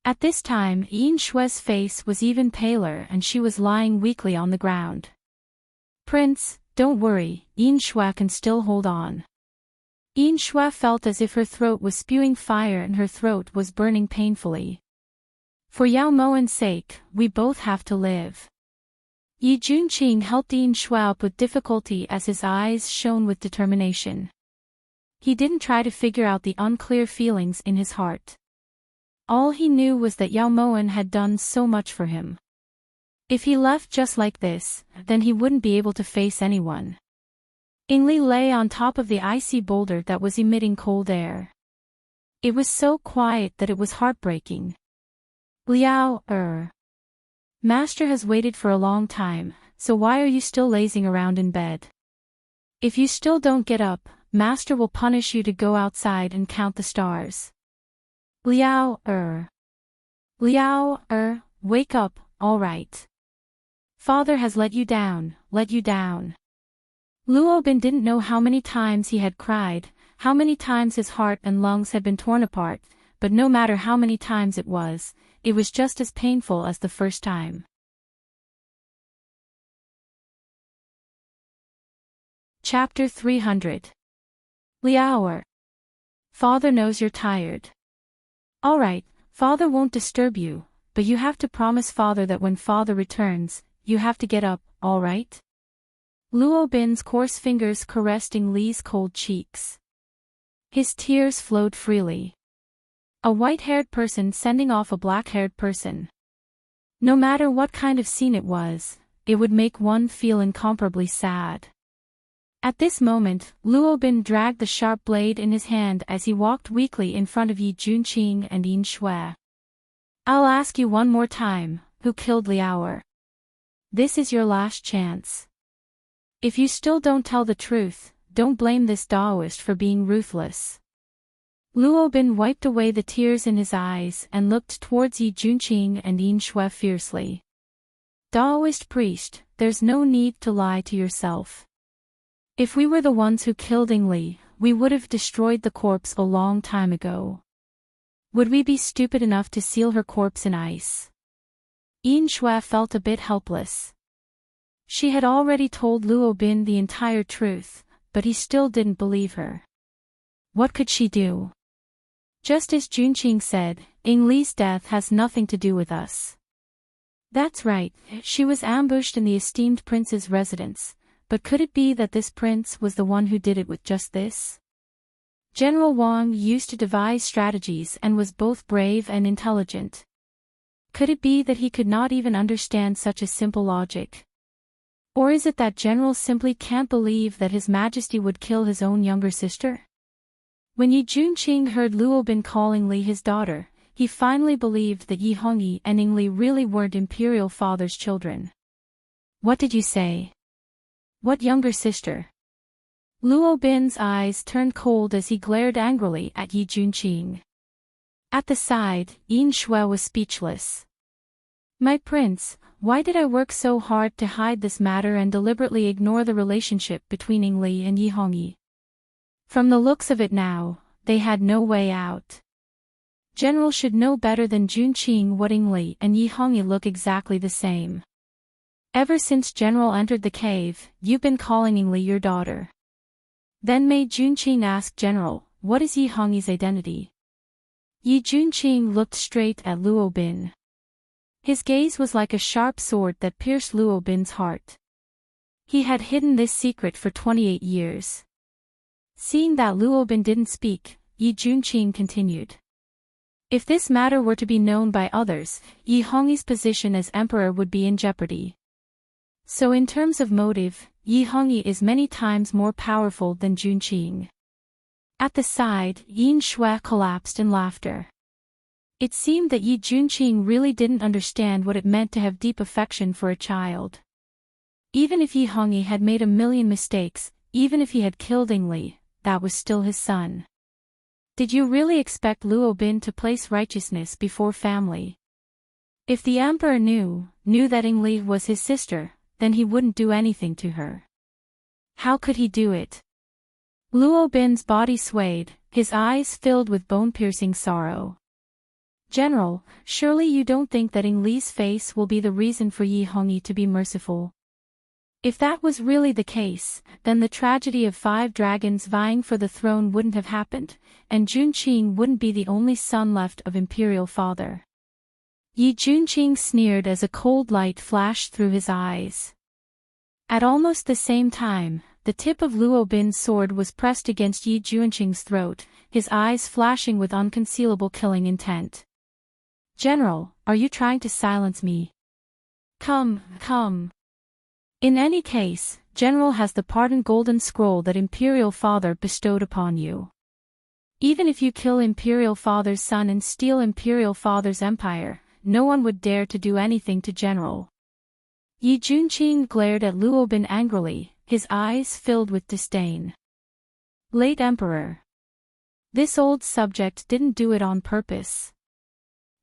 At this time, Yin Shui's face was even paler and she was lying weakly on the ground. Prince, don't worry, Yin Shui can still hold on. Yin Shui felt as if her throat was spewing fire and her throat was burning painfully. For Yao Moen's sake, we both have to live. Yi Junqing helped Yin Shui up with difficulty as his eyes shone with determination. He didn't try to figure out the unclear feelings in his heart. All he knew was that Yao Moen had done so much for him. If he left just like this, then he wouldn't be able to face anyone. Ingli lay on top of the icy boulder that was emitting cold air. It was so quiet that it was heartbreaking. Liao, Master has waited for a long time, so why are you still lazing around in bed? If you still don't get up, Master will punish you to go outside and count the stars. Liao, wake up, all right. Father has let you down, let you down. Luobin didn't know how many times he had cried, how many times his heart and lungs had been torn apart, but no matter how many times it was just as painful as the first time. Chapter 300. Liao. Father knows you're tired. All right, Father won't disturb you, but you have to promise Father that when Father returns, you have to get up, all right? Luo Bin's coarse fingers caressed Ing Li's cold cheeks. His tears flowed freely. A white-haired person sending off a black-haired person. No matter what kind of scene it would make one feel incomparably sad. At this moment, Luo Bin dragged the sharp blade in his hand as he walked weakly in front of Yi Junqing and Yin Shui. I'll ask you one more time, who killed Liao? This is your last chance. If you still don't tell the truth, don't blame this Daoist for being ruthless. Luo Bin wiped away the tears in his eyes and looked towards Yi Junqing and Yin Shui fiercely. Daoist priest, there's no need to lie to yourself. If we were the ones who killed Ing Li, we would have destroyed the corpse a long time ago. Would we be stupid enough to seal her corpse in ice? Yin Shui felt a bit helpless. She had already told Luo Bin the entire truth, but he still didn't believe her. What could she do? Just as Junqing said, Ing Li's death has nothing to do with us. That's right, she was ambushed in the esteemed prince's residence, but could it be that this prince was the one who did it with just this? General Wang used to devise strategies and was both brave and intelligent. Could it be that he could not even understand such a simple logic? Or is it that General simply can't believe that His Majesty would kill his own younger sister? When Yi Junqing heard Luo Bin calling Li his daughter, he finally believed that Yi Hongyi and Ing Li really weren't imperial father's children. What did you say? What younger sister? Luo Bin's eyes turned cold as he glared angrily at Yi Junqing. At the side, Yin Shui was speechless. My prince, why did I work so hard to hide this matter and deliberately ignore the relationship between Yingli and Yi Hongyi? From the looks of it now, they had no way out. General should know better than Junqing what Yingli and Yi Hongyi look exactly the same. Ever since General entered the cave, you've been calling Yingli your daughter. Then Mei Junqing asked General, what is Yi Hongyi's identity? Yi Junqing looked straight at Luo Bin. His gaze was like a sharp sword that pierced Luo Bin's heart. He had hidden this secret for 28 years. Seeing that Luo Bin didn't speak, Yi Junqing continued. If this matter were to be known by others, Yi Hongyi's position as emperor would be in jeopardy. So in terms of motive, Yi Hongyi is many times more powerful than Junqing. At the side, Yin Shui collapsed in laughter. It seemed that Yi Junqing really didn't understand what it meant to have deep affection for a child. Even if Yi Hongyi had made a million mistakes, even if he had killed Yingli, that was still his son. Did you really expect Luo Bin to place righteousness before family? If the emperor knew that Yingli was his sister, then he wouldn't do anything to her. How could he do it? Luo Bin's body swayed, his eyes filled with bone-piercing sorrow. General, surely you don't think that Yingli's face will be the reason for Yi Hongyi to be merciful? If that was really the case, then the tragedy of 5 dragons vying for the throne wouldn't have happened, and Junqing wouldn't be the only son left of imperial father. Yi Junqing sneered as a cold light flashed through his eyes. At almost the same time, the tip of Luo Bin's sword was pressed against Yi Junqing's throat, his eyes flashing with unconcealable killing intent. General, are you trying to silence me? Come. In any case, General has the pardon golden scroll that Imperial Father bestowed upon you. Even if you kill Imperial Father's son and steal Imperial Father's empire, no one would dare to do anything to General. Yi Junqing glared at Luo Bin angrily, his eyes filled with disdain. Late Emperor. This old subject didn't do it on purpose.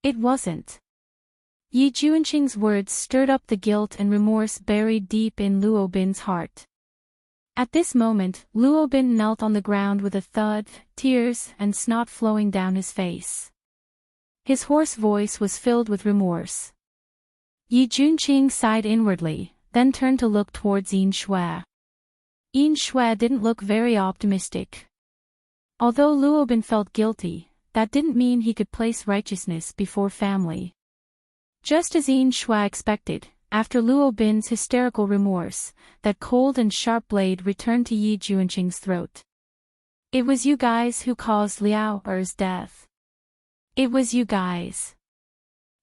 It wasn't. Yi Junqing's words stirred up the guilt and remorse buried deep in Luo Bin's heart. At this moment, Luo Bin knelt on the ground with a thud, tears and snot flowing down his face. His hoarse voice was filled with remorse. Yi Junqing sighed inwardly, then turned to look towards Yin Shui. Yin Shui didn't look very optimistic. Although Luo Bin felt guilty, that didn't mean he could place righteousness before family. Just as Yin Shui expected, after Luo Bin's hysterical remorse, that cold and sharp blade returned to Yi Junqing's throat. It was you guys who caused Liao Er's death. It was you guys.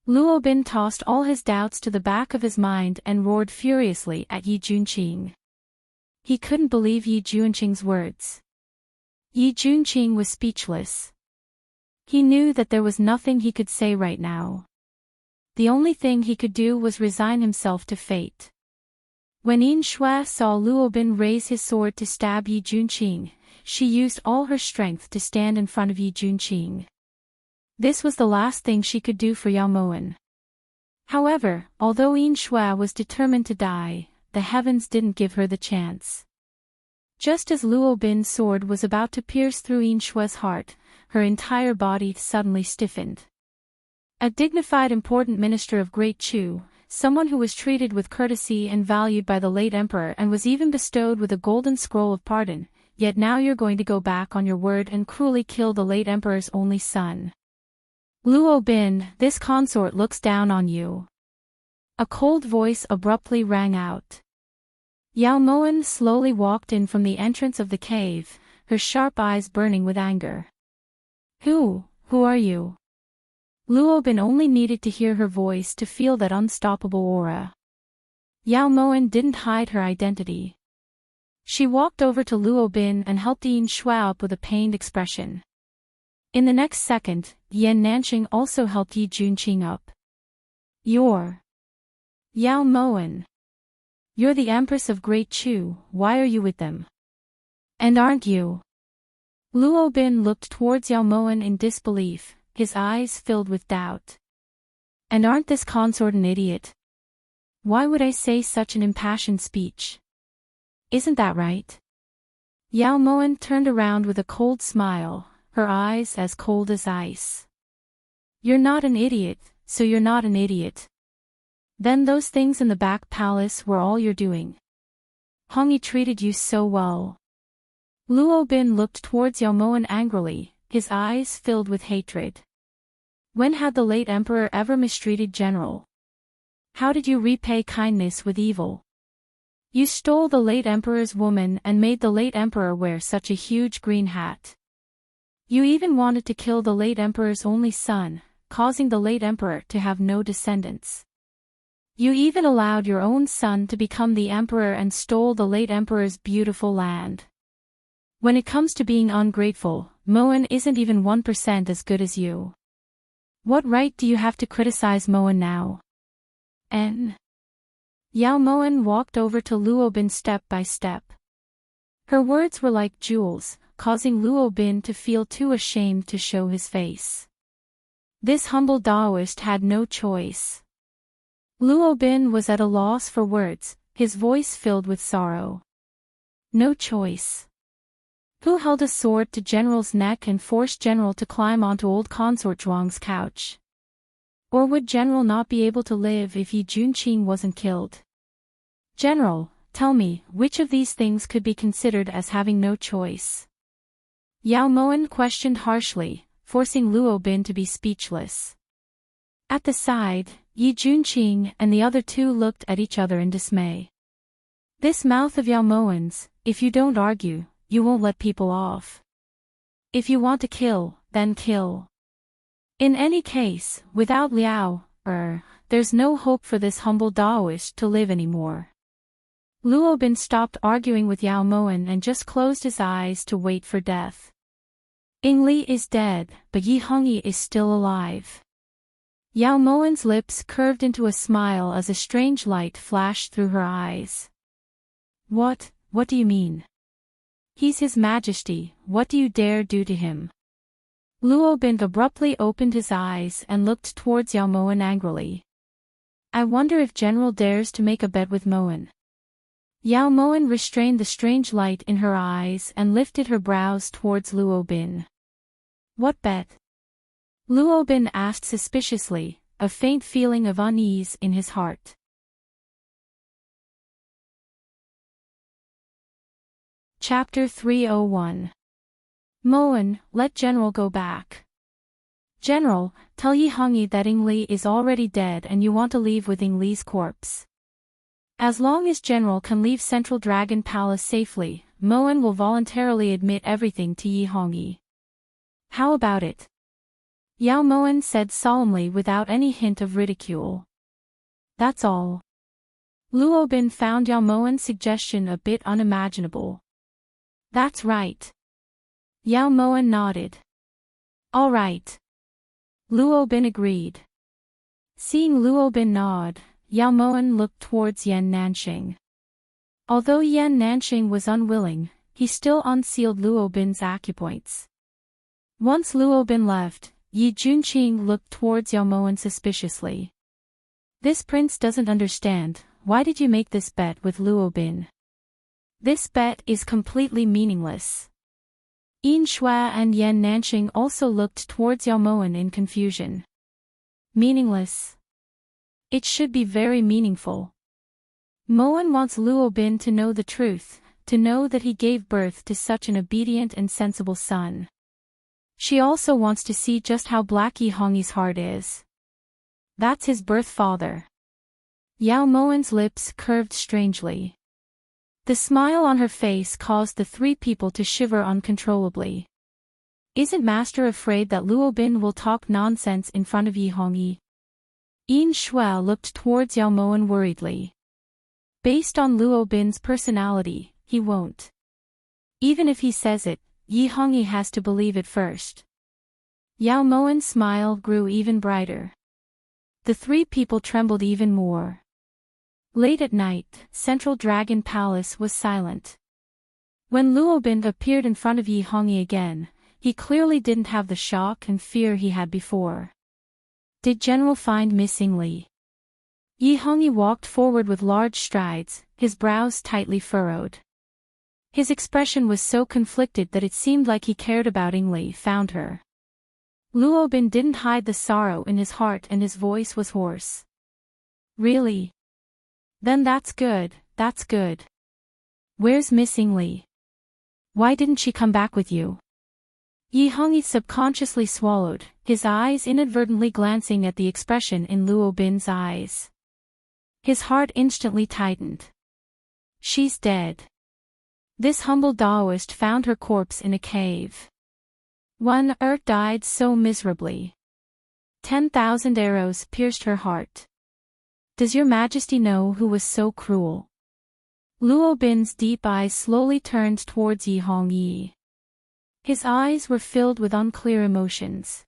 Luo Bin tossed all his doubts to the back of his mind and roared furiously at Yi Junqing. He couldn't believe Yi Junqing's words. Yi Junqing was speechless. He knew that there was nothing he could say right now. The only thing he could do was resign himself to fate. When Yin Shui saw Luo Bin raise his sword to stab Yi Junqing, she used all her strength to stand in front of Yi Junqing. This was the last thing she could do for Yao Moen. However, although Yin Shui was determined to die, the heavens didn't give her the chance. Just as Luo Bin's sword was about to pierce through Yin Shui's heart, her entire body suddenly stiffened. A dignified important minister of Great Chu, someone who was treated with courtesy and valued by the late emperor and was even bestowed with a golden scroll of pardon, yet now you're going to go back on your word and cruelly kill the late emperor's only son. Luo Bin, this consort looks down on you. A cold voice abruptly rang out. Yao Moen slowly walked in from the entrance of the cave, her sharp eyes burning with anger. Who are you? Luo Bin only needed to hear her voice to feel that unstoppable aura. Yao Moen didn't hide her identity. She walked over to Luo Bin and helped Yin Shui up with a pained expression. In the next second, Yan Nanxing also helped Yi Junqing up. You're Yao Moen. You're the Empress of Great Chu, why are you with them? And aren't you? Luo Bin looked towards Yao Moen in disbelief, his eyes filled with doubt. And aren't this consort an idiot? Why would I say such an impassioned speech? Isn't that right? Yao Moen turned around with a cold smile, her eyes as cold as ice. You're not an idiot, so you're not an idiot. Then those things in the back palace were all you're doing. Hongyi treated you so well. Luo Bin looked towards Yao Moen angrily, his eyes filled with hatred. When had the late emperor ever mistreated general? How did you repay kindness with evil? You stole the late emperor's woman and made the late emperor wear such a huge green hat. You even wanted to kill the late emperor's only son, causing the late emperor to have no descendants. You even allowed your own son to become the emperor and stole the late emperor's beautiful land. When it comes to being ungrateful, Moen isn't even 1% as good as you. What right do you have to criticize Moen now? Yao Moen walked over to Luo Bin step by step. Her words were like jewels, causing Luo Bin to feel too ashamed to show his face. This humble Taoist had no choice. Luo Bin was at a loss for words, his voice filled with sorrow. No choice. Who held a sword to General's neck and forced General to climb onto old consort Zhuang's couch? Or would General not be able to live if Yi Junqing wasn't killed? General, tell me, which of these things could be considered as having no choice? Yao Moen questioned harshly, forcing Luo Bin to be speechless. At the side, Yi Junqing and the other two looked at each other in dismay. This mouth of Yao Moen's, if you don't argue, you won't let people off. If you want to kill, then kill. In any case, without Liao, there's no hope for this humble Taoist to live anymore. Luo Bin stopped arguing with Yao Moen and just closed his eyes to wait for death. Yingli is dead, but Yi Hongyi is still alive. Yao Moen's lips curved into a smile as a strange light flashed through her eyes. What do you mean? He's His Majesty, what do you dare do to him? Luo Bin abruptly opened his eyes and looked towards Yao Moen angrily. I wonder if General dares to make a bet with Moen. Yao Moen restrained the strange light in her eyes and lifted her brows towards Luo Bin. What bet? Luo Bin asked suspiciously, a faint feeling of unease in his heart. Chapter 301. Moen, let General go back. General, tell Yi Hongyi that Yingli is already dead and you want to leave with Yingli's corpse. As long as General can leave Central Dragon Palace safely, Moen will voluntarily admit everything to Yi Hongyi. How about it? Yao Moen said solemnly without any hint of ridicule. That's all. Luo Bin found Yao Moen's suggestion a bit unimaginable. That's right. Yao Moen nodded. All right. Luo Bin agreed. Seeing Luo Bin nod, Yao Moen looked towards Yan Nanxing. Although Yan Nanxing was unwilling, he still unsealed Luo Bin's acupoints. Once Luo Bin left, Yi Junqing looked towards Yao Moen suspiciously. This prince doesn't understand, why did you make this bet with Luo Bin? This bet is completely meaningless. Yin Shua and Yan Nanxing also looked towards Yao Moen in confusion. Meaningless? It should be very meaningful. Moen wants Luo Bin to know the truth, to know that he gave birth to such an obedient and sensible son. She also wants to see just how black Yi Hongyi's heart is. That's his birth father. Yao Moen's lips curved strangely. The smile on her face caused the three people to shiver uncontrollably. Isn't Master afraid that Luo Bin will talk nonsense in front of Yi Hongyi? Yin Shua looked towards Yao Moen worriedly. Based on Luo Bin's personality, he won't. Even if he says it, Yi Hongyi has to believe it first. Yao Moen's smile grew even brighter. The three people trembled even more. Late at night, Central Dragon Palace was silent. When Luo Bin appeared in front of Yi Hongyi again, he clearly didn't have the shock and fear he had before. Did General find missing Li? Yi Hongyi walked forward with large strides, his brows tightly furrowed. His expression was so conflicted that it seemed like he cared about Li found her. Luo Bin didn't hide the sorrow in his heart and his voice was hoarse. Really? Then that's good, that's good. Where's missing Li? Why didn't she come back with you? Yi Hongyi subconsciously swallowed, his eyes inadvertently glancing at the expression in Luo Bin's eyes. His heart instantly tightened. She's dead. This humble Taoist found her corpse in a cave. One Earth died so miserably. 10,000 arrows pierced her heart. Does your majesty know who was so cruel? Luo Bin's deep eyes slowly turned towards Yi Hongyi. His eyes were filled with unclear emotions.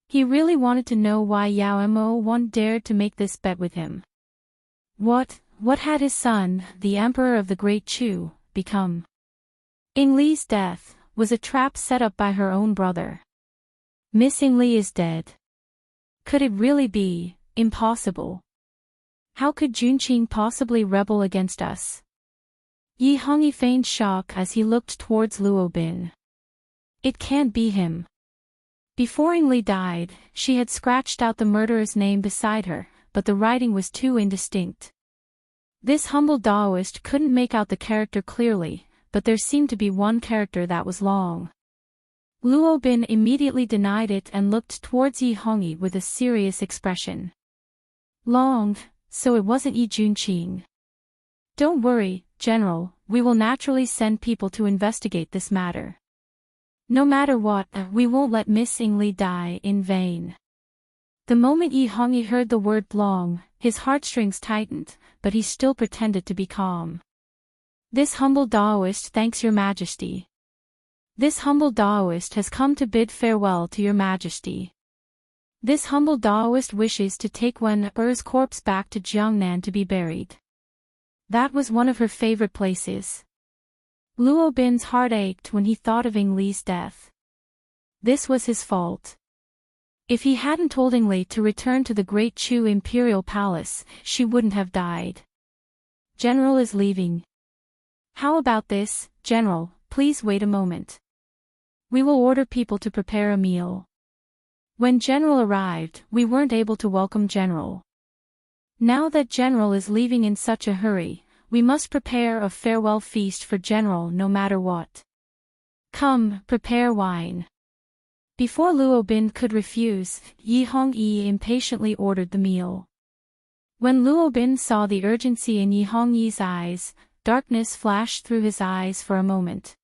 He really wanted to know why Yao Mo dared to make this bet with him. What had his son, the Emperor of the Great Chu, become? Ying Li's death was a trap set up by her own brother. Miss Ying Li is dead. Could it really be? Impossible. How could Junqing possibly rebel against us? Yi Hongyi feigned shock as he looked towards Luo Bin. It can't be him. Before Ying Li died, she had scratched out the murderer's name beside her, but the writing was too indistinct. This humble Taoist couldn't make out the character clearly, but there seemed to be one character that was long. Luo Bin immediately denied it and looked towards Yi Hongyi with a serious expression. Long, so it wasn't Yi Junqing. Don't worry, General, we will naturally send people to investigate this matter. No matter what, we won't let Miss Ying Li die in vain. The moment Yi Hongyi heard the word long, his heartstrings tightened, but he still pretended to be calm. This humble Taoist thanks your majesty. This humble Taoist has come to bid farewell to your majesty. This humble Taoist wishes to take Wen Er's corpse back to Jiangnan to be buried. That was one of her favorite places. Luo Bin's heart ached when he thought of Ying Li's death. This was his fault. If he hadn't told Ying Li to return to the Great Chu Imperial Palace, she wouldn't have died. General is leaving. How about this, General, please wait a moment. We will order people to prepare a meal. When General arrived, we weren't able to welcome General. Now that General is leaving in such a hurry, we must prepare a farewell feast for General no matter what. Come, prepare wine. Before Luo Bin could refuse, Yi Hongyi impatiently ordered the meal. When Luo Bin saw the urgency in Yi Hongyi's eyes, darkness flashed through his eyes for a moment.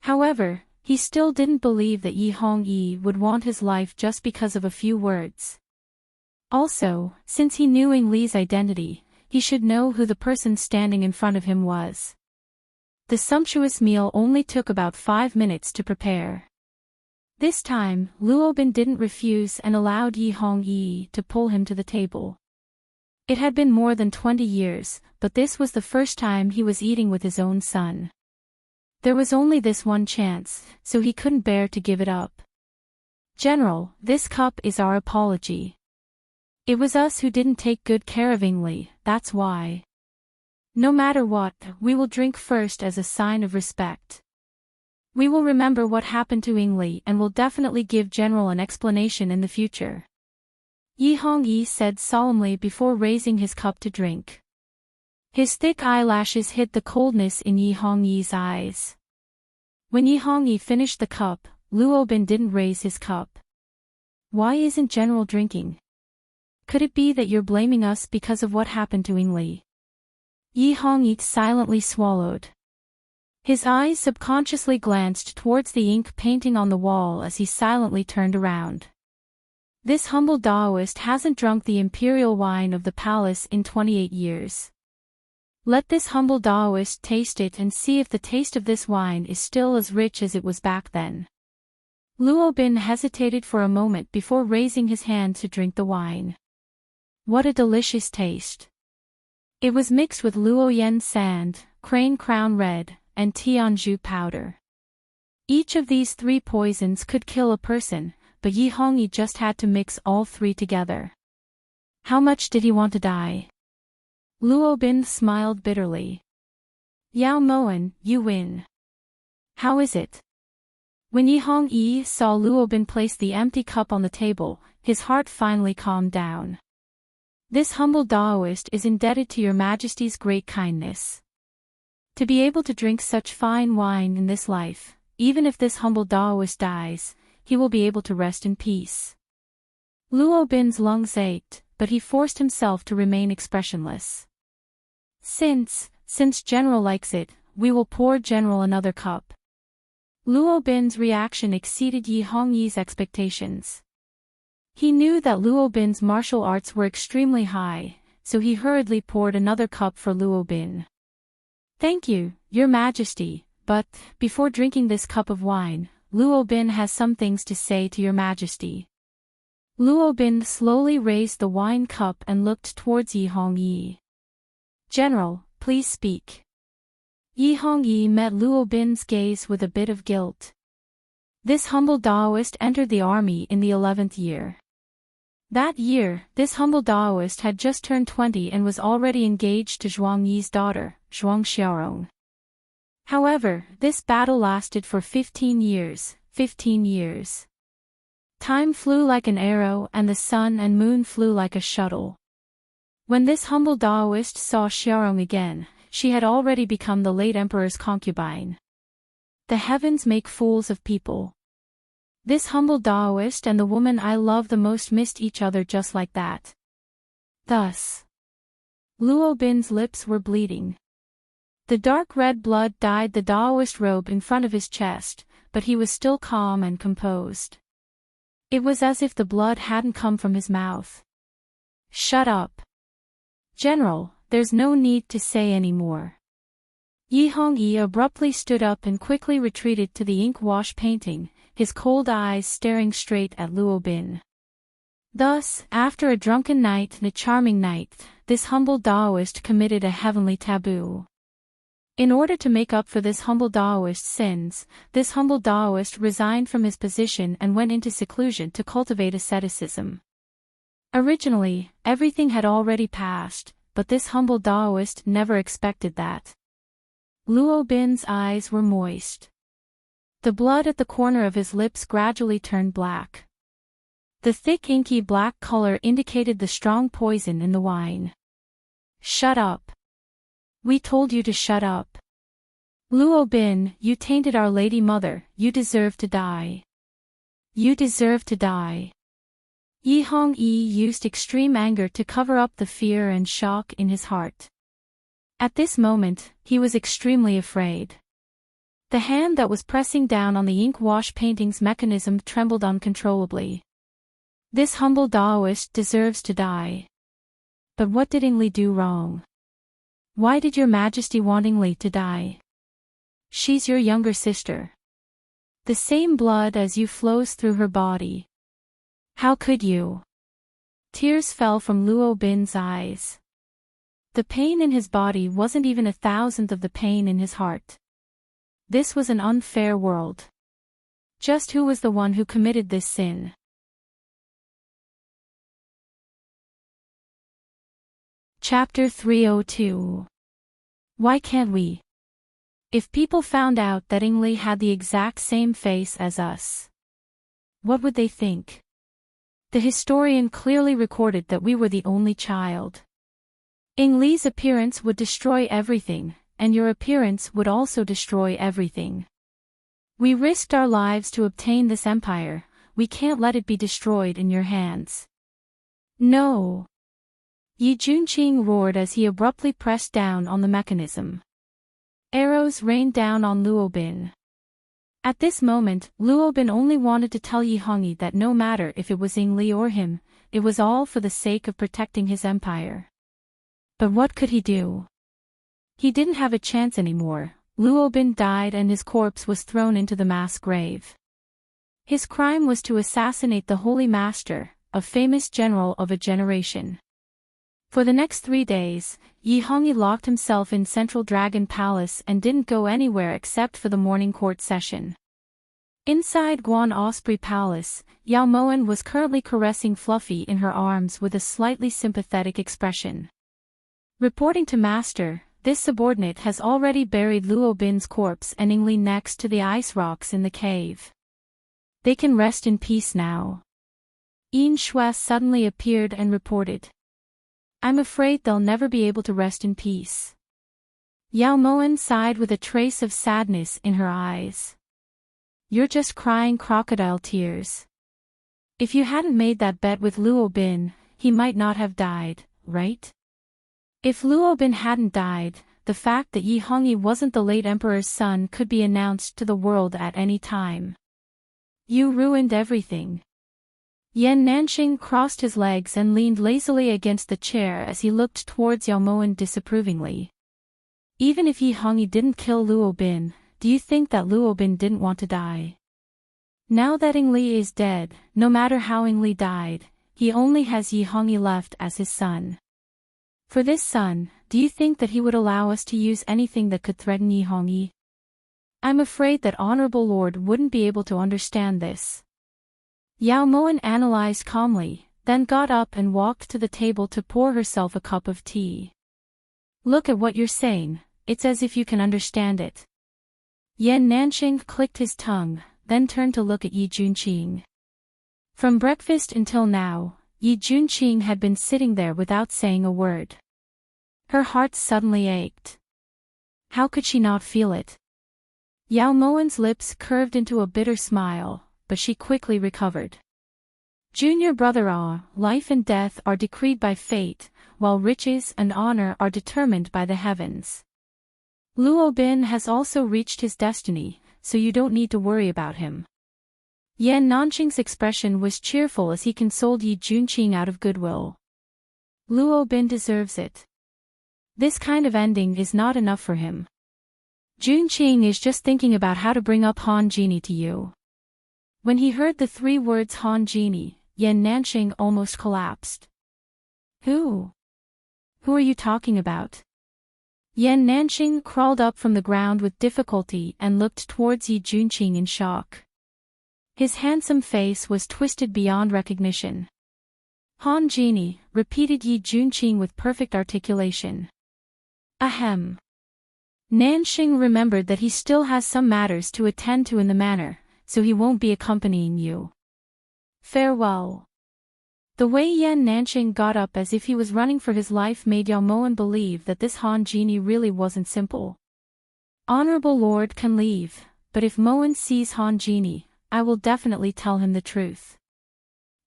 However, he still didn't believe that Yi Hongyi would want his life just because of a few words. Also, since he knew Ying Li's identity, he should know who the person standing in front of him was. The sumptuous meal only took about 5 minutes to prepare. This time, Luo Bin didn't refuse and allowed Yi Hongyi to pull him to the table. It had been more than 20 years, but this was the first time he was eating with his own son. There was only this one chance, so he couldn't bear to give it up. General, this cup is our apology. It was us who didn't take good care of Ying Li, that's why. No matter what, we will drink first as a sign of respect. We will remember what happened to Ying Li and will definitely give General an explanation in the future. Yi Hongyi said solemnly before raising his cup to drink. His thick eyelashes hid the coldness in Yi Hongyi's eyes. When Yi Hongyi finished the cup, Luo Bin didn't raise his cup. Why isn't General drinking? Could it be that you're blaming us because of what happened to Ying Li? Yi Hongyi silently swallowed. His eyes subconsciously glanced towards the ink painting on the wall as he silently turned around. This humble Taoist hasn't drunk the imperial wine of the palace in 28 years. Let this humble Taoist taste it and see if the taste of this wine is still as rich as it was back then. Luo Bin hesitated for a moment before raising his hand to drink the wine. What a delicious taste! It was mixed with Luo Yen sand, crane crown red, and Tianzhu powder. Each of these 3 poisons could kill a person, but Yi Hongyi just had to mix all three together. How much did he want to die? Luo Bin smiled bitterly. Yao Moan, you win. How is it? When Yi Hongyi saw Luo Bin place the empty cup on the table, his heart finally calmed down. This humble Daoist is indebted to your Majesty's great kindness. To be able to drink such fine wine in this life, even if this humble Daoist dies, he will be able to rest in peace. Luo Bin's lungs ached, but he forced himself to remain expressionless. Since General likes it, we will pour General another cup. Luo Bin's reaction exceeded Yi Hongyi's expectations. He knew that Luo Bin's martial arts were extremely high, so he hurriedly poured another cup for Luo Bin. Thank you, Your Majesty, but, before drinking this cup of wine, Luo Bin has some things to say to Your Majesty. Luo Bin slowly raised the wine cup and looked towards Yi Hongyi. General, please speak. Yi Hongyi met Luo Bin's gaze with a bit of guilt. This humble Daoist entered the army in the 11th year. That year, this humble Daoist had just turned 20 and was already engaged to Zhuang Yi's daughter, Zhuang Xiaorong. However, this battle lasted for 15 years. Time flew like an arrow and the sun and moon flew like a shuttle. When this humble Daoist saw Xiaorong again, she had already become the late emperor's concubine. The heavens make fools of people. This humble Daoist and the woman I love the most missed each other just like that. Thus, Luo Bin's lips were bleeding. The dark red blood dyed the Daoist robe in front of his chest, but he was still calm and composed. It was as if the blood hadn't come from his mouth. Shut up. General, there's no need to say any more. Yi Hongyi abruptly stood up and quickly retreated to the ink wash painting, his cold eyes staring straight at Luo Bin. Thus, after a drunken night and a charming night, this humble Daoist committed a heavenly taboo. In order to make up for this humble Daoist's sins, this humble Daoist resigned from his position and went into seclusion to cultivate asceticism. Originally, everything had already passed, but this humble Daoist never expected that. Luo Bin's eyes were moist. The blood at the corner of his lips gradually turned black. The thick inky black color indicated the strong poison in the wine. Shut up. We told you to shut up. Luo Bin, you tainted Our Lady Mother, you deserve to die. You deserve to die. Yi Hongyi used extreme anger to cover up the fear and shock in his heart. At this moment, he was extremely afraid. The hand that was pressing down on the ink wash painting's mechanism trembled uncontrollably. This humble Daoist deserves to die. But what did Ingli do wrong? Why did Your Majesty want Ingli to die? She's your younger sister. The same blood as you flows through her body. How could you? Tears fell from Luo Bin's eyes. The pain in his body wasn't even 1,000th of the pain in his heart. This was an unfair world. Just who was the one who committed this sin? Chapter 302. Why can't we? If people found out that Ingli had the exact same face as us, what would they think? The historian clearly recorded that we were the only child. Ingli's appearance would destroy everything, and your appearance would also destroy everything. We risked our lives to obtain this empire, we can't let it be destroyed in your hands. No. Yi Junqing roared as he abruptly pressed down on the mechanism. Arrows rained down on Luo Bin. At this moment, Luo Bin only wanted to tell Yi Hongyi that no matter if it was Ingli or him, it was all for the sake of protecting his empire. But what could he do? He didn't have a chance anymore. Luo Bin died and his corpse was thrown into the mass grave. His crime was to assassinate the Holy Master, a famous general of a generation. For the next 3 days, Yi Hongyi locked himself in Central Dragon Palace and didn't go anywhere except for the morning court session. Inside Guan Osprey Palace, Yao Moen was currently caressing Fluffy in her arms with a slightly sympathetic expression. Reporting to Master, this subordinate has already buried Luo Bin's corpse and Ingli next to the ice rocks in the cave. They can rest in peace now. Yin Shui suddenly appeared and reported. I'm afraid they'll never be able to rest in peace. Yao Moen sighed with a trace of sadness in her eyes. You're just crying crocodile tears. If you hadn't made that bet with Luo Bin, he might not have died, right? If Luo Bin hadn't died, the fact that Yi Hongyi wasn't the late emperor's son could be announced to the world at any time. You ruined everything. Yan Nanxing crossed his legs and leaned lazily against the chair as he looked towards Yao Moen disapprovingly. Even if Yi Hongyi didn't kill Luo Bin, do you think that Luo Bin didn't want to die? Now that Ingli is dead, no matter how Ingli died, he only has Yi Hongyi left as his son. For this son, do you think that he would allow us to use anything that could threaten Yi Hongyi? I'm afraid that Honorable Lord wouldn't be able to understand this. Yao Moen analyzed calmly, then got up and walked to the table to pour herself a cup of tea. Look at what you're saying, it's as if you can understand it. Yan Nanxing clicked his tongue, then turned to look at Yi Junqing. From breakfast until now, Yi Junqing had been sitting there without saying a word. Her heart suddenly ached. How could she not feel it? Yao Moen's lips curved into a bitter smile, but she quickly recovered. Junior brother, life and death are decreed by fate, while riches and honor are determined by the heavens. Luo Bin has also reached his destiny, so you don't need to worry about him. Yan Nanxing's expression was cheerful as he consoled Yi Junqing out of goodwill. Luo Bin deserves it. This kind of ending is not enough for him. Junqing is just thinking about how to bring up Han Genie to you. When he heard the 3 words Han Genie, Yan Nanxing almost collapsed. Who? Who are you talking about? Yan Nanxing crawled up from the ground with difficulty and looked towards Yi Junqing in shock. His handsome face was twisted beyond recognition. Han Genie, repeated Yi Junqing with perfect articulation. Ahem. Nanxing remembered that he still has some matters to attend to in the manor, so he won't be accompanying you. Farewell. The way Yan Nanxing got up as if he was running for his life made Yao Moen believe that this Han Genie really wasn't simple. Honorable Lord can leave, but if Moen sees Han Genie, I will definitely tell him the truth.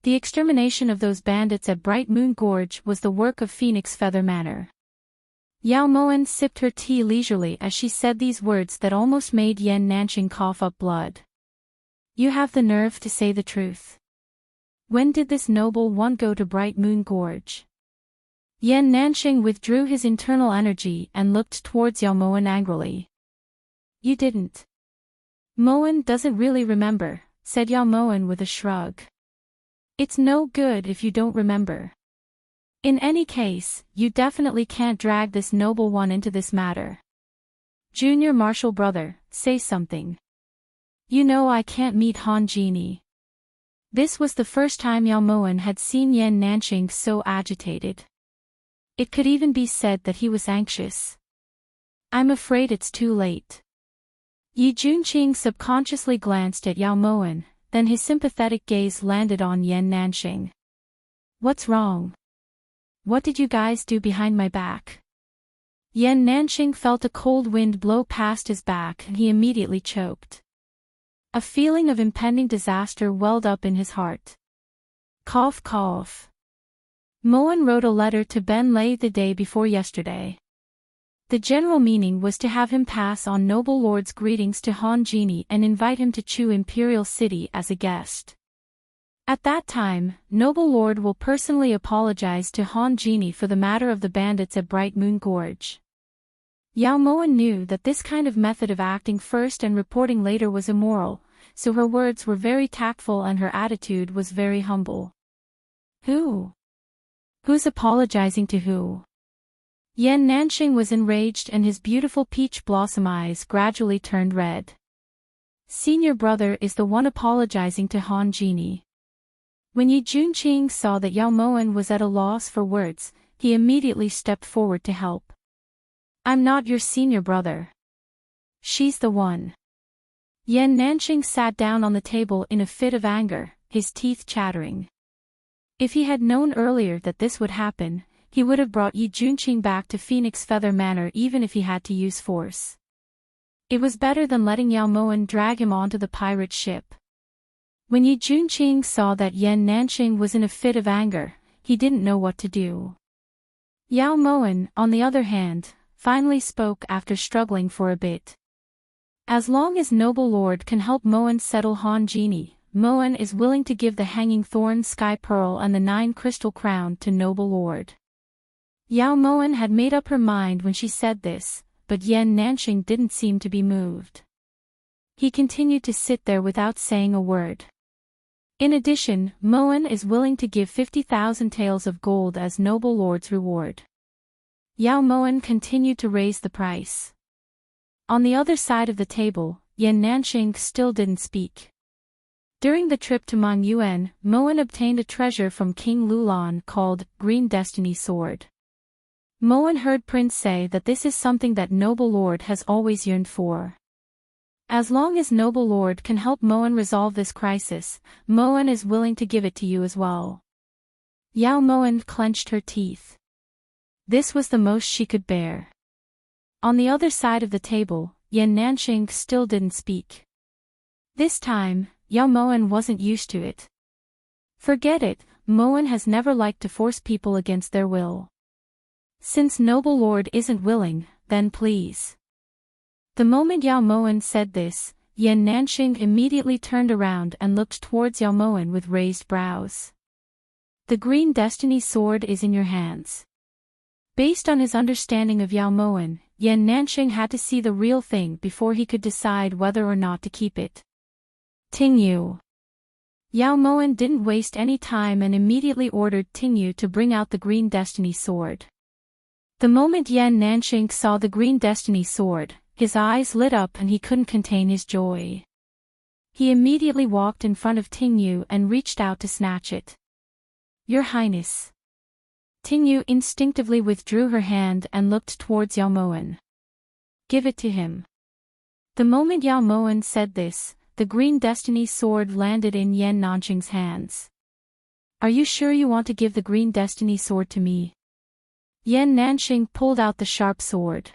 The extermination of those bandits at Bright Moon Gorge was the work of Phoenix Feather Manor. Yao Moen sipped her tea leisurely as she said these words that almost made Yan Nanxing cough up blood. You have the nerve to say the truth. When did this noble one go to Bright Moon Gorge? Yan Nanxing withdrew his internal energy and looked towards Yao Moen angrily. You didn't. Moen doesn't really remember, said Yao Moen with a shrug. It's no good if you don't remember. In any case, you definitely can't drag this noble one into this matter. Junior martial brother, say something. You know I can't meet Han Genie. This was the first time Yao Moen had seen Yan Nanxing so agitated. It could even be said that he was anxious. I'm afraid it's too late. Yi Junqing subconsciously glanced at Yao Moen, then his sympathetic gaze landed on Yan Nanxing. What's wrong? What did you guys do behind my back? Yan Nanxing felt a cold wind blow past his back and he immediately choked. A feeling of impending disaster welled up in his heart. Cough cough. Moen wrote a letter to Ben Lei the day before yesterday. The general meaning was to have him pass on Noble Lord's greetings to Han Genie and invite him to Chu Imperial City as a guest. At that time, Noble Lord will personally apologize to Han Genie for the matter of the bandits at Bright Moon Gorge. Yao Moen knew that this kind of method of acting first and reporting later was immoral, so her words were very tactful and her attitude was very humble. Who? Who's apologizing to who? Yan Nanxing was enraged and his beautiful peach blossom eyes gradually turned red. Senior brother is the one apologizing to Han Genie. When Yi Junqing saw that Yao Moen was at a loss for words, he immediately stepped forward to help. I'm not your senior brother. She's the one. Yan Nanqing sat down on the table in a fit of anger, his teeth chattering. If he had known earlier that this would happen, he would have brought Yi Junqing back to Phoenix Feather Manor even if he had to use force. It was better than letting Yao Moen drag him onto the pirate ship. When Yi Junqing saw that Yan Nanqing was in a fit of anger, he didn't know what to do. Yao Moen, on the other hand, finally spoke after struggling for a bit. As long as Noble Lord can help Moen settle Han Genie, Moen is willing to give the Hanging Thorn Sky Pearl and the 9 Crystal Crown to Noble Lord. Yao Moen had made up her mind when she said this, but Yan Nanqing didn't seem to be moved. He continued to sit there without saying a word. In addition, Moen is willing to give 50,000 taels of gold as Noble Lord's reward. Yao Moen continued to raise the price. On the other side of the table, Yan Nanqing still didn't speak. During the trip to Mang Yuan, Moen obtained a treasure from King Lulan called Green Destiny Sword. Moen heard Prince say that this is something that Noble Lord has always yearned for. As long as Noble Lord can help Moen resolve this crisis, Moen is willing to give it to you as well. Yao Moen clenched her teeth. This was the most she could bear. On the other side of the table, Yan Nanqing still didn't speak. This time, Yao Moen wasn't used to it. Forget it, Moen has never liked to force people against their will. Since Noble Lord isn't willing, then please. The moment Yao Moen said this, Yan Nanqing immediately turned around and looked towards Yao Moen with raised brows. The Green Destiny Sword is in your hands. Based on his understanding of Yao Moen, Yan Nanqing had to see the real thing before he could decide whether or not to keep it. Tingyu. Yao Moen didn't waste any time and immediately ordered Tingyu to bring out the Green Destiny Sword. The moment Yan Nanqing saw the Green Destiny Sword, his eyes lit up and he couldn't contain his joy. He immediately walked in front of Tingyu and reached out to snatch it. Your Highness. Tingyu instinctively withdrew her hand and looked towards Yao Moen. Give it to him. The moment Yao Moen said this, the Green Destiny Sword landed in Yan Nanqing's hands. Are you sure you want to give the Green Destiny Sword to me? Yan Nanqing pulled out the sharp sword.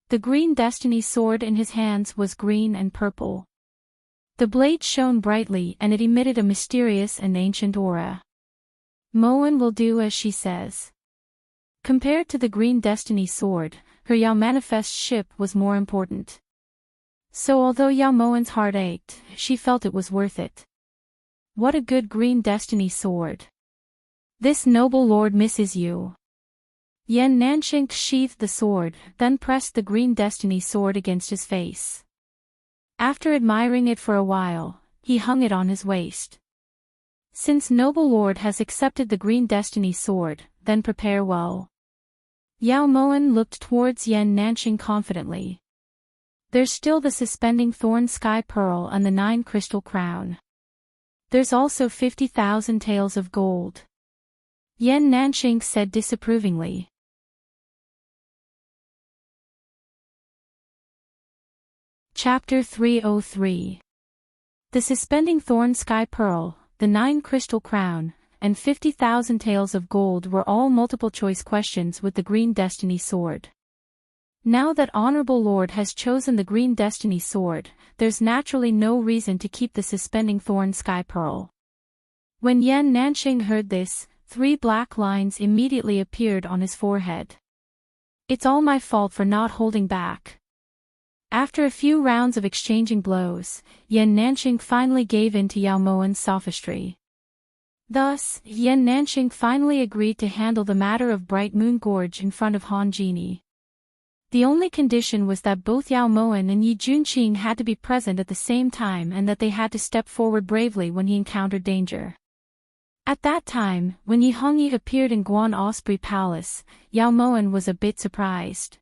The Green Destiny Sword in his hands was green and purple. The blade shone brightly and it emitted a mysterious and ancient aura. Moen will do as she says. Compared to the Green Destiny Sword, her Yao Manifest ship was more important. So although Yao Moen's heart ached, she felt it was worth it. What a good Green Destiny Sword. This Noble Lord misses you. Yan Nanqing sheathed the sword, then pressed the Green Destiny Sword against his face. After admiring it for a while, he hung it on his waist. Since Noble Lord has accepted the Green Destiny Sword, then prepare well. Yao Moen looked towards Yan Nanqing confidently. There's still the Suspending Thorn Sky Pearl and the 9 Crystal Crown. There's also 50,000 taels of gold. Yan Nanqing said disapprovingly. Chapter 303. The Suspending Thorn Sky Pearl, the 9 Crystal Crown, and 50,000 taels of gold were all multiple-choice questions with the Green Destiny Sword. Now that Honorable Lord has chosen the Green Destiny Sword, there's naturally no reason to keep the Suspending Thorn Sky Pearl. When Yan Nanqing heard this, 3 black lines immediately appeared on his forehead. It's all my fault for not holding back. After a few rounds of exchanging blows, Yan Nanqing finally gave in to Yao Moen's sophistry. Thus, Yan Nanqing finally agreed to handle the matter of Bright Moon Gorge in front of Han Genie. The only condition was that both Yao Moen and Yi Junqing had to be present at the same time and that they had to step forward bravely when he encountered danger. At that time, when Yi Hongyi appeared in Guan Osprey Palace, Yao Moen was a bit surprised.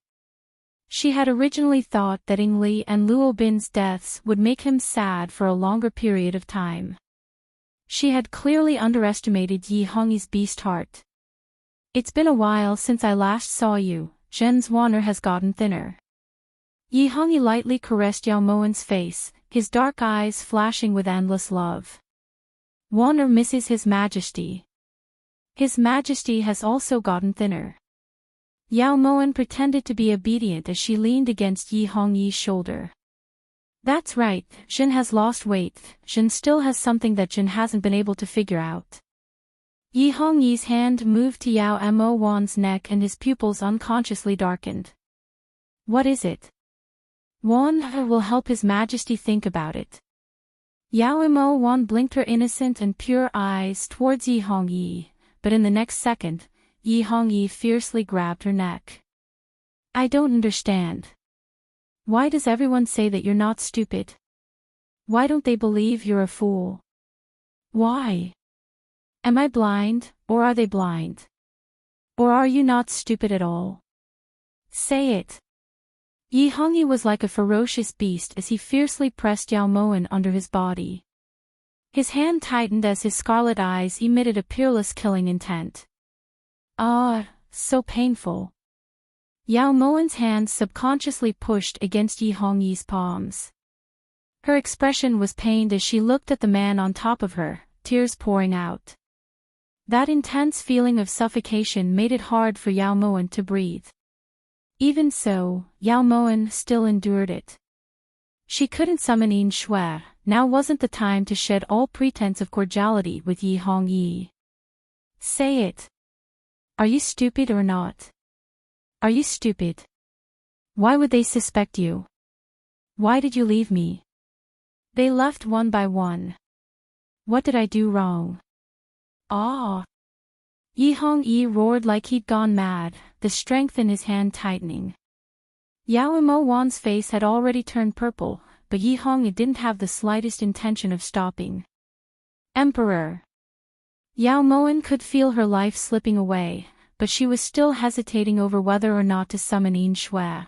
She had originally thought that Ingli and Luo Bin's deaths would make him sad for a longer period of time. She had clearly underestimated Yi Hongyi's beast heart. It's been a while since I last saw you, Zhen's honor has gotten thinner. Yi Hongyi lightly caressed Yao Moen's face, his dark eyes flashing with endless love. Honor misses His Majesty. His Majesty has also gotten thinner. Yao Moen pretended to be obedient as she leaned against Yi Hongyi's shoulder. That's right, Zhen has lost weight. Zhen still has something that Zhen hasn't been able to figure out. Yi Hongyi's hand moved to Yao Mo Wan's neck and his pupils unconsciously darkened. What is it? Wan will help His Majesty think about it. Yao Mo Wan blinked her innocent and pure eyes towards Yi Hongyi, but in the next second, Yi Hongyi fiercely grabbed her neck. I don't understand. Why does everyone say that you're not stupid? Why don't they believe you're a fool? Why? Am I blind, or are they blind? Or are you not stupid at all? Say it. Yi Hongyi was like a ferocious beast as he fiercely pressed Yao Moen under his body. His hand tightened as his scarlet eyes emitted a peerless killing intent. Ah, so painful. Yao Moen's hands subconsciously pushed against Yi Hongyi's palms. Her expression was pained as she looked at the man on top of her, tears pouring out. That intense feeling of suffocation made it hard for Yao Moen to breathe. Even so, Yao Moen still endured it. She couldn't summon Yin Shui, now wasn't the time to shed all pretense of cordiality with Yi Hongyi. Say it. Are you stupid or not? Are you stupid? Why would they suspect you? Why did you leave me? They left one by one. What did I do wrong? Ah! Yi Hongyi roared like he'd gone mad, the strength in his hand tightening. Yao Mo Wan's face had already turned purple, but Yi Hongyi didn't have the slightest intention of stopping. Emperor! Yao Moen could feel her life slipping away, but she was still hesitating over whether or not to summon Yin Shui.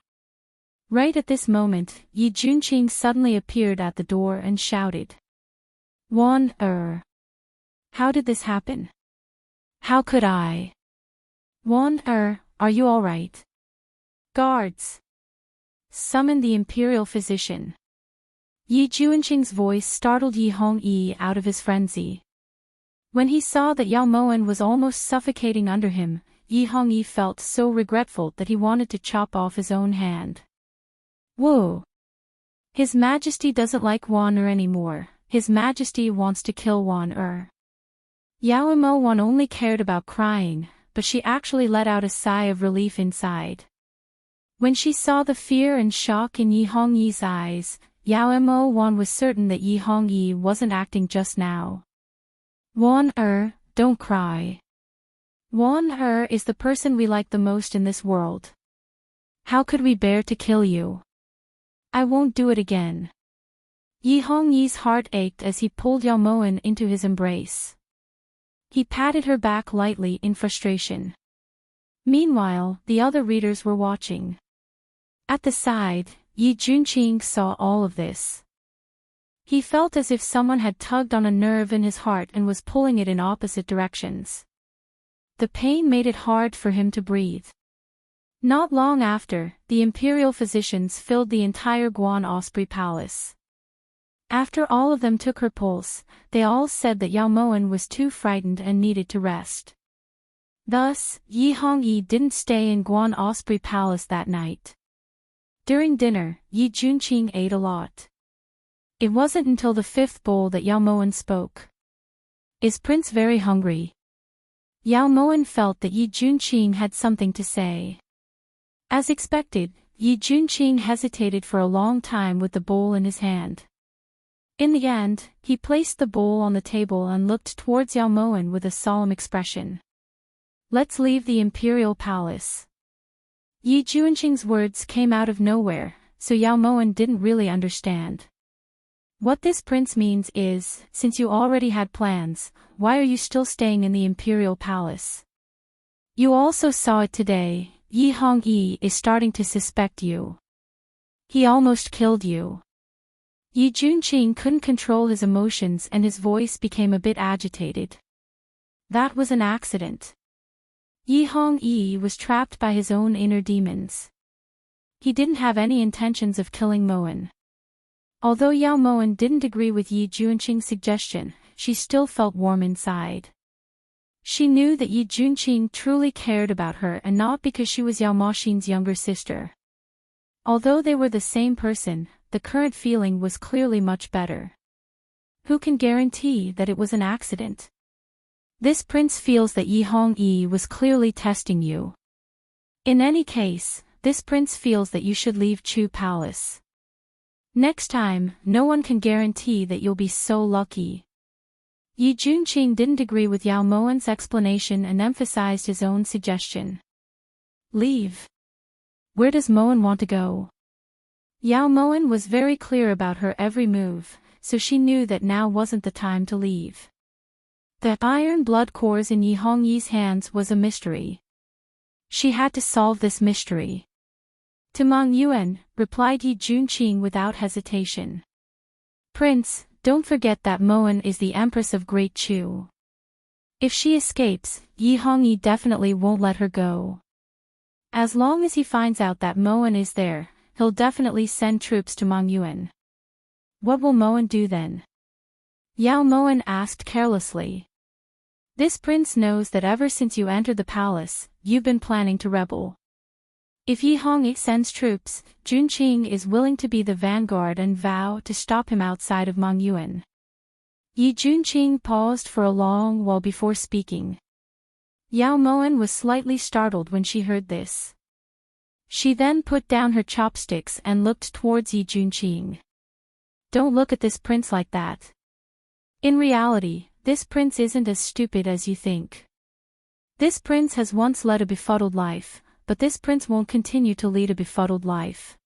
Right at this moment, Yi Junqing suddenly appeared at the door and shouted. Wan, how did this happen? How could I? Wan, are you all right? Guards! Summon the imperial physician. Yi Junqing's voice startled Yi Hongyi out of his frenzy. When he saw that Yao Moen was almost suffocating under him, Yi Hongyi felt so regretful that he wanted to chop off his own hand. Whoa! His Majesty doesn't like Wan anymore, His Majesty wants to kill Wan. Yao Mo Wan only cared about crying, but she actually let out a sigh of relief inside. When she saw the fear and shock in Yi Hongyi's eyes, Yao Mo Wan was certain that Yi Hongyi wasn't acting just now. Wan, don't cry. Wan, is the person we like the most in this world. How could we bear to kill you? I won't do it again. Yi Hongyi's heart ached as he pulled Yao Moen into his embrace. He patted her back lightly in frustration. Meanwhile, the other readers were watching. At the side, Yi Junqing saw all of this. He felt as if someone had tugged on a nerve in his heart and was pulling it in opposite directions. The pain made it hard for him to breathe. Not long after, the imperial physicians filled the entire Guan Osprey Palace. After all of them took her pulse, they all said that Yao Moen was too frightened and needed to rest. Thus, Yi Hongyi didn't stay in Guan Osprey Palace that night. During dinner, Yi Junqing ate a lot. It wasn't until the fifth bowl that Yao Moen spoke. Is Prince very hungry? Yao Moen felt that Yi Junqing had something to say. As expected, Yi Junqing hesitated for a long time with the bowl in his hand. In the end, he placed the bowl on the table and looked towards Yao Moen with a solemn expression. Let's leave the imperial palace. Yi Junqing's words came out of nowhere, so Yao Moen didn't really understand. What this prince means is, since you already had plans, why are you still staying in the imperial palace? You also saw it today, Yi Hongyi is starting to suspect you. He almost killed you. Yi Junqing couldn't control his emotions and his voice became a bit agitated. That was an accident. Yi Hongyi was trapped by his own inner demons. He didn't have any intentions of killing Moen. Although Yao Moen didn't agree with Yi Junqing's suggestion, she still felt warm inside. She knew that Yi Junqing truly cared about her and not because she was Yao Moxin's younger sister. Although they were the same person, the current feeling was clearly much better. Who can guarantee that it was an accident? This prince feels that Yi Hongyi was clearly testing you. In any case, this prince feels that you should leave Chu Palace. Next time, no one can guarantee that you'll be so lucky. Yi Junqing didn't agree with Yao Moen's explanation and emphasized his own suggestion. Leave. Where does Moen want to go? Yao Moen was very clear about her every move, so she knew that now wasn't the time to leave. The iron blood cores in Yi Hongyi's hands was a mystery. She had to solve this mystery. To Meng Yuan, replied Yi Junqing without hesitation. Prince, don't forget that Moen is the Empress of Great Chu. If she escapes, Yi Hongyi definitely won't let her go. As long as he finds out that Moen is there, he'll definitely send troops to Meng Yuan. What will Moen do then? Yao Moen asked carelessly. This prince knows that ever since you entered the palace, you've been planning to rebel. If Yi Hongyi sends troops, Junqing is willing to be the vanguard and vow to stop him outside of Meng Yuan. Yi Junqing paused for a long while before speaking. Yao Moen was slightly startled when she heard this. She then put down her chopsticks and looked towards Yi Junqing. Don't look at this prince like that. In reality, this prince isn't as stupid as you think. This prince has once led a befuddled life, but this prince won't continue to lead a befuddled life.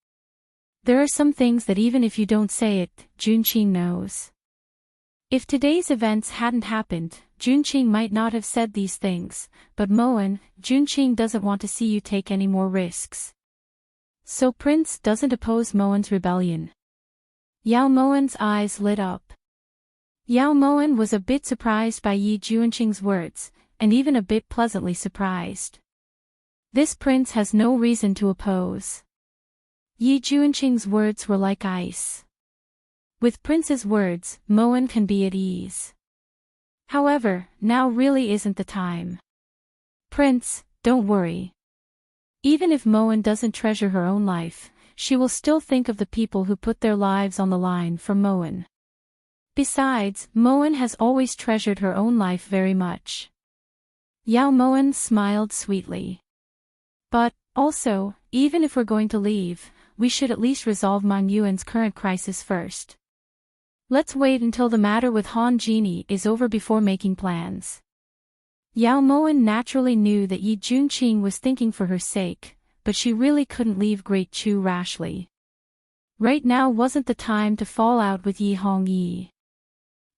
There are some things that even if you don't say it, Junqing knows. If today's events hadn't happened, Junqing might not have said these things, but Moen, Junqing doesn't want to see you take any more risks. So Prince doesn't oppose Moen's rebellion. Yao Moen's eyes lit up. Yao Moen was a bit surprised by Yi Junqing's words, and even a bit pleasantly surprised. This prince has no reason to oppose. Yi Junqing's words were like ice. With Prince's words, Moen can be at ease. However, now really isn't the time. Prince, don't worry. Even if Moen doesn't treasure her own life, she will still think of the people who put their lives on the line for Moen. Besides, Moen has always treasured her own life very much. Yao Moen smiled sweetly. But, also, even if we're going to leave, we should at least resolve Meng Yuan's current crisis first. Let's wait until the matter with Han Genie is over before making plans. Yao Moen naturally knew that Yi Junqing was thinking for her sake, but she really couldn't leave Great Chu rashly. Right now wasn't the time to fall out with Yi Hongyi.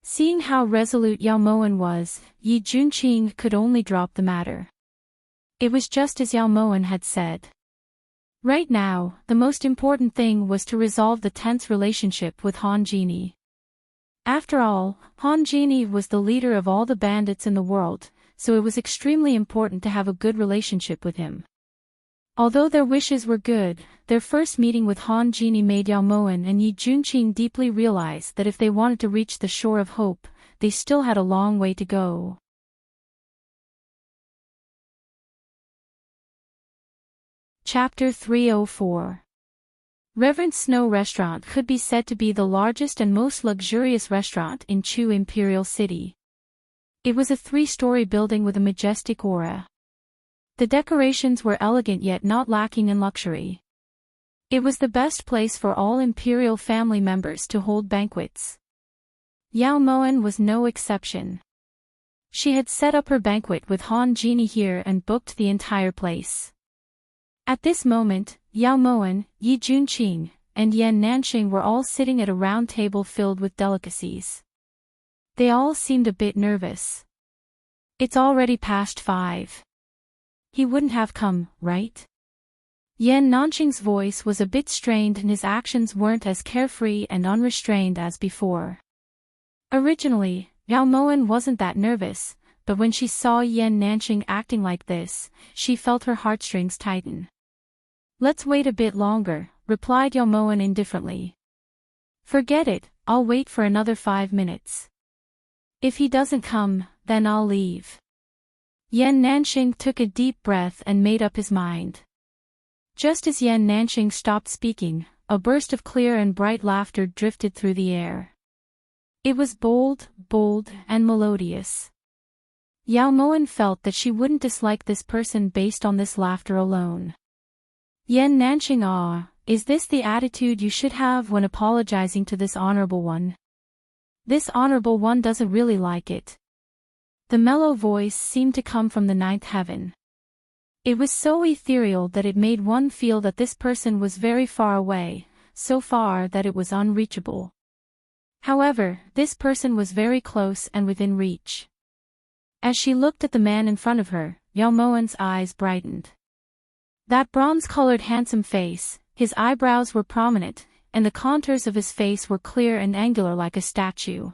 Seeing how resolute Yao Moen was, Yi Junqing could only drop the matter. It was just as Yao Moen had said. Right now, the most important thing was to resolve the tense relationship with Han Genie. After all, Han Genie was the leader of all the bandits in the world, so it was extremely important to have a good relationship with him. Although their wishes were good, their first meeting with Han Genie made Yao Moen and Yi Junqing deeply realize that if they wanted to reach the shore of hope, they still had a long way to go. Chapter 304. Reverend Snow Restaurant could be said to be the largest and most luxurious restaurant in Chu Imperial City. It was a 3-story building with a majestic aura. The decorations were elegant yet not lacking in luxury. It was the best place for all imperial family members to hold banquets. Yao Moen was no exception. She had set up her banquet with Han Genie here and booked the entire place. At this moment, Yao Moen, Yi Junqing, and Yan Nanxing were all sitting at a round table filled with delicacies. They all seemed a bit nervous. It's already past 5. He wouldn't have come, right? Yan Nanqing's voice was a bit strained and his actions weren't as carefree and unrestrained as before. Originally, Yao Moen wasn't that nervous, but when she saw Yan Nanqing acting like this, she felt her heartstrings tighten. "Let's wait a bit longer," replied Yao Moen indifferently. "Forget it, I'll wait for another 5 minutes. If he doesn't come, then I'll leave." Yan Nanqing took a deep breath and made up his mind. Just as Yan Nanqing stopped speaking, a burst of clear and bright laughter drifted through the air. It was bold, and melodious. Yao Moen felt that she wouldn't dislike this person based on this laughter alone. Yan Nanqing, is this the attitude you should have when apologizing to this honorable one? This honorable one doesn't really like it. The mellow voice seemed to come from the ninth heaven. It was so ethereal that it made one feel that this person was very far away, so far that it was unreachable. However, this person was very close and within reach. As she looked at the man in front of her, Yao Moen's eyes brightened. That bronze-colored handsome face, his eyebrows were prominent, and the contours of his face were clear and angular like a statue.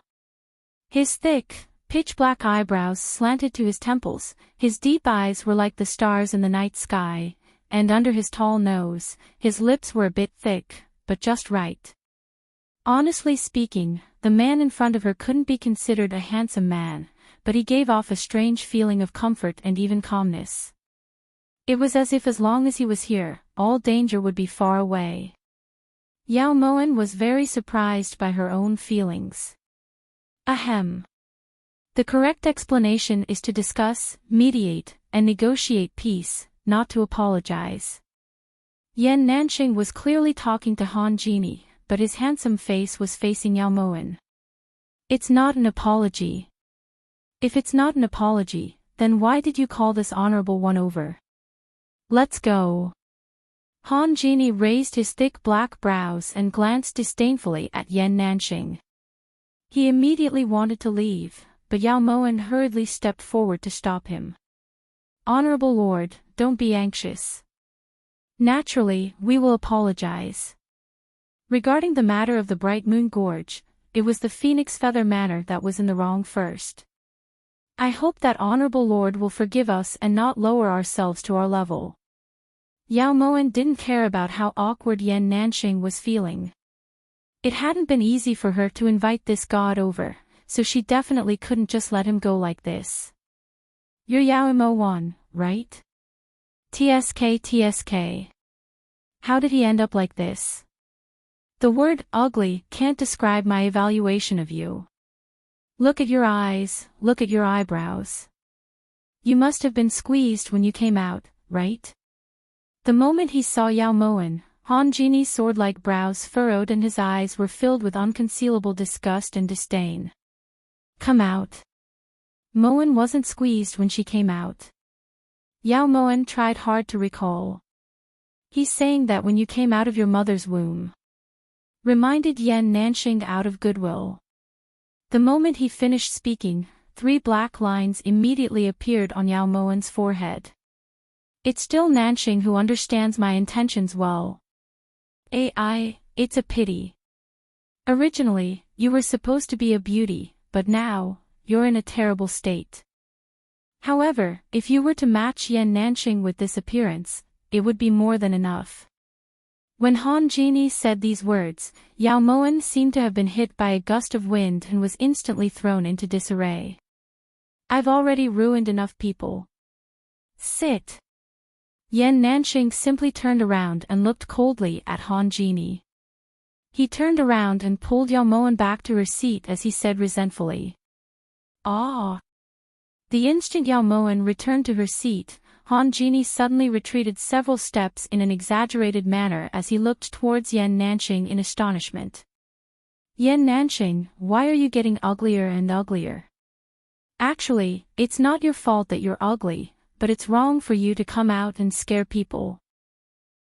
His thick, pitch-black eyebrows slanted to his temples, his deep eyes were like the stars in the night sky, and under his tall nose, his lips were a bit thick, but just right. Honestly speaking, the man in front of her couldn't be considered a handsome man, but he gave off a strange feeling of comfort and even calmness. It was as if as long as he was here, all danger would be far away. Yao Moen was very surprised by her own feelings. Ahem. The correct explanation is to discuss, mediate, and negotiate peace, not to apologize. Yan Nanqing was clearly talking to Han Genie, but his handsome face was facing Yao Moen. It's not an apology. If it's not an apology, then why did you call this honorable one over? Let's go. Han Genie raised his thick black brows and glanced disdainfully at Yan Nanqing. He immediately wanted to leave, but Yao Moen hurriedly stepped forward to stop him. Honorable Lord, don't be anxious. Naturally, we will apologize. Regarding the matter of the Bright Moon Gorge, it was the Phoenix Feather Manor that was in the wrong first. I hope that Honorable Lord will forgive us and not lower ourselves to our level. Yao Moen didn't care about how awkward Yan Nanqing was feeling. It hadn't been easy for her to invite this god over, so she definitely couldn't just let him go like this. You're Yao Mo1, right? TSK. How did he end up like this? The word ugly can't describe my evaluation of you. Look at your eyes, look at your eyebrows. You must have been squeezed when you came out, right? The moment he saw Yao Moen, Han Genie's sword-like brows furrowed and his eyes were filled with unconcealable disgust and disdain. Come out. Moen wasn't squeezed when she came out. Yao Moen tried hard to recall. He's saying that when you came out of your mother's womb. Reminded Yan Nanqing out of goodwill. The moment he finished speaking, 3 black lines immediately appeared on Yao Moen's forehead. It's still Nanqing who understands my intentions well. It's a pity. Originally, you were supposed to be a beauty, but now, you're in a terrible state. However, if you were to match Yan Nanqing with this appearance, it would be more than enough. When Han Genie said these words, Yao Moen seemed to have been hit by a gust of wind and was instantly thrown into disarray. I've already ruined enough people. Sit. Yan Nanqing simply turned around and looked coldly at Han Genie. He turned around and pulled Yao Moen back to her seat as he said resentfully. Ah! The instant Yao Moen returned to her seat, Han Genie suddenly retreated several steps in an exaggerated manner as he looked towards Yan Nanqing in astonishment. Yan Nanqing, why are you getting uglier and uglier? Actually, it's not your fault that you're ugly, but it's wrong for you to come out and scare people.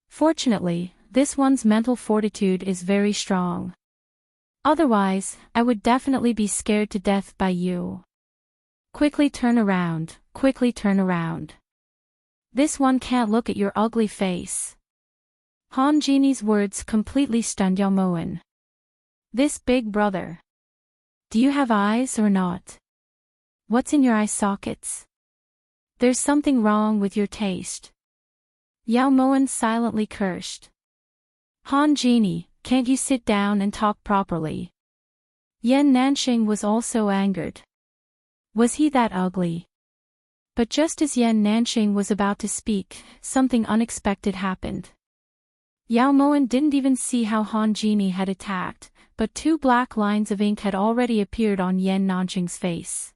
Fortunately, this one's mental fortitude is very strong. Otherwise, I would definitely be scared to death by you. Quickly turn around, quickly turn around. This one can't look at your ugly face. Han Genie's words completely stunned Yao Moen. This big brother. Do you have eyes or not? What's in your eye sockets? There's something wrong with your taste. Yao Moen silently cursed. Han Genie, can't you sit down and talk properly? Yan Nanxing was also angered. Was he that ugly? But just as Yan Nanxing was about to speak, something unexpected happened. Yao Moen didn't even see how Han Genie had attacked, but 2 black lines of ink had already appeared on Yan Nanxing's face.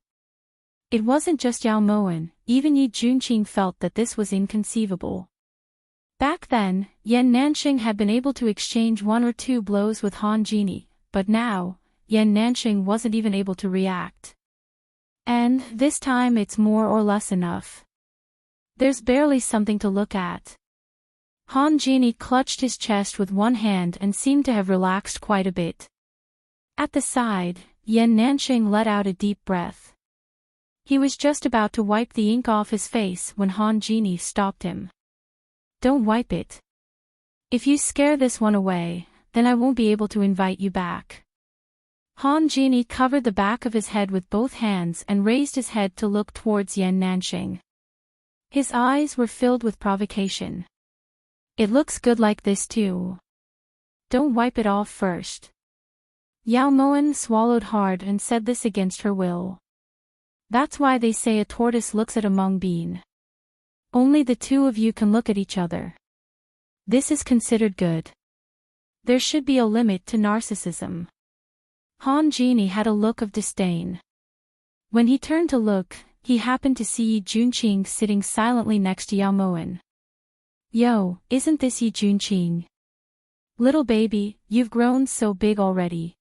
It wasn't just Yao Moen, even Yi Junqing felt that this was inconceivable. Back then, Yan Nanxing had been able to exchange 1 or 2 blows with Han Genie, but now, Yan Nanxing wasn't even able to react. And, this time it's more or less enough. There's barely something to look at. Han Genie clutched his chest with one hand and seemed to have relaxed quite a bit. At the side, Yan Nanxing let out a deep breath. He was just about to wipe the ink off his face when Han Genie stopped him. Don't wipe it. If you scare this one away, then I won't be able to invite you back. Han Genie covered the back of his head with both hands and raised his head to look towards Yan Nanxing. His eyes were filled with provocation. It looks good like this too. Don't wipe it off first. Yao Moen swallowed hard and said this against her will. That's why they say a tortoise looks at a mung bean. Only the 2 of you can look at each other. This is considered good. There should be a limit to narcissism. Han Genie had a look of disdain. When he turned to look, he happened to see Yi Junqing sitting silently next to Yao Moen. Yo, isn't this Yi Junqing? Little baby, you've grown so big already.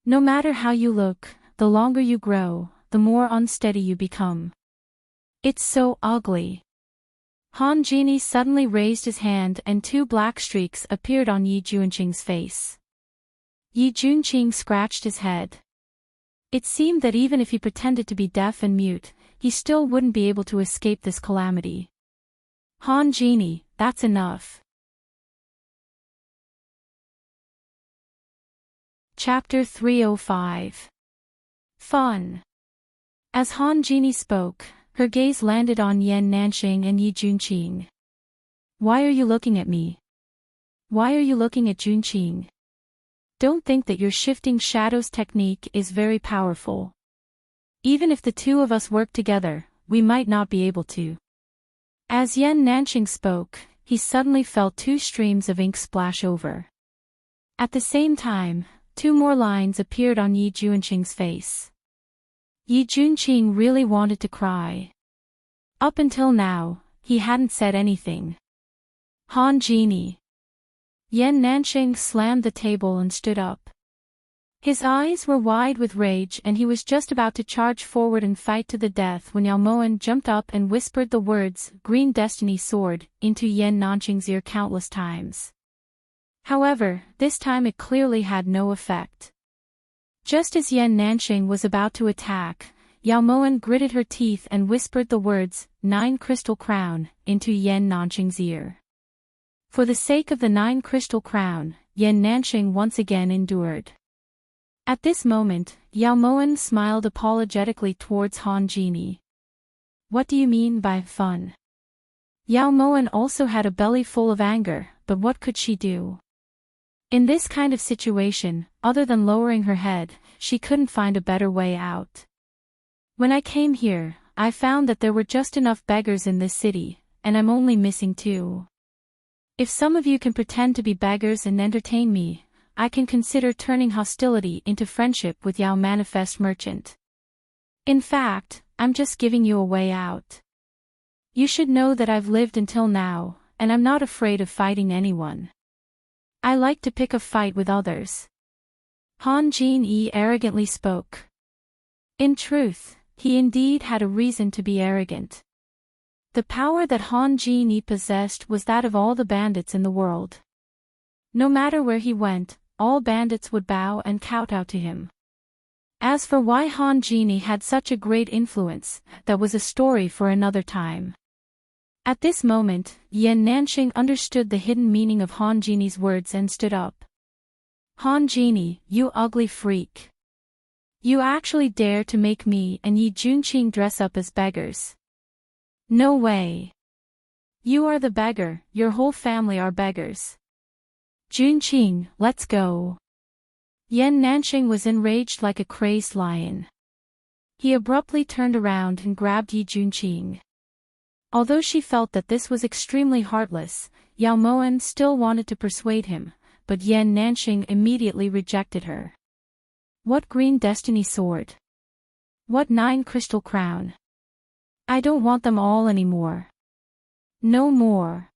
No matter how you look, the longer you grow, the more unsteady you become. It's so ugly. Han Genie suddenly raised his hand and 2 black streaks appeared on Yi Junqing's face. Yi Junqing scratched his head. It seemed that even if he pretended to be deaf and mute, he still wouldn't be able to escape this calamity. Han Genie, that's enough. Chapter 305. Fun. As Han Genie spoke, her gaze landed on Yan Nanxing and Yi Junqing. Why are you looking at me? Why are you looking at Junqing? Don't think that your shifting shadows technique is very powerful. Even if the 2 of us work together, we might not be able to. As Yan Nanxing spoke, he suddenly felt 2 streams of ink splash over. At the same time, 2 more lines appeared on Yi Junqing's face. Yi Junqing really wanted to cry. Up until now, he hadn't said anything. Han Genie. Yan Nanxing slammed the table and stood up. His eyes were wide with rage and he was just about to charge forward and fight to the death when Yao Moen jumped up and whispered the words, "Green Destiny Sword," into Yan Nanxing's ear countless times. However, this time it clearly had no effect. Just as Yan Nanxing was about to attack, Yao Moen gritted her teeth and whispered the words, "9 Crystal Crown," into Yan Nanxing's ear. For the sake of the 9 Crystal Crown, Yan Nanxing once again endured. At this moment, Yao Moen smiled apologetically towards Han Genie. What do you mean by fun? Yao Moen also had a belly full of anger, but what could she do? In this kind of situation, other than lowering her head, she couldn't find a better way out. When I came here, I found that there were just enough beggars in this city, and I'm only missing 2. If some of you can pretend to be beggars and entertain me, I can consider turning hostility into friendship with Yao Manifest Merchant. In fact, I'm just giving you a way out. You should know that I've lived until now, and I'm not afraid of fighting anyone. I like to pick a fight with others. Han Genie arrogantly spoke. In truth, he indeed had a reason to be arrogant. The power that Han Genie possessed was that of all the bandits in the world. No matter where he went, all bandits would bow and kowtow to him. As for why Han Genie had such a great influence, that was a story for another time. At this moment, Yan Nanxing understood the hidden meaning of Han Genie's words and stood up. Han Genie, you ugly freak. You actually dare to make me and Yi Junqing dress up as beggars. No way. You are the beggar, your whole family are beggars. Junqing, let's go. Yan Nanxing was enraged like a crazed lion. He abruptly turned around and grabbed Yi Junqing. Although she felt that this was extremely heartless, Yao Moen still wanted to persuade him, but Yan Nanxing immediately rejected her. What green destiny sword? What 9 crystal crown? I don't want them all anymore. No more.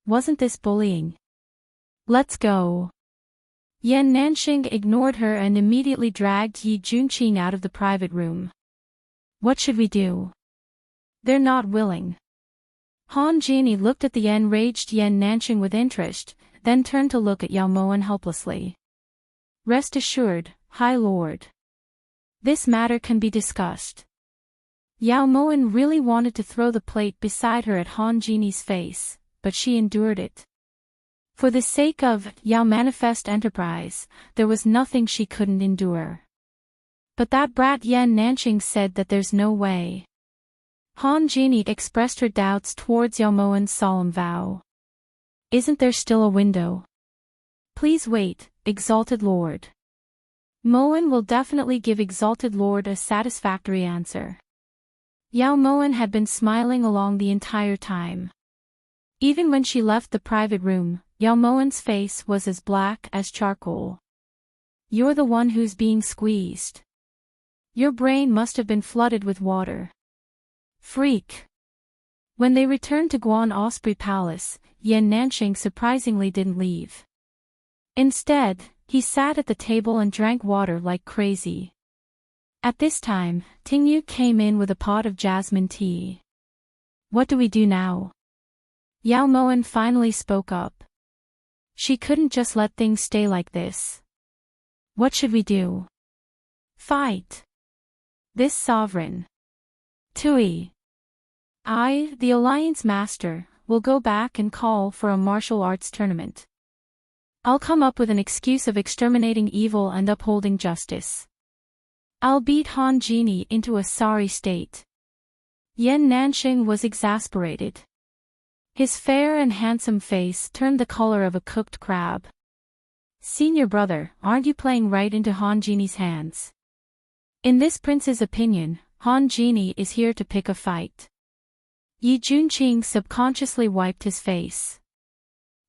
Wasn't this bullying? Let's go. Yan Nanxing ignored her and immediately dragged Yi Junqing out of the private room. What should we do? They're not willing. Han Genie looked at the enraged Yan Nanxing with interest, then turned to look at Yao Moen helplessly. Rest assured, High Lord. This matter can be discussed. Yao Moen really wanted to throw the plate beside her at Han Genie's face, but she endured it. For the sake of Yao Manifest Enterprise, there was nothing she couldn't endure. But that brat Yan Nanxing said that there's no way. Han Genie expressed her doubts towards Yao Moen's solemn vow. Isn't there still a window? Please wait, Exalted Lord. Moen will definitely give Exalted Lord a satisfactory answer. Yao Moen had been smiling along the entire time. Even when she left the private room, Yao Moen's face was as black as charcoal. You're the one who's being squeezed. Your brain must have been flooded with water. Freak. When they returned to Guan Osprey Palace, Yan Nanxing surprisingly didn't leave. Instead, he sat at the table and drank water like crazy. At this time, Tingyu came in with a pot of jasmine tea. What do we do now? Yao Moen finally spoke up. She couldn't just let things stay like this. What should we do? Fight. This sovereign. Tui. I, the Alliance Master, will go back and call for a martial arts tournament. I'll come up with an excuse of exterminating evil and upholding justice. I'll beat Han Genie into a sorry state. Yan Nanxing was exasperated. His fair and handsome face turned the color of a cooked crab. Senior brother, aren't you playing right into Han Genie's hands? In this prince's opinion, Han Genie is here to pick a fight. Yi Junqing subconsciously wiped his face.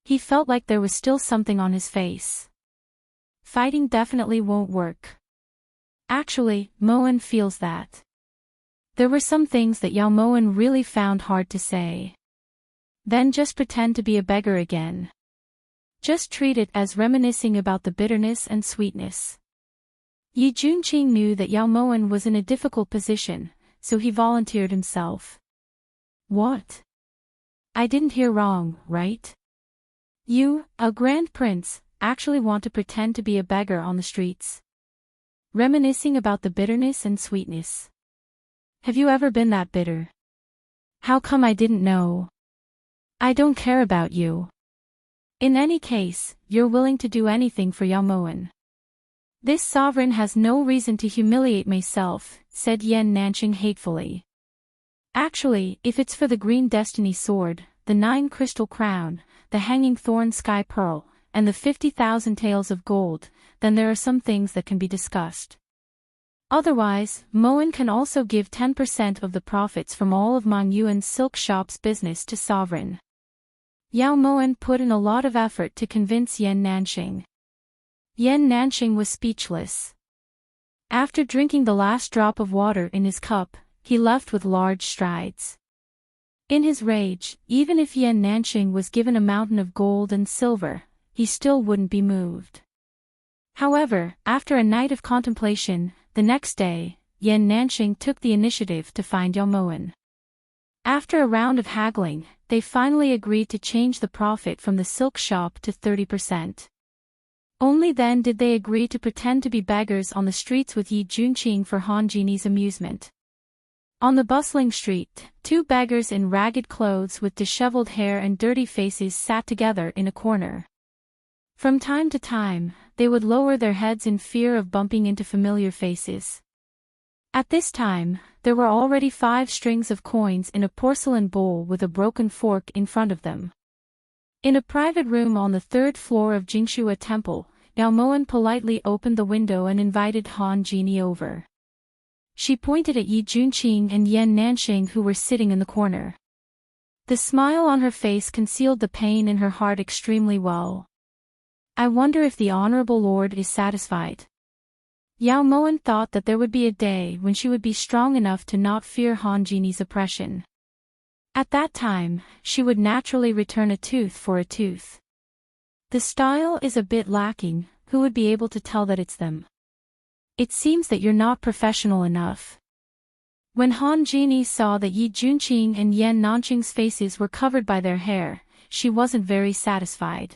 He felt like there was still something on his face. Fighting definitely won't work. Actually, Moen feels that. There were some things that Yao Moen really found hard to say. Then just pretend to be a beggar again. Just treat it as reminiscing about the bitterness and sweetness. Yi Junqing knew that Yao Moen was in a difficult position, so he volunteered himself. What? I didn't hear wrong, right? You, a grand prince, actually want to pretend to be a beggar on the streets. Reminiscing about the bitterness and sweetness. Have you ever been that bitter? How come I didn't know? I don't care about you. In any case, you're willing to do anything for Yao Moen. This sovereign has no reason to humiliate myself, said Yan Nanxing hatefully. Actually, if it's for the green destiny sword, the 9 crystal crown, the hanging thorn sky pearl, and the 50,000 taels of gold, then there are some things that can be discussed. Otherwise, Moen can also give 10% of the profits from all of Mang Yuan's silk shop's business to sovereign. Yao Moen put in a lot of effort to convince Yan Nanxing. Yan Nanxing was speechless. After drinking the last drop of water in his cup, he left with large strides. In his rage, even if Yan Nanxing was given a mountain of gold and silver, he still wouldn't be moved. However, after a night of contemplation, the next day, Yan Nanxing took the initiative to find Yao Moen. After a round of haggling, they finally agreed to change the profit from the silk shop to 30%. Only then did they agree to pretend to be beggars on the streets with Yi Junqing for Han Genie's amusement. On the bustling street, two beggars in ragged clothes with disheveled hair and dirty faces sat together in a corner. From time to time, they would lower their heads in fear of bumping into familiar faces. At this time, there were already 5 strings of coins in a porcelain bowl with a broken fork in front of them. In a private room on the 3rd floor of Jingshua Temple, Yao Moen politely opened the window and invited Han Genie over. She pointed at Yi Junqing and Yan Nanxing who were sitting in the corner. The smile on her face concealed the pain in her heart extremely well. I wonder if the Honorable Lord is satisfied. Yao Moen thought that there would be a day when she would be strong enough to not fear Han Genie's oppression. At that time, she would naturally return a tooth for a tooth. The style is a bit lacking, who would be able to tell that it's them? It seems that you're not professional enough. When Han Genie saw that Yi Junqing and Yan Nanqing's faces were covered by their hair, she wasn't very satisfied.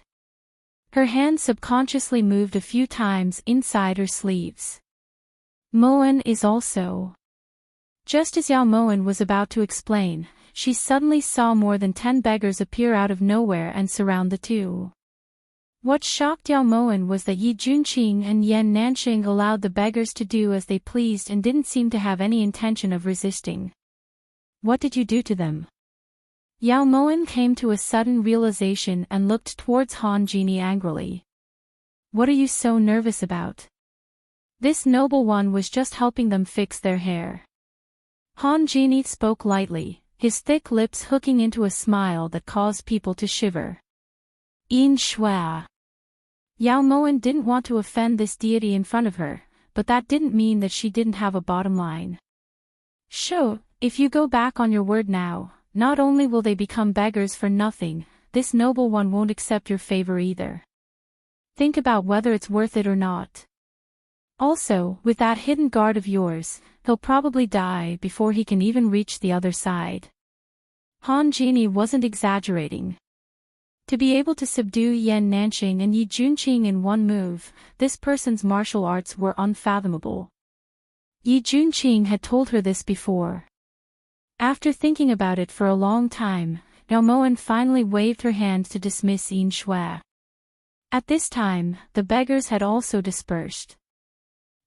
Her hand subconsciously moved a few times inside her sleeves. Moen is also. Just as Yao Moen was about to explain, she suddenly saw more than 10 beggars appear out of nowhere and surround the two. What shocked Yao Moen was that Yi Junqing and Yan Nanxing allowed the beggars to do as they pleased and didn't seem to have any intention of resisting. What did you do to them? Yao Moen came to a sudden realization and looked towards Han Genie angrily. What are you so nervous about? This noble one was just helping them fix their hair. Han Genie spoke lightly, his thick lips hooking into a smile that caused people to shiver. Yin Shui. Yao Moen didn't want to offend this deity in front of her, but that didn't mean that she didn't have a bottom line. Sure, if you go back on your word now, not only will they become beggars for nothing, this noble one won't accept your favor either. Think about whether it's worth it or not. Also, with that hidden guard of yours, he'll probably die before he can even reach the other side. Han Genie wasn't exaggerating. To be able to subdue Yan Nanxing and Yi Junqing in one move, this person's martial arts were unfathomable. Yi Junqing had told her this before. After thinking about it for a long time, Yao Moen finally waved her hand to dismiss Yin Shui. At this time, the beggars had also dispersed.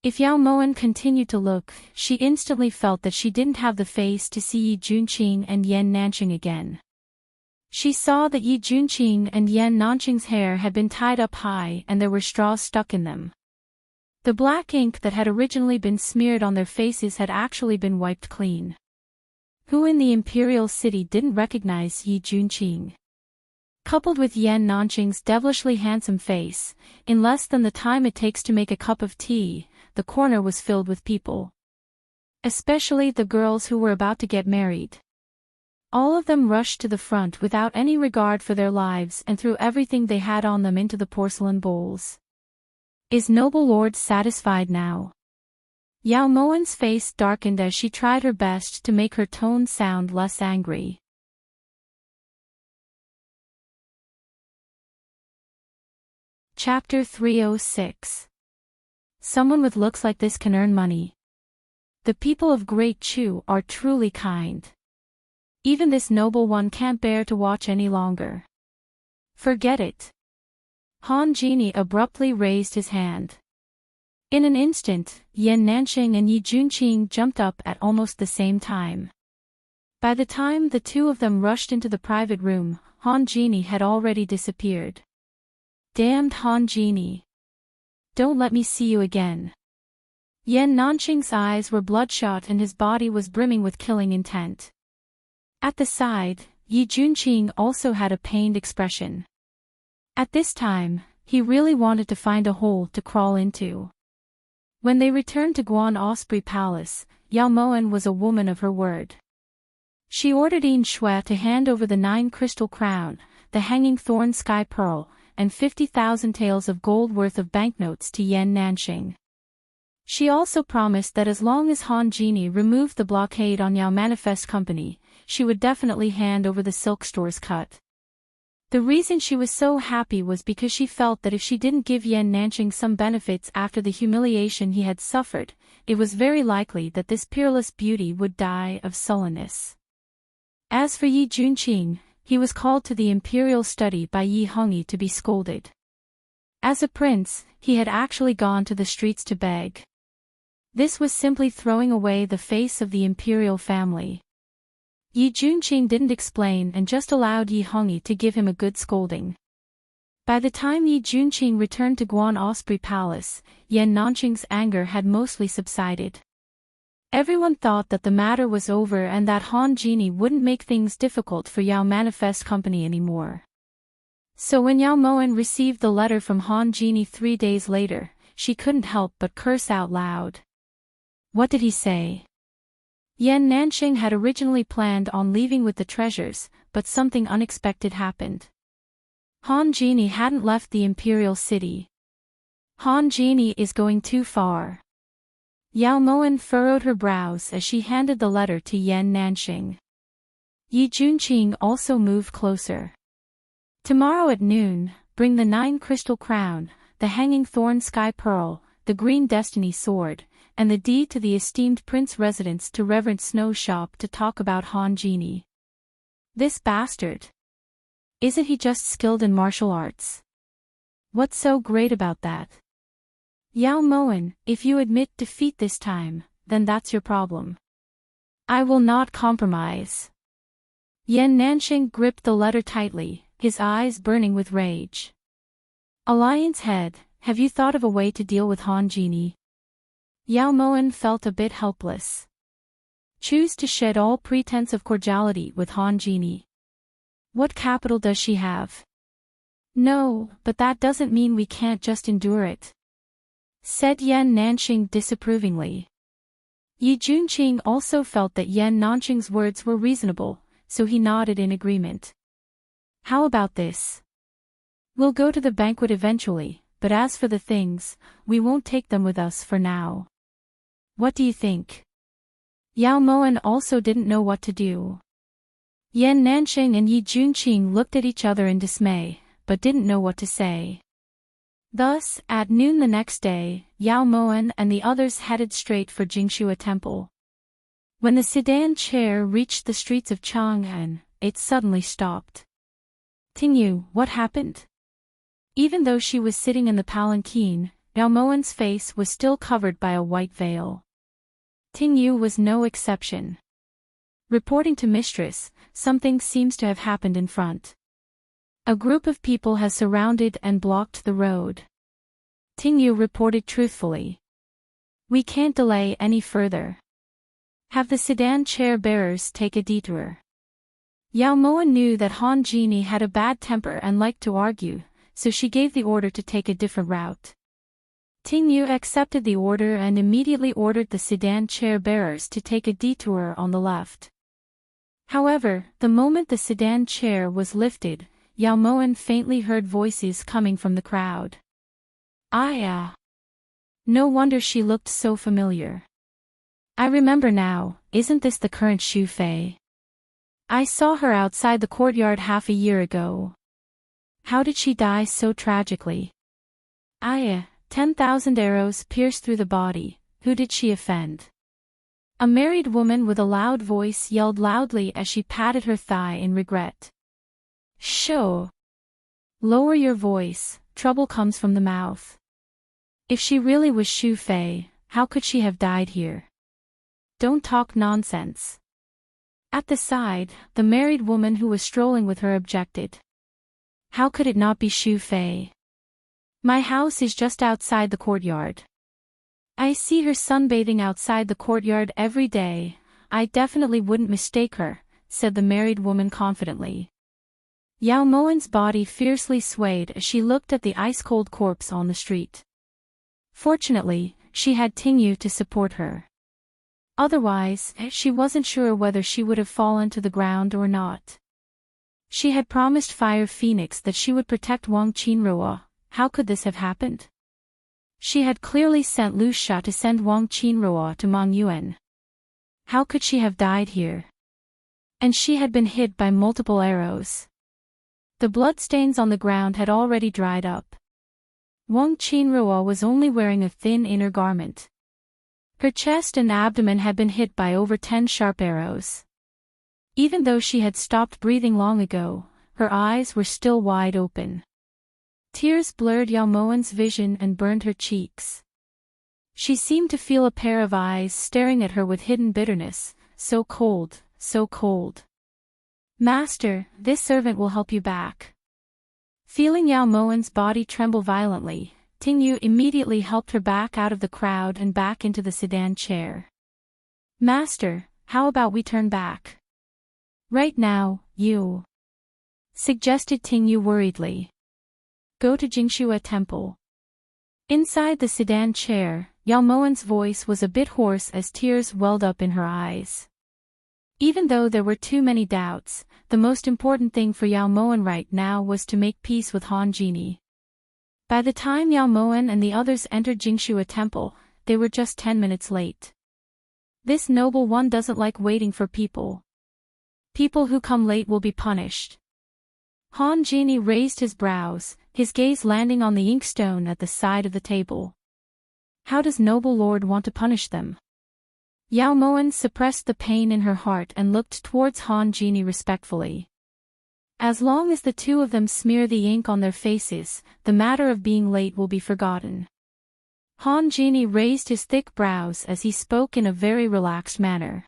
If Yao Moen continued to look, she instantly felt that she didn't have the face to see Yi Junqing and Yan Nanxing again. She saw that Yi Junqing and Yan Nanxing's hair had been tied up high and there were straws stuck in them. The black ink that had originally been smeared on their faces had actually been wiped clean. Who in the imperial city didn't recognize Yi Junqing? Coupled with Yan Nanxing's devilishly handsome face, in less than the time it takes to make a cup of tea, the corner was filled with people. Especially the girls who were about to get married. All of them rushed to the front without any regard for their lives and threw everything they had on them into the porcelain bowls. Is noble lord satisfied now? Yao Moen's face darkened as she tried her best to make her tone sound less angry. Chapter 306. Someone with looks like this can earn money. The people of Great Chu are truly kind. Even this noble one can't bear to watch any longer. Forget it. Han Genie abruptly raised his hand. In an instant, Yan Nanxing and Yi Junqing jumped up at almost the same time. By the time the two of them rushed into the private room, Han Genie had already disappeared. Damned Han Genie. Don't let me see you again. Yan Nanxing's eyes were bloodshot and his body was brimming with killing intent. At the side, Yi Junqing also had a pained expression. At this time, he really wanted to find a hole to crawl into. When they returned to Guan Osprey Palace, Yao Moen was a woman of her word. She ordered Yin Shui to hand over the 9 crystal crown, the hanging thorn sky pearl, and 50,000 taels of gold worth of banknotes to Yan Nanxing. She also promised that as long as Han Genie removed the blockade on Yao Manifest Company, she would definitely hand over the silk store's cut. The reason she was so happy was because she felt that if she didn't give Yan Nanqing some benefits after the humiliation he had suffered, it was very likely that this peerless beauty would die of sullenness. As for Yi Junqing, he was called to the imperial study by Yi Hongyi to be scolded. As a prince, he had actually gone to the streets to beg. This was simply throwing away the face of the imperial family. Yi Junqing didn't explain and just allowed Yi Hongyi to give him a good scolding. By the time Yi Junqing returned to Guan Osprey Palace, Yan Nanqing's anger had mostly subsided. Everyone thought that the matter was over and that Han Genie wouldn't make things difficult for Yao Manifest Company anymore. So when Yao Moen received the letter from Han Genie 3 days later, she couldn't help but curse out loud. What did he say? Yan Nanqing had originally planned on leaving with the treasures, but something unexpected happened. Han Genie hadn't left the imperial city. Han Genie is going too far. Yao Moen furrowed her brows as she handed the letter to Yan Nanqing. Yi Junqing also moved closer. Tomorrow at noon, bring the 9 crystal crown, the hanging thorn sky pearl, the green destiny sword, and the deed to the esteemed prince residence to Reverend Snow's shop to talk about Han Genie. This bastard. Isn't he just skilled in martial arts? What's so great about that? Yao Moen, if you admit defeat this time, then that's your problem. I will not compromise. Yan Nanqing gripped the letter tightly, his eyes burning with rage. Alliance head, have you thought of a way to deal with Han Genie? Yao Moen felt a bit helpless. Choose to shed all pretense of cordiality with Han Genie. What capital does she have? No, but that doesn't mean we can't just endure it, said Yan Nanqing disapprovingly. Yi Junqing also felt that Yan Nanqing's words were reasonable, so he nodded in agreement. How about this? We'll go to the banquet eventually, but as for the things, we won't take them with us for now. What do you think? Yao Moen also didn't know what to do. Yan Nanqing and Yi Junqing looked at each other in dismay, but didn't know what to say. Thus, at noon the next day, Yao Moen and the others headed straight for Jingxua Temple. When the sedan chair reached the streets of Chang'an, it suddenly stopped. Tingyu, what happened? Even though she was sitting in the palanquin, Yao Moen's face was still covered by a white veil. Tingyu was no exception. Reporting to mistress, something seems to have happened in front. A group of people has surrounded and blocked the road. Tingyu reported truthfully. We can't delay any further. Have the sedan chair bearers take a detour. Yao Moen knew that Han Genie had a bad temper and liked to argue, so she gave the order to take a different route. Tingyu accepted the order and immediately ordered the sedan chair bearers to take a detour on the left. However, the moment the sedan chair was lifted, Yao Moen faintly heard voices coming from the crowd. No wonder she looked so familiar. I remember now, isn't this the current Xu Fei? I saw her outside the courtyard half a year ago. How did she die so tragically? 10,000 arrows pierced through the body, who did she offend? A married woman with a loud voice yelled loudly as she patted her thigh in regret. Shoo! Lower your voice, trouble comes from the mouth. If she really was Xu Fei, how could she have died here? Don't talk nonsense. At the side, the married woman who was strolling with her objected. How could it not be Xu Fei? My house is just outside the courtyard. I see her sunbathing outside the courtyard every day. I definitely wouldn't mistake her, said the married woman confidently. Yao Moen's body fiercely swayed as she looked at the ice-cold corpse on the street. Fortunately, she had Tingyu to support her. Otherwise, she wasn't sure whether she would have fallen to the ground or not. She had promised Fire Phoenix that she would protect Wang Qinruo. How could this have happened? She had clearly sent Lu Sha to send Wang Qinruo to Mang Yuan. How could she have died here? And she had been hit by multiple arrows. The bloodstains on the ground had already dried up. Wang Qinruo was only wearing a thin inner garment. Her chest and abdomen had been hit by over 10 sharp arrows. Even though she had stopped breathing long ago, her eyes were still wide open. Tears blurred Yao Moan's vision and burned her cheeks. She seemed to feel a pair of eyes staring at her with hidden bitterness, so cold, so cold. "Master, this servant will help you back." Feeling Yao Moan's body tremble violently, Ting Yu immediately helped her back out of the crowd and back into the sedan chair. "Master, how about we turn back?" "Right now, you," suggested Ting Yu worriedly. "Go to Jingshua Temple." Inside the sedan chair, Yao Moan's voice was a bit hoarse as tears welled up in her eyes. Even though there were too many doubts, the most important thing for Yao Moan right now was to make peace with Han Jini. By the time Yao Moan and the others entered Jingshua Temple, they were just 10 minutes late. This noble one doesn't like waiting for people. People who come late will be punished. Han Jini raised his brows, his gaze landing on the inkstone at the side of the table. How does noble lord want to punish them? Yao Moan suppressed the pain in her heart and looked towards Han Jini respectfully. As long as the two of them smear the ink on their faces, the matter of being late will be forgotten. Han Jini raised his thick brows as he spoke in a very relaxed manner.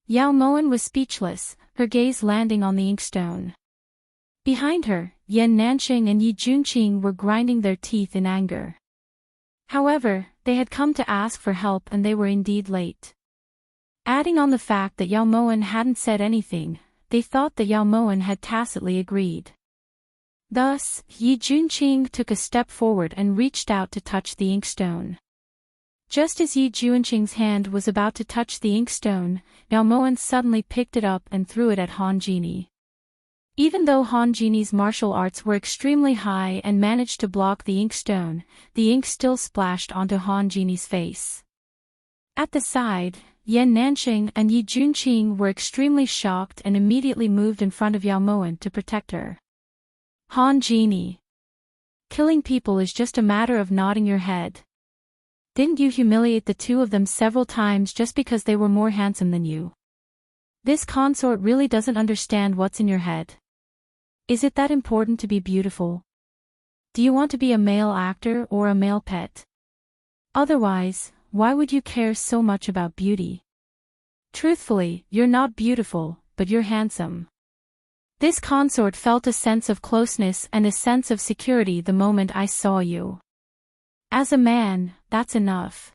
Yao Moan was speechless, her gaze landing on the inkstone. Behind her, Yan Nanxing and Yi Junqing were grinding their teeth in anger. However, they had come to ask for help and they were indeed late. Adding on the fact that Yao Moan hadn't said anything, they thought that Yao Moan had tacitly agreed. Thus, Yi Junqing took a step forward and reached out to touch the inkstone. Just as Yi Junqing's hand was about to touch the inkstone, Yao Moan suddenly picked it up and threw it at Han Jini. Even though Han Jini's martial arts were extremely high and managed to block the inkstone, the ink still splashed onto Han Jini's face. At the side, Yan Nanxing and Yi Junqing were extremely shocked and immediately moved in front of Yao Moan to protect her. Han Jini. Killing people is just a matter of nodding your head. Didn't you humiliate the two of them several times just because they were more handsome than you? This consort really doesn't understand what's in your head. Is it that important to be beautiful? Do you want to be a male actor or a male pet? Otherwise, why would you care so much about beauty? Truthfully, you're not beautiful, but you're handsome. This consort felt a sense of closeness and a sense of security the moment I saw you. As a man, that's enough.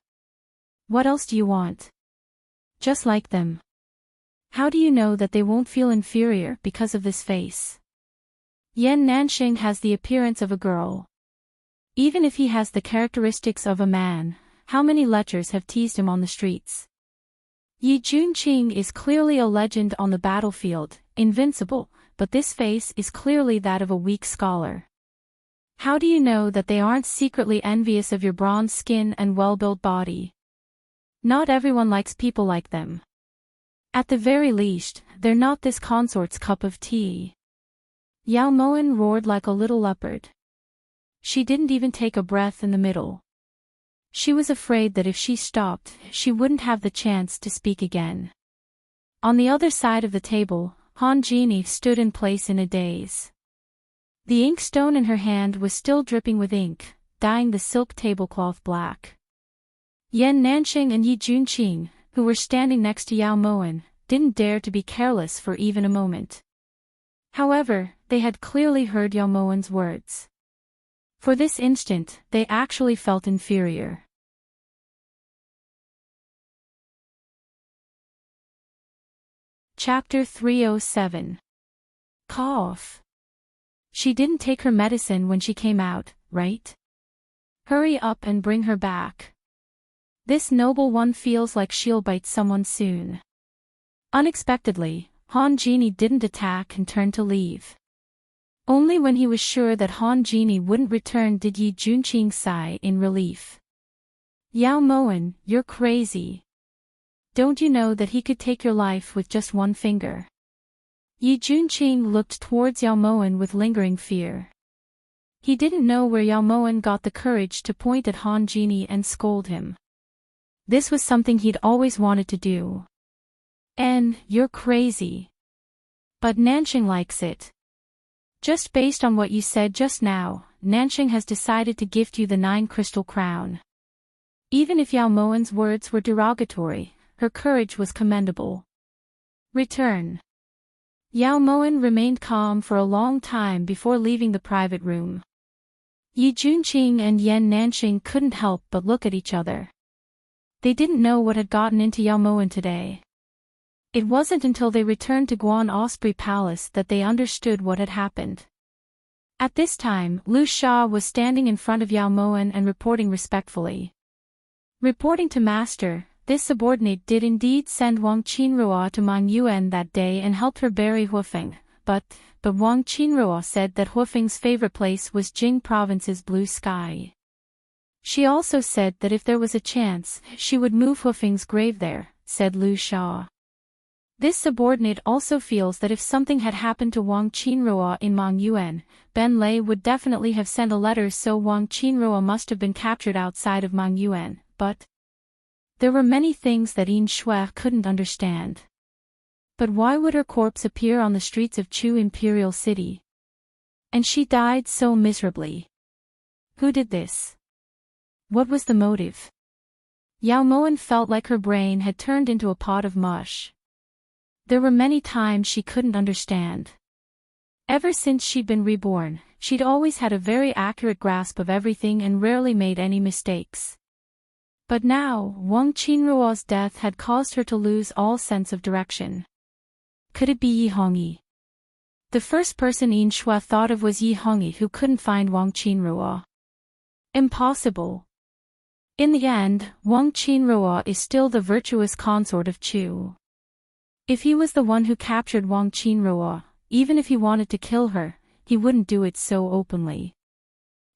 What else do you want? Just like them. How do you know that they won't feel inferior because of this face? Yan Nanxing has the appearance of a girl. Even if he has the characteristics of a man, how many lechers have teased him on the streets? Yi Junqing is clearly a legend on the battlefield, invincible, but this face is clearly that of a weak scholar. How do you know that they aren't secretly envious of your bronze skin and well-built body? Not everyone likes people like them. At the very least, they're not this consort's cup of tea. Yao Moan roared like a little leopard. She didn't even take a breath in the middle. She was afraid that if she stopped, she wouldn't have the chance to speak again. On the other side of the table, Han Jini stood in place in a daze. The inkstone in her hand was still dripping with ink, dyeing the silk tablecloth black. Yan Nanxing and Yi Junqing, who were standing next to Yao Moan, didn't dare to be careless for even a moment. However, they had clearly heard Yao Moan's words. For this instant, they actually felt inferior. Chapter 307. Cough. She didn't take her medicine when she came out, right? Hurry up and bring her back. This noble one feels like she'll bite someone soon. Unexpectedly, Han Jini didn't attack and turned to leave. Only when he was sure that Han Jini wouldn't return did Yi Junqing sigh in relief. Yao Moan, you're crazy. Don't you know that he could take your life with just one finger? Yi Junqing looked towards Yao Moen with lingering fear. He didn't know where Yao Moen got the courage to point at Han Genie and scold him. This was something he'd always wanted to do. "And, you're crazy. But Nanxing likes it. Just based on what you said just now, Nanxing has decided to gift you the 9 crystal crown." Even if Yao Moen's words were derogatory, her courage was commendable. Return. Yao Moen remained calm for a long time before leaving the private room. Yi Junqing and Yan Nanxing couldn't help but look at each other. They didn't know what had gotten into Yao Moen today. It wasn't until they returned to Guan Osprey Palace that they understood what had happened. At this time, Lu Sha was standing in front of Yao Moen and reporting respectfully. Reporting to Master, this subordinate did indeed send Wang Qinruo to Mang Yuan that day and helped her bury Huofeng, but Wang Qinruo said that Huofeng's favorite place was Jing Province's blue sky. She also said that if there was a chance, she would move Huofeng's grave there, said Lu Sha. This subordinate also feels that if something had happened to Wang Qinruo in Mang Yuan, Ben Lei would definitely have sent a letter, so Wang Qinruo must have been captured outside of Mang Yuan, but there were many things that Yin Shui couldn't understand. But why would her corpse appear on the streets of Chu Imperial City? And she died so miserably. Who did this? What was the motive? Yao Moen felt like her brain had turned into a pot of mush. There were many times she couldn't understand. Ever since she'd been reborn, she'd always had a very accurate grasp of everything and rarely made any mistakes. But now, Wang Qinruo's death had caused her to lose all sense of direction. Could it be Yi Hongyi? The first person Yin Shui thought of was Yi Hongyi, who couldn't find Wang Qinruo. Impossible. In the end, Wang Qinruo is still the virtuous consort of Chu. If he was the one who captured Wang Qinruo, even if he wanted to kill her, he wouldn't do it so openly.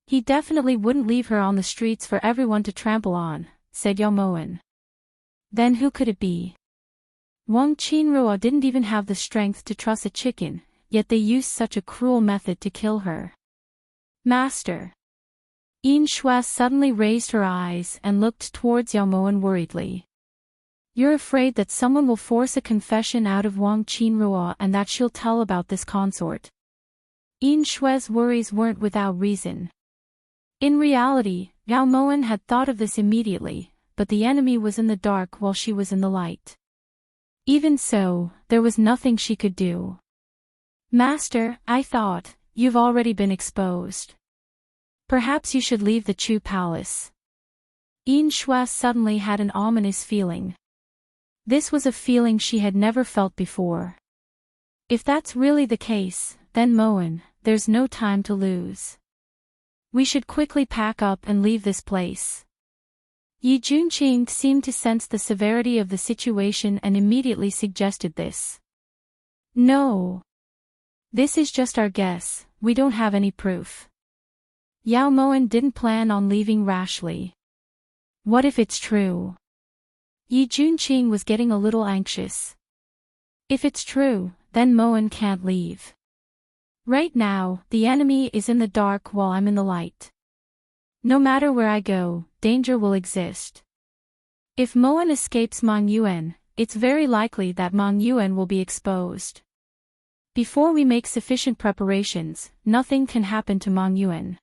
He definitely wouldn't leave her on the streets for everyone to trample on, said Yao Moen. Then who could it be? Wang Qinruo didn't even have the strength to truss a chicken, yet they used such a cruel method to kill her. Master. Yin Shui suddenly raised her eyes and looked towards Yao Moen worriedly. You're afraid that someone will force a confession out of Wang Qinruo and that she'll tell about this consort. Yin Shui's worries weren't without reason. In reality, Yao Moen had thought of this immediately, but the enemy was in the dark while she was in the light. Even so, there was nothing she could do. Master, I thought, you've already been exposed. Perhaps you should leave the Chu Palace. Yin Shui suddenly had an ominous feeling. This was a feeling she had never felt before. If that's really the case, then Moen, there's no time to lose. We should quickly pack up and leave this place. Yi Junqing seemed to sense the severity of the situation and immediately suggested this. No. This is just our guess, we don't have any proof. Yao Moen didn't plan on leaving rashly. What if it's true? Yi Junqing was getting a little anxious. If it's true, then Moen can't leave. Right now, the enemy is in the dark while I'm in the light. No matter where I go, danger will exist. If Moen escapes Mang Yuan, it's very likely that Mang Yuan will be exposed. Before we make sufficient preparations, nothing can happen to Mang Yuan.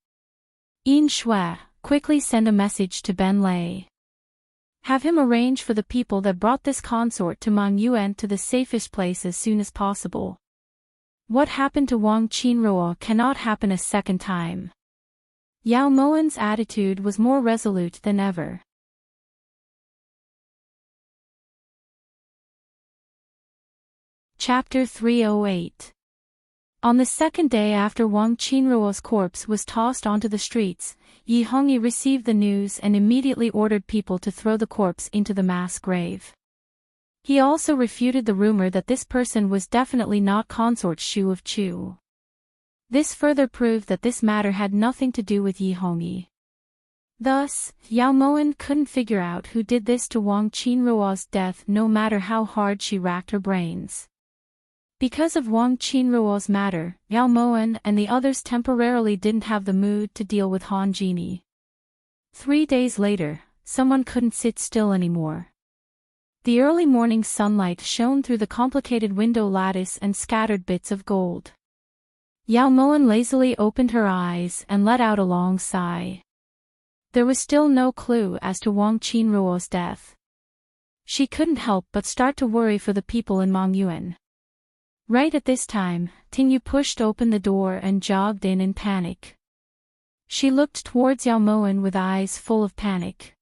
Yin Shui, quickly send a message to Ben Lei. Have him arrange for the people that brought this consort to Mang Yuan to the safest place as soon as possible. What happened to Wang Qinruo cannot happen a second time. Yao Moen's attitude was more resolute than ever. Chapter 308. On the second day after Wang Qinruo's corpse was tossed onto the streets, Yi Hongyi received the news and immediately ordered people to throw the corpse into the mass grave. He also refuted the rumor that this person was definitely not consort Shu of Chu. This further proved that this matter had nothing to do with Yi Hongyi. Thus, Yao Moen couldn't figure out who did this to Wang Qinruo's death no matter how hard she racked her brains. Because of Wang Qinruo's matter, Yao Moan and the others temporarily didn't have the mood to deal with Han Genie. 3 days later, someone couldn't sit still anymore. The early morning sunlight shone through the complicated window lattice and scattered bits of gold. Yao Moan lazily opened her eyes and let out a long sigh. There was still no clue as to Wang Qinruo's death. She couldn't help but start to worry for the people in Mongyuan. Right at this time, Tingyu pushed open the door and jogged in panic. She looked towards Yao Moan with eyes full of panic.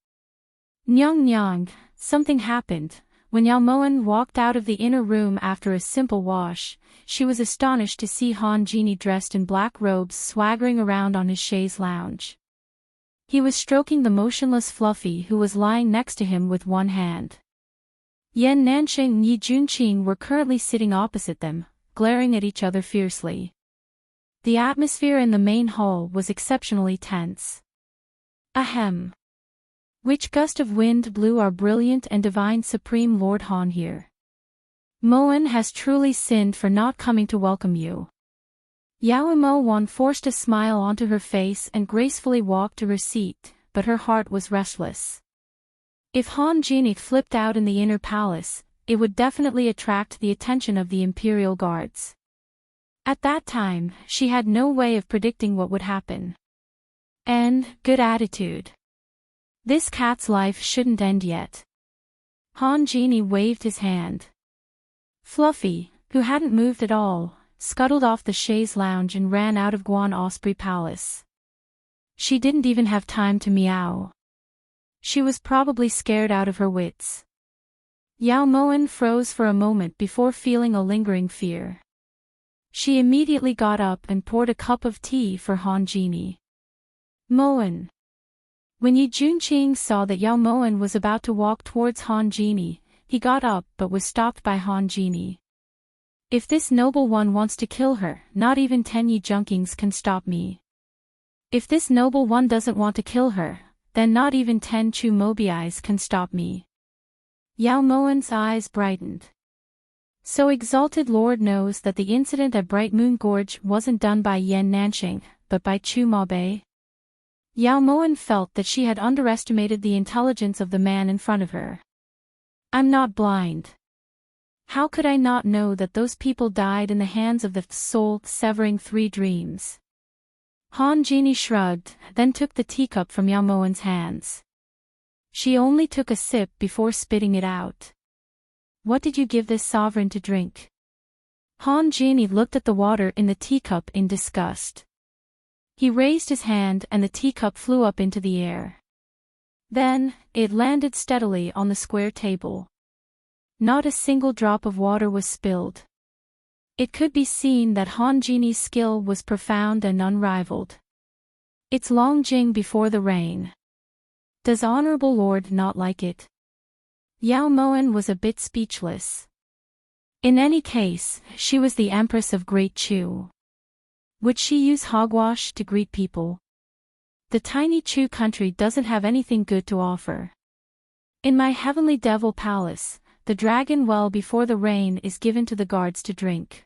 Nyang, something happened. When Yao Moan walked out of the inner room after a simple wash, she was astonished to see Han Genie dressed in black robes swaggering around on his chaise lounge. He was stroking the motionless Fluffy who was lying next to him with one hand. Yan Nanxing and Yi Junqing were currently sitting opposite them, glaring at each other fiercely. The atmosphere in the main hall was exceptionally tense. Ahem. Which gust of wind blew our brilliant and divine Supreme Lord Han here? Moan has truly sinned for not coming to welcome you. Yao Mo forced a smile onto her face and gracefully walked to her seat, but her heart was restless. If Han Genie flipped out in the inner palace, it would definitely attract the attention of the Imperial Guards. At that time, she had no way of predicting what would happen. And, good attitude. This cat's life shouldn't end yet. Han Genie waved his hand. Fluffy, who hadn't moved at all, scuttled off the chaise lounge and ran out of Guan Osprey Palace. She didn't even have time to meow. She was probably scared out of her wits. Yao Moan froze for a moment before feeling a lingering fear. She immediately got up and poured a cup of tea for Han Genie. Moan. When Yi Junqing saw that Yao Moan was about to walk towards Han Genie, he got up but was stopped by Han Genie. If this noble one wants to kill her, not even 10 Yi Junqings can stop me. If this noble one doesn't want to kill her, then not even 10 Chu Mobiais can stop me. Yao Moan's eyes brightened. So Exalted Lord knows that the incident at Bright Moon Gorge wasn't done by Yan Nanxing, but by Chu Maobei. Yao Moan felt that she had underestimated the intelligence of the man in front of her. I'm not blind. How could I not know that those people died in the hands of the soul severing 3 dreams? Han Genie shrugged, then took the teacup from Yao Moan's hands. She only took a sip before spitting it out. What did you give this sovereign to drink? Han Genie looked at the water in the teacup in disgust. He raised his hand and the teacup flew up into the air. Then, it landed steadily on the square table. Not a single drop of water was spilled. It could be seen that Han Genie's skill was profound and unrivaled. It's Long Jing before the rain. Does Honorable Lord not like it? Yao Moan was a bit speechless. In any case, she was the Empress of Great Chu. Would she use hogwash to greet people? The tiny Chu country doesn't have anything good to offer. In my heavenly devil palace, the dragon well before the rain is given to the guards to drink.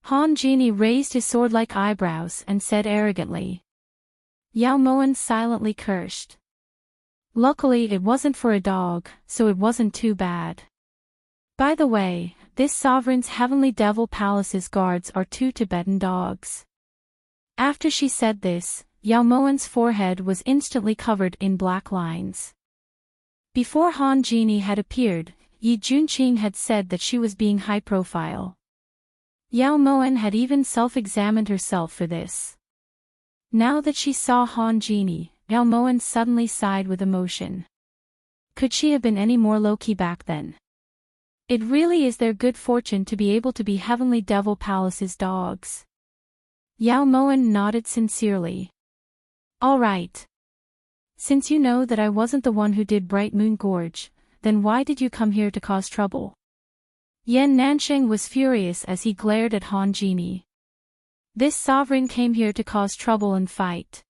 Han Genie raised his sword-like eyebrows and said arrogantly. Yao Moan silently cursed. Luckily it wasn't for a dog, so it wasn't too bad. By the way, this sovereign's heavenly devil palace's guards are 2 Tibetan dogs. After she said this, Yao Moan's forehead was instantly covered in black lines. Before Han Genie had appeared, Yi Junqing had said that she was being high-profile. Yao Moan had even self-examined herself for this. Now that she saw Han Genie, Yao Moan suddenly sighed with emotion. Could she have been any more low-key back then? It really is their good fortune to be able to be Heavenly Devil Palace's dogs. Yao Moan nodded sincerely. All right. Since you know that I wasn't the one who did Bright Moon Gorge, then why did you come here to cause trouble? Yan Nanxing was furious as he glared at Han Genie. This sovereign came here to cause trouble and fight.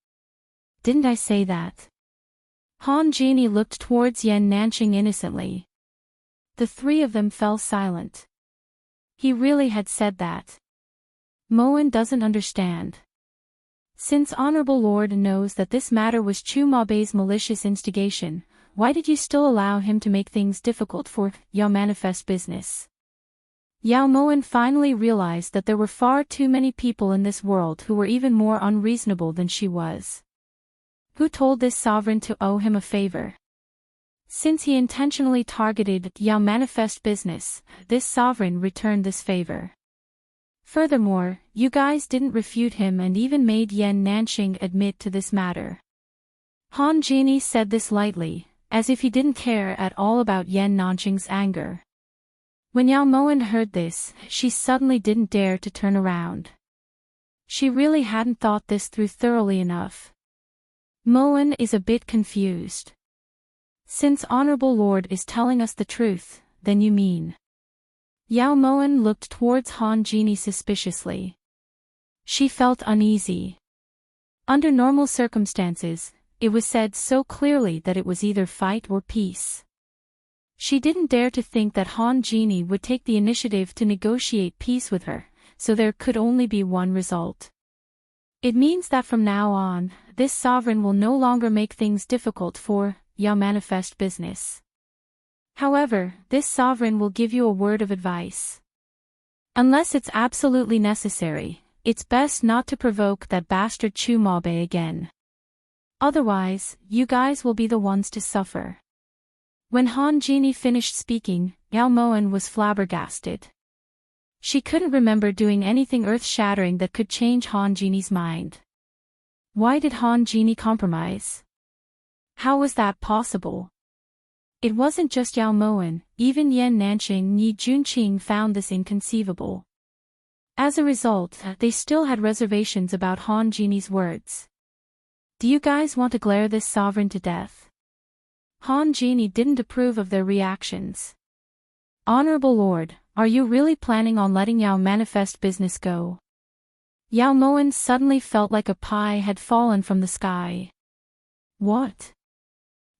Didn't I say that? Han Genie looked towards Yan Nanxing innocently. The 3 of them fell silent. He really had said that. Moen doesn't understand. Since Honorable Lord knows that this matter was Chumabei's malicious instigation, why did you still allow him to make things difficult for Yao Manifest business? Yao Moen finally realized that there were far too many people in this world who were even more unreasonable than she was. Who told this sovereign to owe him a favor? Since he intentionally targeted Yao Manifest business, this sovereign returned this favor. Furthermore, you guys didn't refute him and even made Yan Nanxing admit to this matter. Han Genie said this lightly, as if he didn't care at all about Yan Nanxing's anger. When Yao Moen heard this, she suddenly didn't dare to turn around. She really hadn't thought this through thoroughly enough. Moen is a bit confused. Since Honorable Lord is telling us the truth, then you mean? Yao Moen looked towards Han Genie suspiciously. She felt uneasy. Under normal circumstances, it was said so clearly that it was either fight or peace. She didn't dare to think that Han Genie would take the initiative to negotiate peace with her, so there could only be one result. It means that from now on, this sovereign will no longer make things difficult for Yao Manifest business. However, this sovereign will give you a word of advice. Unless it's absolutely necessary, it's best not to provoke that bastard Chumabei again. Otherwise, you guys will be the ones to suffer. When Han Genie finished speaking, Yao Moen was flabbergasted. She couldn't remember doing anything earth-shattering that could change Han Genie's mind. Why did Han Genie compromise? How was that possible? It wasn't just Yao Moen, even Yan Nanxing and Yi Junqing found this inconceivable. As a result, they still had reservations about Han Genie's words. Do you guys want to glare this sovereign to death? Han Genie didn't approve of their reactions. Honorable Lord, are you really planning on letting Yao Manifest business go? Yao Moen suddenly felt like a pie had fallen from the sky. What?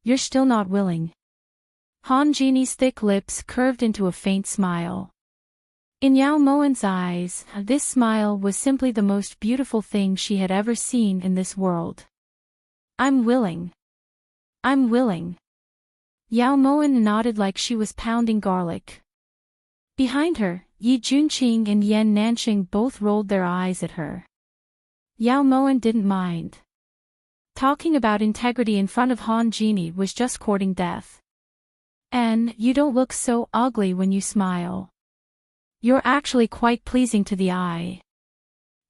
You're still not willing? Han Genie's thick lips curved into a faint smile. In Yao Moen's eyes, this smile was simply the most beautiful thing she had ever seen in this world. I'm willing. I'm willing. Yao Moen nodded like she was pounding garlic. Behind her, Yi Junqing and Yan Nanxing both rolled their eyes at her. Yao Moen didn't mind. Talking about integrity in front of Han Genie was just courting death. And you don't look so ugly when you smile. You're actually quite pleasing to the eye.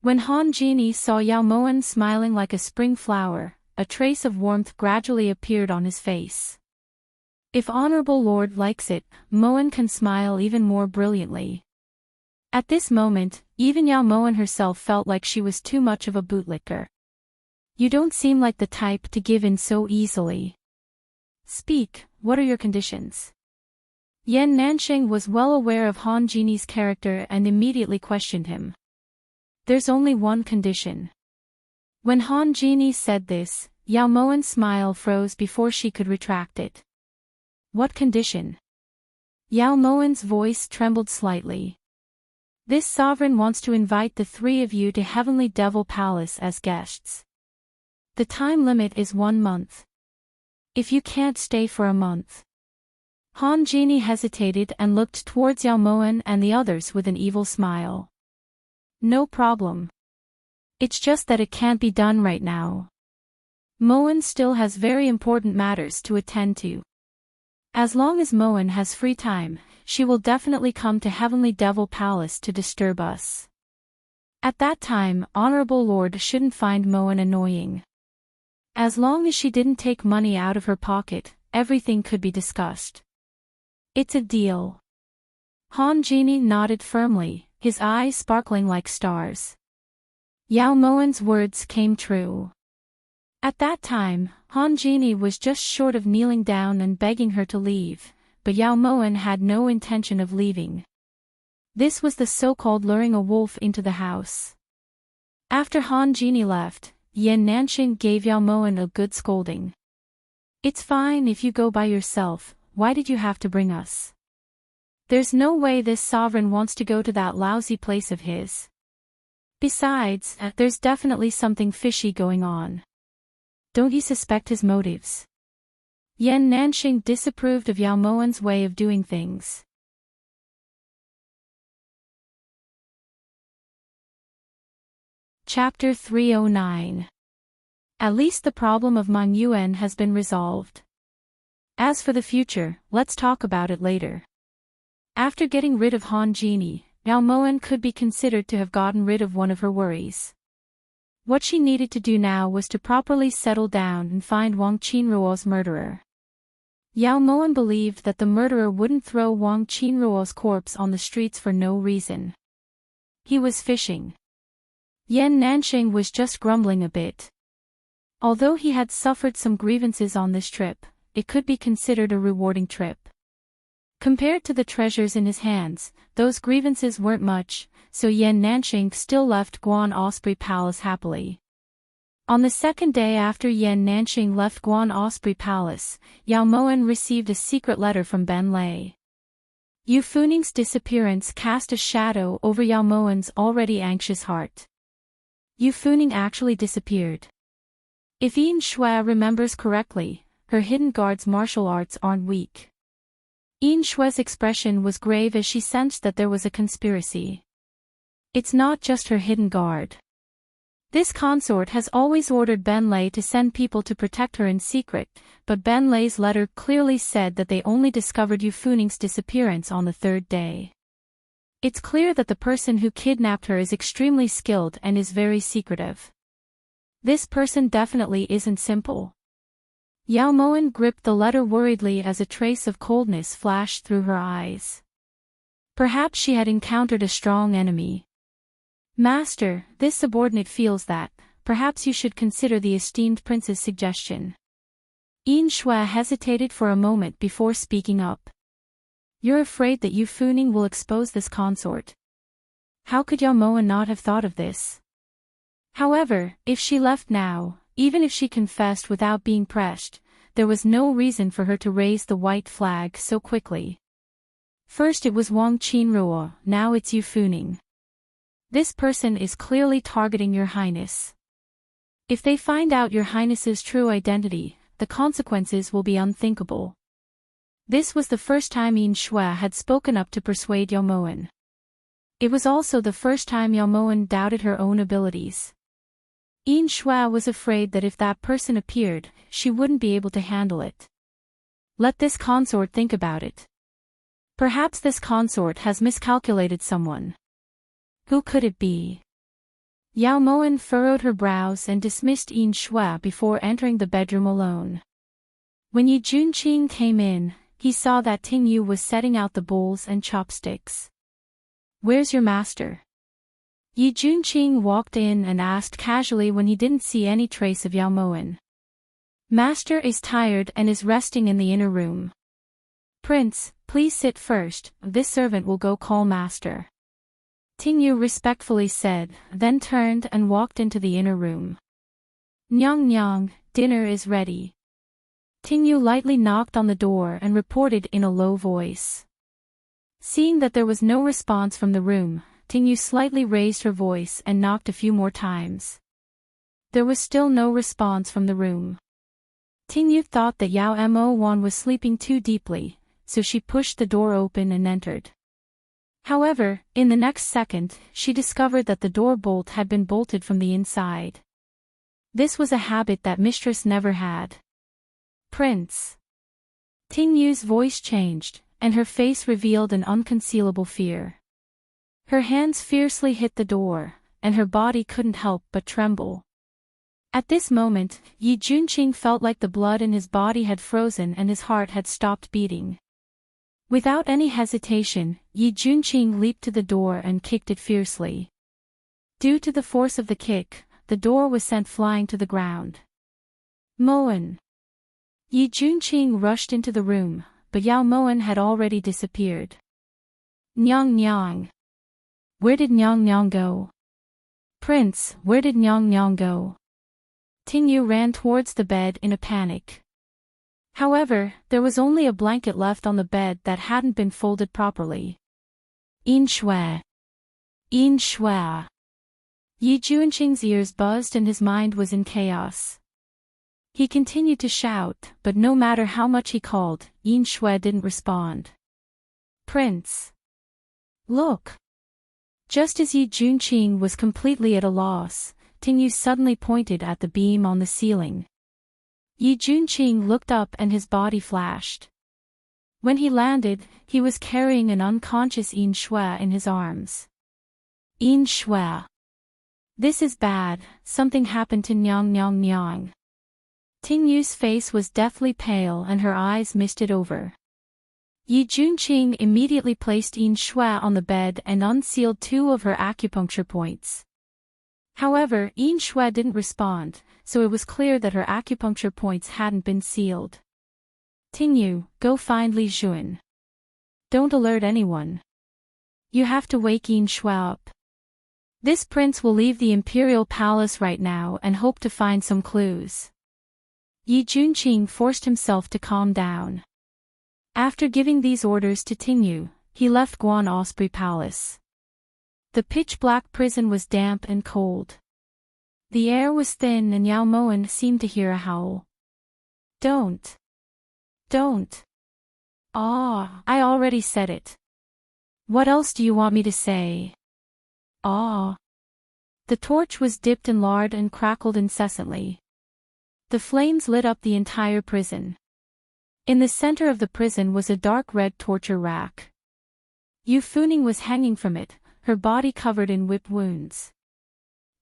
When Han Genie saw Yao Moen smiling like a spring flower, a trace of warmth gradually appeared on his face. If Honorable Lord likes it, Moen can smile even more brilliantly. At this moment, even Yao Moen herself felt like she was too much of a bootlicker. You don't seem like the type to give in so easily. Speak, what are your conditions? Yan Nanxing was well aware of Han Genie's character and immediately questioned him. There's only one condition. When Han Genie said this, Yao Moen's smile froze before she could retract it. What condition? Yao Moen's voice trembled slightly. This sovereign wants to invite the three of you to Heavenly Devil Palace as guests. The time limit is 1 month. If you can't stay for a month. Han Genie hesitated and looked towards Yao Moen and the others with an evil smile. No problem. It's just that it can't be done right now. Moen still has very important matters to attend to. As long as Moen has free time, she will definitely come to Heavenly Devil Palace to disturb us. At that time, Honorable Lord shouldn't find Moen annoying. As long as she didn't take money out of her pocket, everything could be discussed. It's a deal. Han Genie nodded firmly, his eyes sparkling like stars. Yao Moen's words came true. At that time, Han Genie was just short of kneeling down and begging her to leave, but Yao Moen had no intention of leaving. This was the so-called luring a wolf into the house. After Han Genie left, Yan Nanxing gave Yao Moen a good scolding. It's fine if you go by yourself, why did you have to bring us? There's no way this sovereign wants to go to that lousy place of his. Besides, there's definitely something fishy going on. Don't you suspect his motives? Yan Nanxing disapproved of Yao Moan's way of doing things. Chapter 309. At least the problem of Mang Yuan has been resolved. As for the future, let's talk about it later. After getting rid of Han Genie, Yao Moan could be considered to have gotten rid of one of her worries. What she needed to do now was to properly settle down and find Wang Qinruo's murderer. Yao Moan believed that the murderer wouldn't throw Wang Qinruo's corpse on the streets for no reason. He was fishing. Yan Nanxing was just grumbling a bit. Although he had suffered some grievances on this trip, it could be considered a rewarding trip. Compared to the treasures in his hands, those grievances weren't much, so Yan Nanxing still left Guan Osprey Palace happily. On the second day after Yan Nanxing left Guan Osprey Palace, Yao Moan received a secret letter from Ben Lei. Yu Funing's disappearance cast a shadow over Yao Moan's already anxious heart. Yu Funing actually disappeared. If Yin Shui remembers correctly, her hidden guard's martial arts aren't weak. Yin Shui's expression was grave as she sensed that there was a conspiracy. It's not just her hidden guard. This consort has always ordered Ben Lei to send people to protect her in secret, but Ben Lei's letter clearly said that they only discovered Yu Funing's disappearance on the third day. It's clear that the person who kidnapped her is extremely skilled and is very secretive. This person definitely isn't simple. Yao Moan gripped the letter worriedly as a trace of coldness flashed through her eyes. Perhaps she had encountered a strong enemy. Master, this subordinate feels that, perhaps you should consider the esteemed prince's suggestion. Yin Shui hesitated for a moment before speaking up. You're afraid that Yu Funing will expose this consort. How could Yao Moan not have thought of this? However, if she left now, even if she confessed without being pressed, there was no reason for her to raise the white flag so quickly. First it was Wang Qinruo, now it's Yu Funing. This person is clearly targeting Your Highness. If they find out Your Highness's true identity, the consequences will be unthinkable. This was the first time Yin Shui had spoken up to persuade Yao Moan. It was also the first time Yao Moan doubted her own abilities. Yin Shui was afraid that if that person appeared, she wouldn't be able to handle it. Let this consort think about it. Perhaps this consort has miscalculated someone. Who could it be? Yao Moan furrowed her brows and dismissed Yin Shui before entering the bedroom alone. When Yi Junqing came in, he saw that Ting Yu was setting out the bowls and chopsticks. Where's your master? Yi Junqing walked in and asked casually when he didn't see any trace of Yao Moan. Master is tired and is resting in the inner room. Prince, please sit first, this servant will go call master. Ting Yu respectfully said, then turned and walked into the inner room. Nyang Nyang, dinner is ready. Ting Yu lightly knocked on the door and reported in a low voice. Seeing that there was no response from the room, Ting Yu slightly raised her voice and knocked a few more times. There was still no response from the room. Ting Yu thought that Yao Mo Wan was sleeping too deeply, so she pushed the door open and entered. However, in the next second, she discovered that the door bolt had been bolted from the inside. This was a habit that mistress never had. Prince. Ting Yu's voice changed, and her face revealed an unconcealable fear. Her hands fiercely hit the door, and her body couldn't help but tremble. At this moment, Yi Junqing felt like the blood in his body had frozen and his heart had stopped beating. Without any hesitation, Yi Junqing leaped to the door and kicked it fiercely. Due to the force of the kick, the door was sent flying to the ground. Moan. Yi Junqing rushed into the room, but Yao Moan had already disappeared. Nyang Nyang. Where did Nyang Nyang go? Prince, where did Nyang Nyang go? Ting Yu ran towards the bed in a panic. However, there was only a blanket left on the bed that hadn't been folded properly. In shui. In shui. Yi Juanqing's ears buzzed and his mind was in chaos. He continued to shout, but no matter how much he called, Yin Shui didn't respond. Prince. Look. Just as Yi Juanqing was completely at a loss, Tingyu suddenly pointed at the beam on the ceiling. Yi Juanqing looked up and his body flashed. When he landed, he was carrying an unconscious Yin Shui in his arms. Yin Shui. This is bad, something happened to Nyang Nyang Nyang. Tingyu's face was deathly pale and her eyes misted over. Yi Juanqing immediately placed Yin Shui on the bed and unsealed 2 of her acupuncture points. However, Yin Shui didn't respond, so it was clear that her acupuncture points hadn't been sealed. Tingyu, go find Li Juan. Don't alert anyone. You have to wake Yin Shui up. This prince will leave the imperial palace right now and hope to find some clues. Yi Juanqing forced himself to calm down. After giving these orders to Tingyu, he left Guan Osprey Palace. The pitch-black prison was damp and cold. The air was thin and Yao Moen seemed to hear a howl. Don't. Don't. Ah, I already said it. What else do you want me to say? Ah. The torch was dipped in lard and crackled incessantly. The flames lit up the entire prison. In the center of the prison was a dark red torture rack. Yu Funing was hanging from it, her body covered in whip wounds.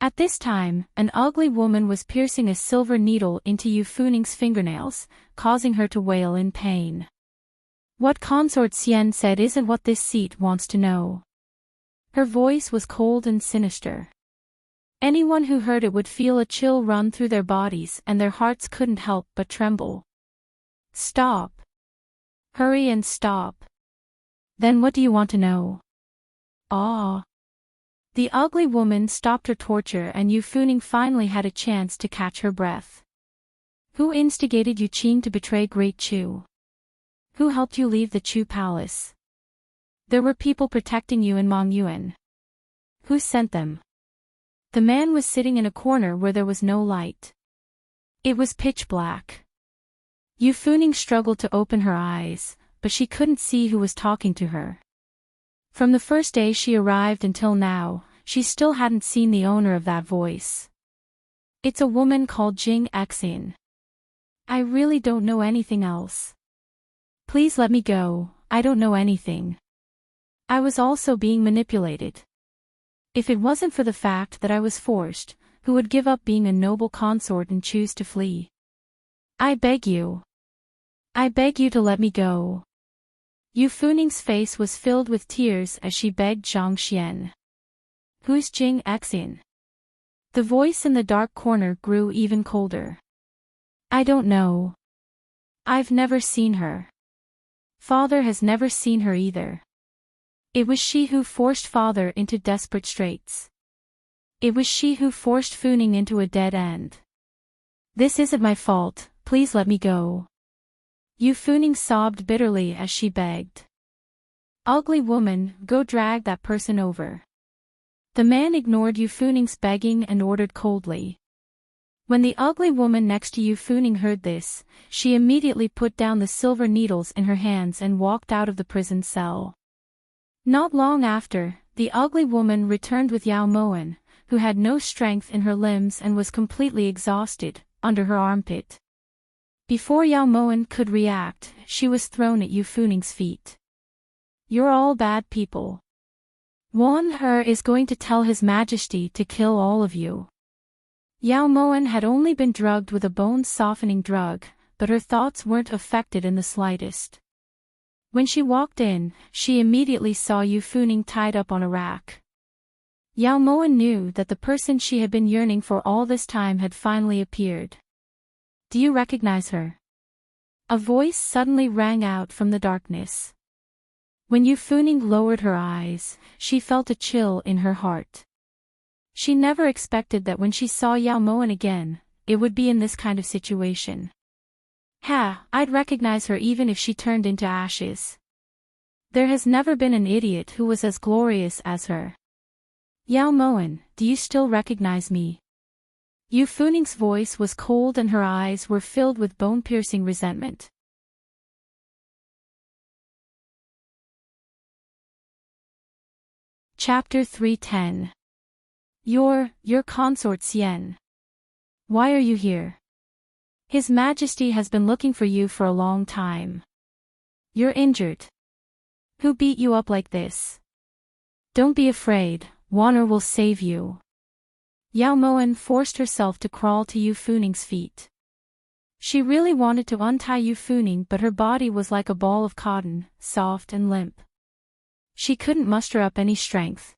At this time, an ugly woman was piercing a silver needle into Yu Funing's fingernails, causing her to wail in pain. What Consort Xian said isn't what this seat wants to know. Her voice was cold and sinister. Anyone who heard it would feel a chill run through their bodies and their hearts couldn't help but tremble. Stop. Hurry and stop. Then what do you want to know? Ah. The ugly woman stopped her torture and Yu Funing finally had a chance to catch her breath. Who instigated Yu Qing to betray Great Chu? Who helped you leave the Chu palace? There were people protecting you in Mongyuan. Who sent them? The man was sitting in a corner where there was no light. It was pitch black. Yu Funing struggled to open her eyes, but she couldn't see who was talking to her. From the first day she arrived until now, she still hadn't seen the owner of that voice. It's a woman called Jing Xin. I really don't know anything else. Please let me go, I don't know anything. I was also being manipulated. If it wasn't for the fact that I was forced, who would give up being a noble consort and choose to flee? I beg you. I beg you to let me go. Yu Funing's face was filled with tears as she begged Zhang Xian. Who's Jing Xin? The voice in the dark corner grew even colder. I don't know. I've never seen her. Father has never seen her either. It was she who forced Father into desperate straits. It was she who forced Funing into a dead end. This isn't my fault, please let me go. Yu Funing sobbed bitterly as she begged. Ugly woman, go drag that person over. The man ignored Yu Funing's begging and ordered coldly. When the ugly woman next to Yu Funing heard this, she immediately put down the silver needles in her hands and walked out of the prison cell. Not long after, the ugly woman returned with Yao Moen, who had no strength in her limbs and was completely exhausted, under her armpit. Before Yao Moen could react, she was thrown at Yu Funing's feet. You're all bad people. Wan He is going to tell His Majesty to kill all of you. Yao Moen had only been drugged with a bone-softening drug, but her thoughts weren't affected in the slightest. When she walked in, she immediately saw Yu Funing tied up on a rack. Yao Moen knew that the person she had been yearning for all this time had finally appeared. Do you recognize her? A voice suddenly rang out from the darkness. When Yu Funing lowered her eyes, she felt a chill in her heart. She never expected that when she saw Yao Moen again, it would be in this kind of situation. Ha, I'd recognize her even if she turned into ashes. There has never been an idiot who was as glorious as her. Yao Moen, do you still recognize me? Yu Funing's voice was cold and her eyes were filled with bone-piercing resentment. Chapter 310. Your consort Xian. Why are you here? His Majesty has been looking for you for a long time. You're injured. Who beat you up like this? Don't be afraid, Wan'er will save you. Yao Moen forced herself to crawl to Yu Funing's feet. She really wanted to untie Yu Funing, but her body was like a ball of cotton, soft and limp. She couldn't muster up any strength.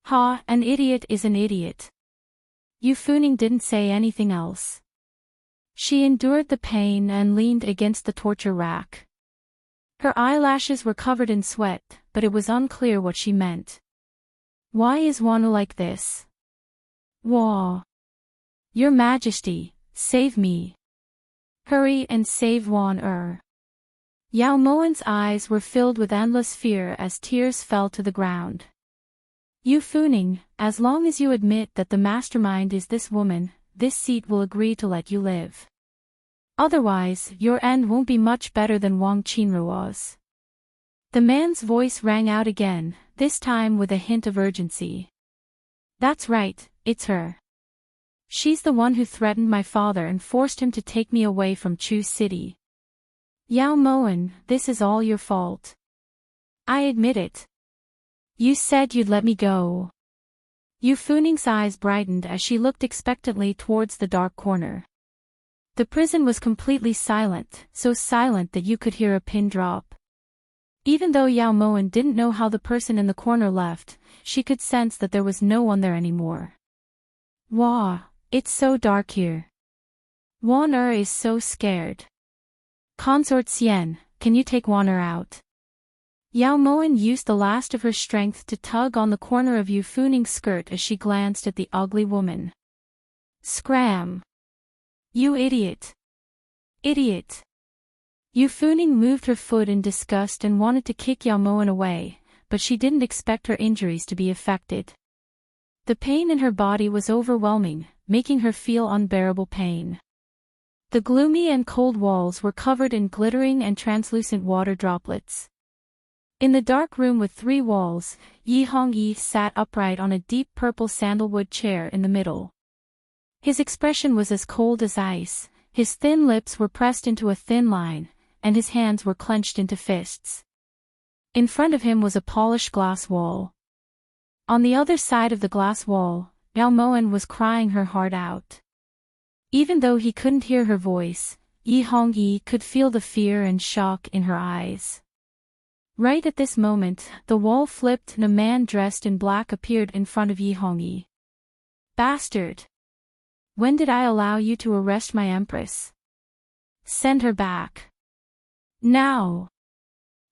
Ha, an idiot is an idiot. Yu Funing didn't say anything else. She endured the pain and leaned against the torture rack. Her eyelashes were covered in sweat, but it was unclear what she meant. Why is Wanu like this? Wah! Your Majesty, save me. Hurry and save Wan. Yao Moen's eyes were filled with endless fear as tears fell to the ground. Yu Funing, as long as you admit that the mastermind is this woman, this seat will agree to let you live. Otherwise, your end won't be much better than Wang Qinruo's. The man's voice rang out again, this time with a hint of urgency. That's right, it's her. She's the one who threatened my father and forced him to take me away from Chu City. Yao Moen, this is all your fault. I admit it. You said you'd let me go. Yu Funing's eyes brightened as she looked expectantly towards the dark corner. The prison was completely silent, so silent that you could hear a pin drop. Even though Yao Moen didn't know how the person in the corner left, she could sense that there was no one there anymore. Wah, it's so dark here. Wan is so scared. Consort Xian, can you take Wan out? Yao Moen used the last of her strength to tug on the corner of Yu Funing's skirt as she glanced at the ugly woman. Scram! You idiot! Idiot! Yu Funing moved her foot in disgust and wanted to kick Yao Moen away, but she didn't expect her injuries to be affected. The pain in her body was overwhelming, making her feel unbearable pain. The gloomy and cold walls were covered in glittering and translucent water droplets. In the dark room with 3 walls, Yi Hongyi sat upright on a deep purple sandalwood chair in the middle. His expression was as cold as ice, his thin lips were pressed into a thin line, and his hands were clenched into fists. In front of him was a polished glass wall. On the other side of the glass wall, Yao Moen was crying her heart out. Even though he couldn't hear her voice, Yi Hongyi could feel the fear and shock in her eyes. Right at this moment, the wall flipped and a man dressed in black appeared in front of Yi Hongyi. Bastard! When did I allow you to arrest my empress? Send her back. Now!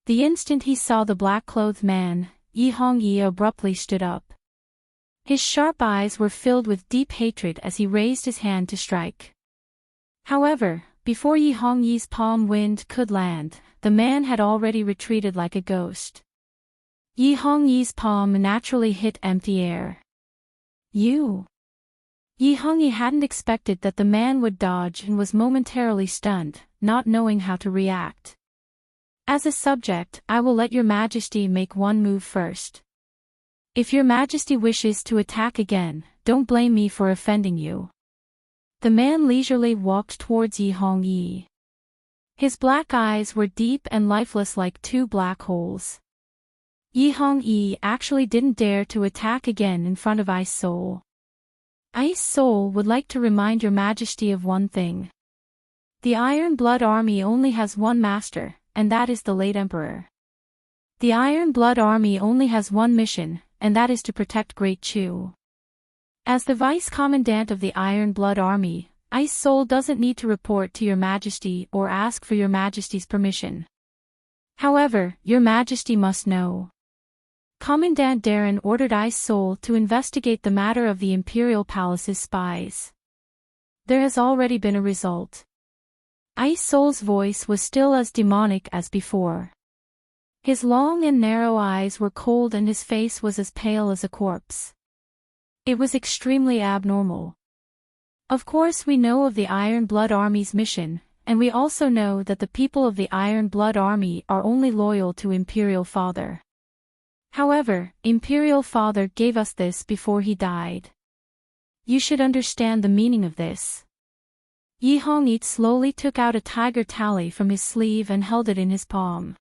The instant he saw the black-clothed man, Yi Hongyi abruptly stood up. His sharp eyes were filled with deep hatred as he raised his hand to strike. However, before Yi Hongyi's palm wind could land, the man had already retreated like a ghost. Yi Hongyi's palm naturally hit empty air. You! Yi Hongyi hadn't expected that the man would dodge and was momentarily stunned, not knowing how to react. As a subject, I will let your Majesty make one move first. If your Majesty wishes to attack again, don't blame me for offending you. The man leisurely walked towards Yi Hongyi. His black eyes were deep and lifeless like 2 black holes. Yi Hongyi actually didn't dare to attack again in front of Ice Soul. Ice Soul would like to remind your Majesty of one thing. The Iron Blood Army only has one master, and that is the late Emperor. The Iron Blood Army only has one mission, and that is to protect Great Chu. As the Vice Commandant of the Iron Blood Army, Ice Soul doesn't need to report to your Majesty or ask for your Majesty's permission. However, your Majesty must know. Commandant Darren ordered Ice Soul to investigate the matter of the Imperial Palace's spies. There has already been a result. Ice Soul's voice was still as demonic as before. His long and narrow eyes were cold and his face was as pale as a corpse. It was extremely abnormal. Of course we know of the Iron Blood Army's mission, and we also know that the people of the Iron Blood Army are only loyal to Imperial Father. However, Imperial Father gave us this before he died. You should understand the meaning of this. Yi Hongyi slowly took out a tiger tally from his sleeve and held it in his palm.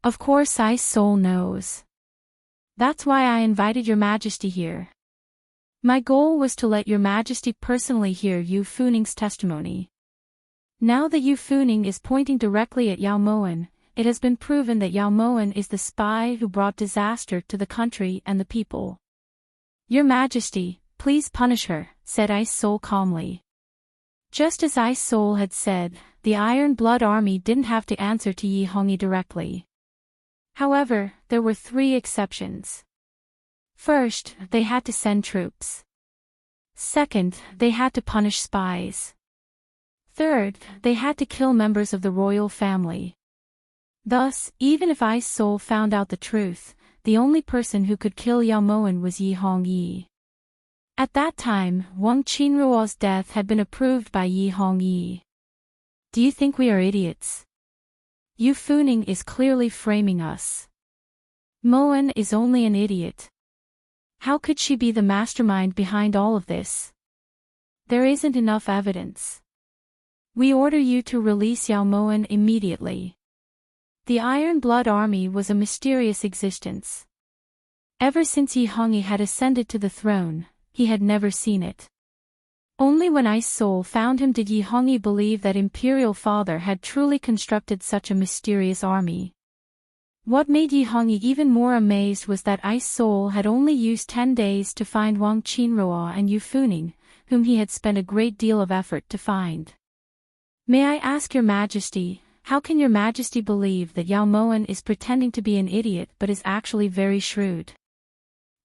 Of course Ice Soul knows. That's why I invited Your Majesty here. My goal was to let Your Majesty personally hear Yu Funing's testimony. Now that Yu Funing is pointing directly at Yao Moen, it has been proven that Yao Moen is the spy who brought disaster to the country and the people. Your Majesty, please punish her, said Ice Soul calmly. Just as Ice Soul had said, the Iron Blood Army didn't have to answer to Yi Hongyi directly. However, there were 3 exceptions. First, they had to send troops. Second, they had to punish spies. Third, they had to kill members of the royal family. Thus, even if Ice Soul found out the truth, the only person who could kill Yao Moen was Yi Hongyi. At that time, Wang Qinruo's death had been approved by Yi Hongyi. Do you think we are idiots? Yu Funing is clearly framing us. Moen is only an idiot. How could she be the mastermind behind all of this? There isn't enough evidence. We order you to release Yao Moen immediately. The Iron Blood Army was a mysterious existence. Ever since Yi Hongyi had ascended to the throne, he had never seen it. Only when Ice Soul found him did Yi Hongyi believe that Imperial Father had truly constructed such a mysterious army. What made Yi Hongyi even more amazed was that Ice Soul had only used 10 days to find Wang Qinruo and Yu Funing, whom he had spent a great deal of effort to find. May I ask Your Majesty, how can Your Majesty believe that Yao Moen is pretending to be an idiot but is actually very shrewd?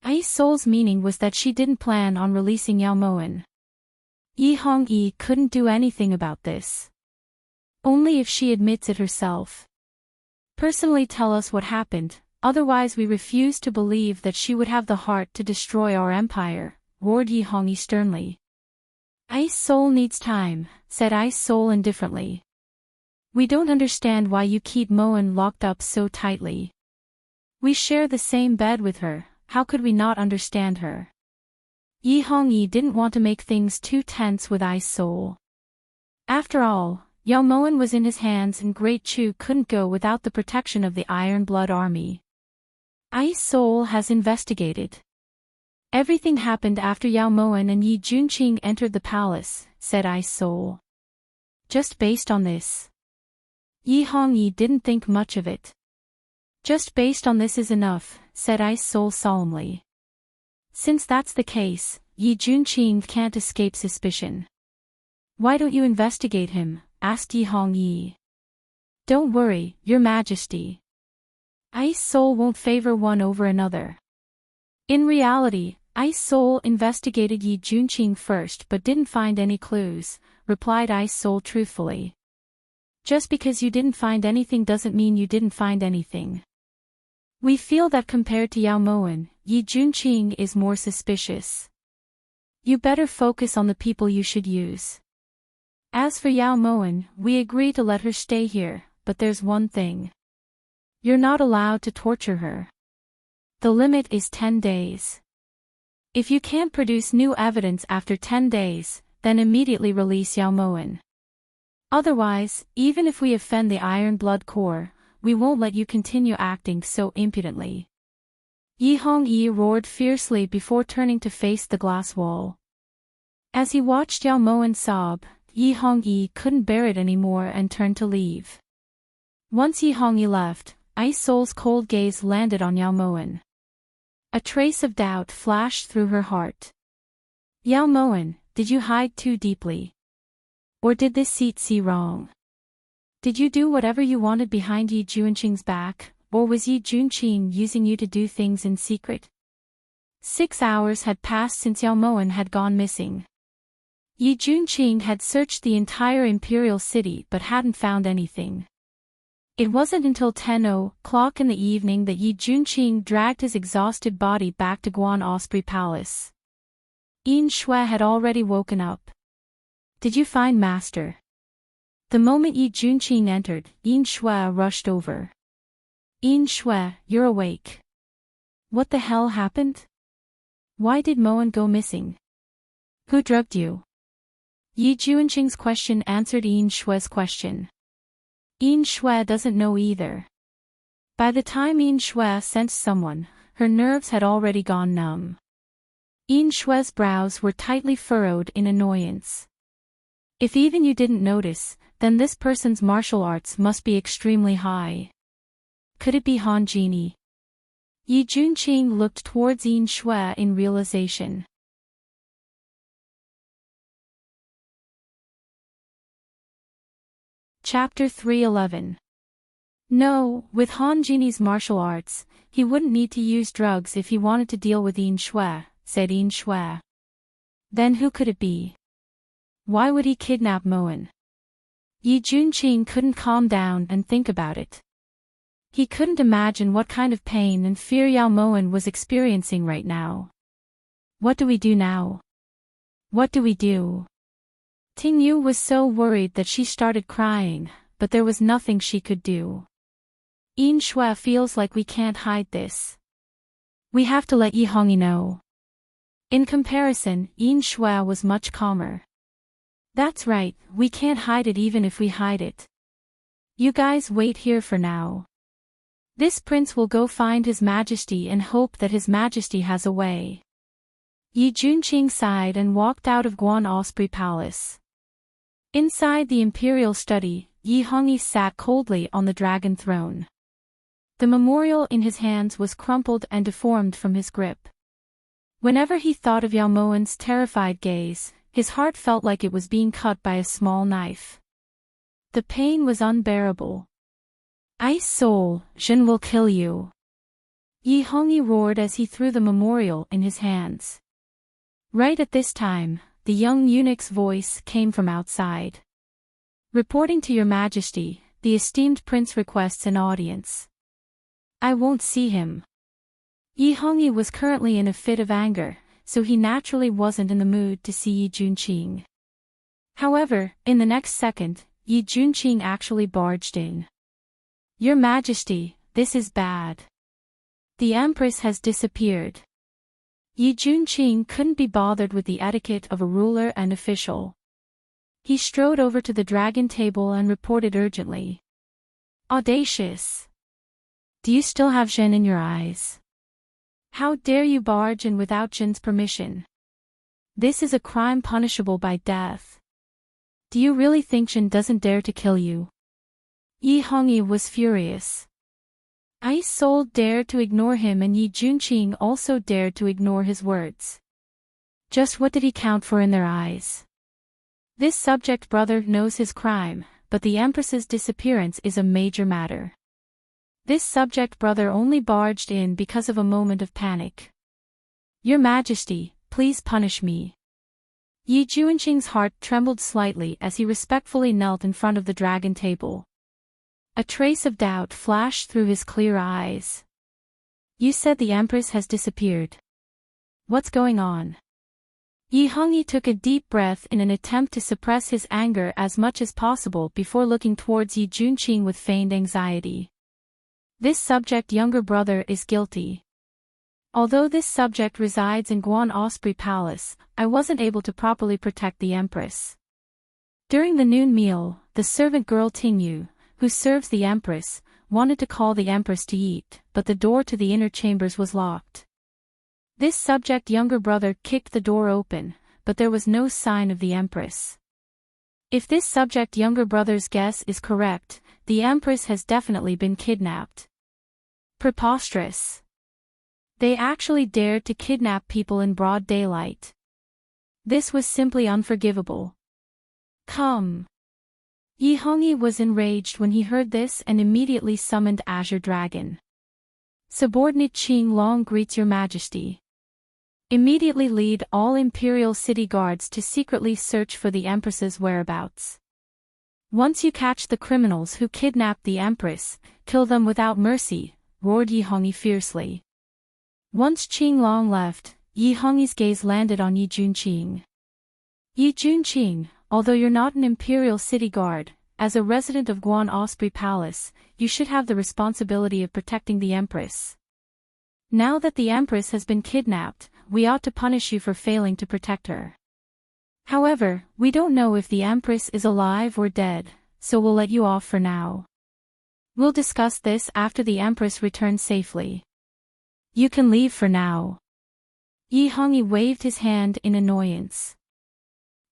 Ice Soul's meaning was that she didn't plan on releasing Yao Moen. Yi Hongyi couldn't do anything about this. Only if she admits it herself. Personally tell us what happened, otherwise we refuse to believe that she would have the heart to destroy our empire, roared Yi Hongyi sternly. Ice Soul needs time, said Ice Soul indifferently. We don't understand why you keep Moen locked up so tightly. We share the same bed with her, how could we not understand her? Yi Hongyi didn't want to make things too tense with Ice Soul. After all, Yao Moen was in his hands and Great Chu couldn't go without the protection of the Iron Blood Army. Ice Soul has investigated. Everything happened after Yao Moen and Yi Junqing entered the palace, said Ice Soul. Just based on this. Yi Hongyi didn't think much of it. Just based on this is enough, said Ice Soul solemnly. Since that's the case, Yi Junqing can't escape suspicion. Why don't you investigate him? Asked Yi Hongyi. Don't worry, Your Majesty. Ice Soul won't favor one over another. In reality, Ice Soul investigated Yi Junqing first but didn't find any clues, replied Ice Soul truthfully. Just because you didn't find anything doesn't mean you didn't find anything. We feel that compared to Yao Moen, Yi Junqing is more suspicious. You better focus on the people you should use. As for Yao Moen, we agree to let her stay here, but there's one thing. You're not allowed to torture her. The limit is 10 days. If you can't produce new evidence after 10 days, then immediately release Yao Moen. Otherwise, even if we offend the Iron Blood Corps, we won't let you continue acting so impudently. Yi Hongyi roared fiercely before turning to face the glass wall. As he watched Yao Moen sob, Yi Hongyi couldn't bear it anymore and turned to leave. Once Yi Hongyi left, Ice Soul's cold gaze landed on Yao Moen. A trace of doubt flashed through her heart. Yao Moen, did you hide too deeply? Or did this seat see wrong? Did you do whatever you wanted behind Yi Junqing's back, or was Yi Junqing using you to do things in secret? 6 hours had passed since Yao Moen had gone missing. Yi Junqing had searched the entire imperial city but hadn't found anything. It wasn't until 10:00 in the evening that Yi Junqing dragged his exhausted body back to Guan Osprey Palace. Yin Shui had already woken up. "Did you find Master?" The moment Yi Junqing entered, Yin Shui rushed over. "Yin Shui, you're awake. What the hell happened? Why did Moen go missing? Who drugged you?" Yi Junqing's question answered Yin Shui's question. Yin Shui doesn't know either. By the time Yin Shui sensed someone, her nerves had already gone numb. Yin Shui's brows were tightly furrowed in annoyance. If even you didn't notice, then this person's martial arts must be extremely high. Could it be Han Genie? Yi Junqing looked towards Yin Shui in realization. Chapter 311. No, with Han Genie's martial arts, he wouldn't need to use drugs if he wanted to deal with Yin Shui, said Yin Shui. Then who could it be? Why would he kidnap Moen? Yi Junqing couldn't calm down and think about it. He couldn't imagine what kind of pain and fear Yao Moen was experiencing right now. What do we do now? What do we do? Ting Yu was so worried that she started crying, but there was nothing she could do. Yin Shui feels like we can't hide this. We have to let Yi Hongyi know. In comparison, Yin Shui was much calmer. That's right, we can't hide it even if we hide it. You guys wait here for now. This prince will go find His Majesty and hope that His Majesty has a way. Yi Junqing sighed and walked out of Guan Osprey Palace. Inside the imperial study, Yi Hongyi sat coldly on the dragon throne. The memorial in his hands was crumpled and deformed from his grip. Whenever he thought of Yao Moen's terrified gaze, his heart felt like it was being cut by a small knife. The pain was unbearable. "Ice Soul, Jin will kill you!" Yi Hongyi roared as he threw the memorial in his hands. Right at this time, the young eunuch's voice came from outside. "Reporting to your Majesty, the esteemed prince requests an audience." "I won't see him." Yi Hongyi was currently in a fit of anger, so he naturally wasn't in the mood to see Yi Junqing. However, in the next second, Yi Junqing actually barged in. "Your Majesty, this is bad. The Empress has disappeared." Yi Junqing couldn't be bothered with the etiquette of a ruler and official. He strode over to the dragon table and reported urgently. "Audacious! Do you still have Zhen in your eyes? How dare you barge in without Zhen's permission? This is a crime punishable by death. Do you really think Zhen doesn't dare to kill you?" Yi Hongyi was furious. Ice Soul dared to ignore him and Yi Junqing also dared to ignore his words. Just what did he count for in their eyes? This subject brother knows his crime, but the Empress's disappearance is a major matter. This subject brother only barged in because of a moment of panic. "Your Majesty, please punish me." Yi Junqing's heart trembled slightly as he respectfully knelt in front of the dragon table. A trace of doubt flashed through his clear eyes. "You said the Empress has disappeared. What's going on?" Yi Hongyi took a deep breath in an attempt to suppress his anger as much as possible before looking towards Yi Junqing with feigned anxiety. This subject younger brother is guilty. Although this subject resides in Guan Osprey Palace, I wasn't able to properly protect the Empress. During the noon meal, the servant girl Ting Yu, who serves the Empress, wanted to call the Empress to eat, but the door to the inner chambers was locked. This subject younger brother kicked the door open, but there was no sign of the Empress. If this subject younger brother's guess is correct, the Empress has definitely been kidnapped. Preposterous. They actually dared to kidnap people in broad daylight. This was simply unforgivable. Come. Yi Hongyi was enraged when he heard this and immediately summoned Azure Dragon. Subordinate Qing Long greets your Majesty. Immediately lead all imperial city guards to secretly search for the Empress's whereabouts. Once you catch the criminals who kidnapped the Empress, kill them without mercy, roared Yi Hongyi fiercely. Once Qinglong left, Yi Hongyi's gaze landed on Yi Junqing. Yi Junqing, although you're not an imperial city guard, as a resident of Guan Osprey Palace, you should have the responsibility of protecting the Empress. Now that the Empress has been kidnapped, we ought to punish you for failing to protect her. However, we don't know if the Empress is alive or dead, so we'll let you off for now. We'll discuss this after the Empress returns safely. You can leave for now. Yi Hongyi waved his hand in annoyance.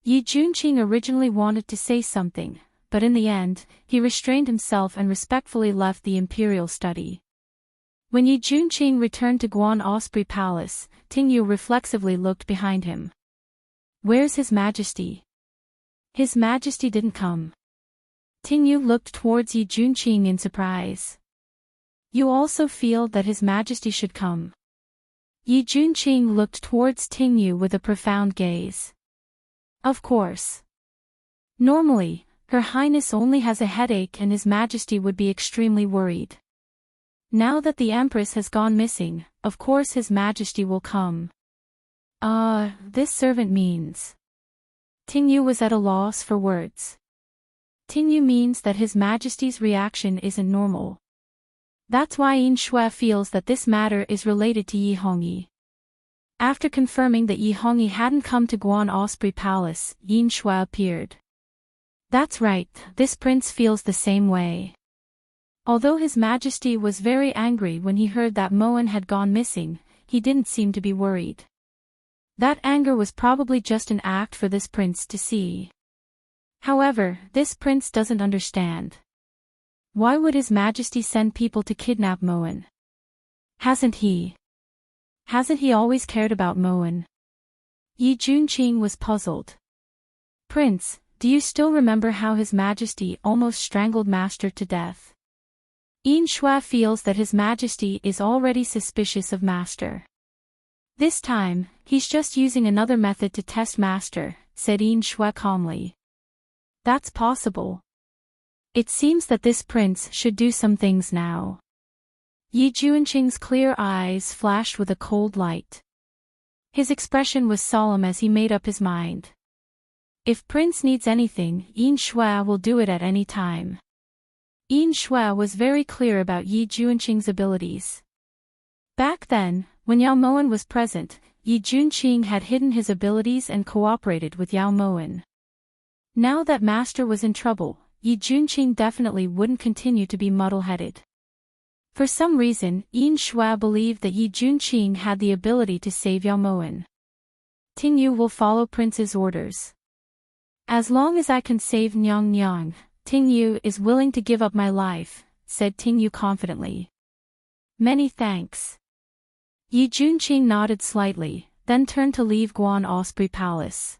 Yi Junqing originally wanted to say something, but in the end, he restrained himself and respectfully left the imperial study. When Yi Junqing returned to Guan Osprey Palace, Tingyu reflexively looked behind him. Where's His Majesty? His Majesty didn't come. Tingyu looked towards Yi Junqing in surprise. You also feel that His Majesty should come? Yi Junqing looked towards Tingyu with a profound gaze. Of course. Normally, Her Highness only has a headache and His Majesty would be extremely worried. Now that the Empress has gone missing, of course His Majesty will come. This servant means. Tingyu was at a loss for words. Tingyu means that His Majesty's reaction isn't normal. That's why Yin Shui feels that this matter is related to Yi Hongyi. After confirming that Yi Hongyi hadn't come to Guan Osprey Palace, Yin Shui appeared. That's right, this prince feels the same way. Although His Majesty was very angry when he heard that Moen had gone missing, he didn't seem to be worried. That anger was probably just an act for this prince to see. However, this prince doesn't understand. Why would His Majesty send people to kidnap Moen? Hasn't he always cared about Moen? Yi Junqing was puzzled. Prince, do you still remember how His Majesty almost strangled Master to death? Yin Shui feels that His Majesty is already suspicious of Master. This time, he's just using another method to test Master, said Yin Shui calmly. That's possible. It seems that this prince should do some things now. Yi Junqing's clear eyes flashed with a cold light. His expression was solemn as he made up his mind. If Prince needs anything, Yin Shui will do it at any time. Yin Shui was very clear about Yi Junqing's abilities. Back then, when Yao Moen was present, Yi Junqing had hidden his abilities and cooperated with Yao Moen. Now that Master was in trouble, Yi Junqing definitely wouldn't continue to be muddle-headed. For some reason, Yin Shui believed that Yi Junqing had the ability to save Yao Moen. Tingyu will follow Prince's orders. As long as I can save Nyang Nyang, Tingyu is willing to give up my life, said Tingyu confidently. Many thanks. Yi Junqing nodded slightly, then turned to leave Guan Osprey Palace.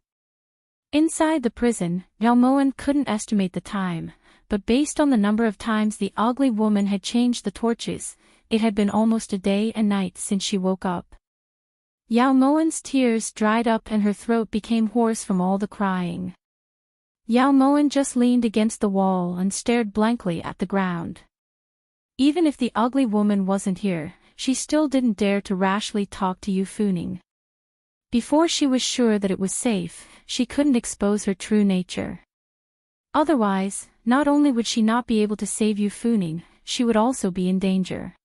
Inside the prison, Yao Moen couldn't estimate the time, but based on the number of times the ugly woman had changed the torches, it had been almost a day and night since she woke up. Yao Moen's tears dried up and her throat became hoarse from all the crying. Yao Moen just leaned against the wall and stared blankly at the ground. Even if the ugly woman wasn't here, she still didn't dare to rashly talk to Yu Funing. Before she was sure that it was safe, she couldn't expose her true nature. Otherwise, not only would she not be able to save Yu Funing, she would also be in danger.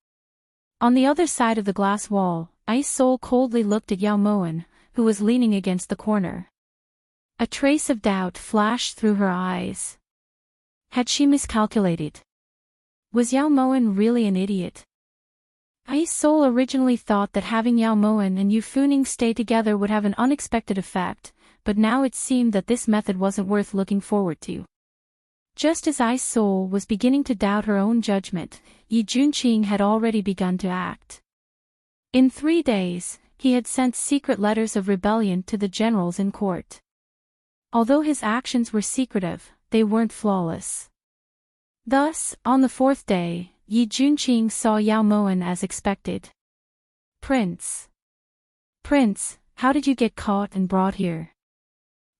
On the other side of the glass wall, Ice Soul coldly looked at Yao Moen, who was leaning against the corner. A trace of doubt flashed through her eyes. Had she miscalculated? Was Yao Moen really an idiot? Ice Soul originally thought that having Yao Moen and Yu Funing stay together would have an unexpected effect, but now it seemed that this method wasn't worth looking forward to. Just as Ice Soul was beginning to doubt her own judgment, Yi Junqing had already begun to act. In 3 days, he had sent secret letters of rebellion to the generals in court. Although his actions were secretive, they weren't flawless. Thus, on the 4th day, Yi Junqing saw Yao Moen as expected. Prince, How did you get caught and brought here?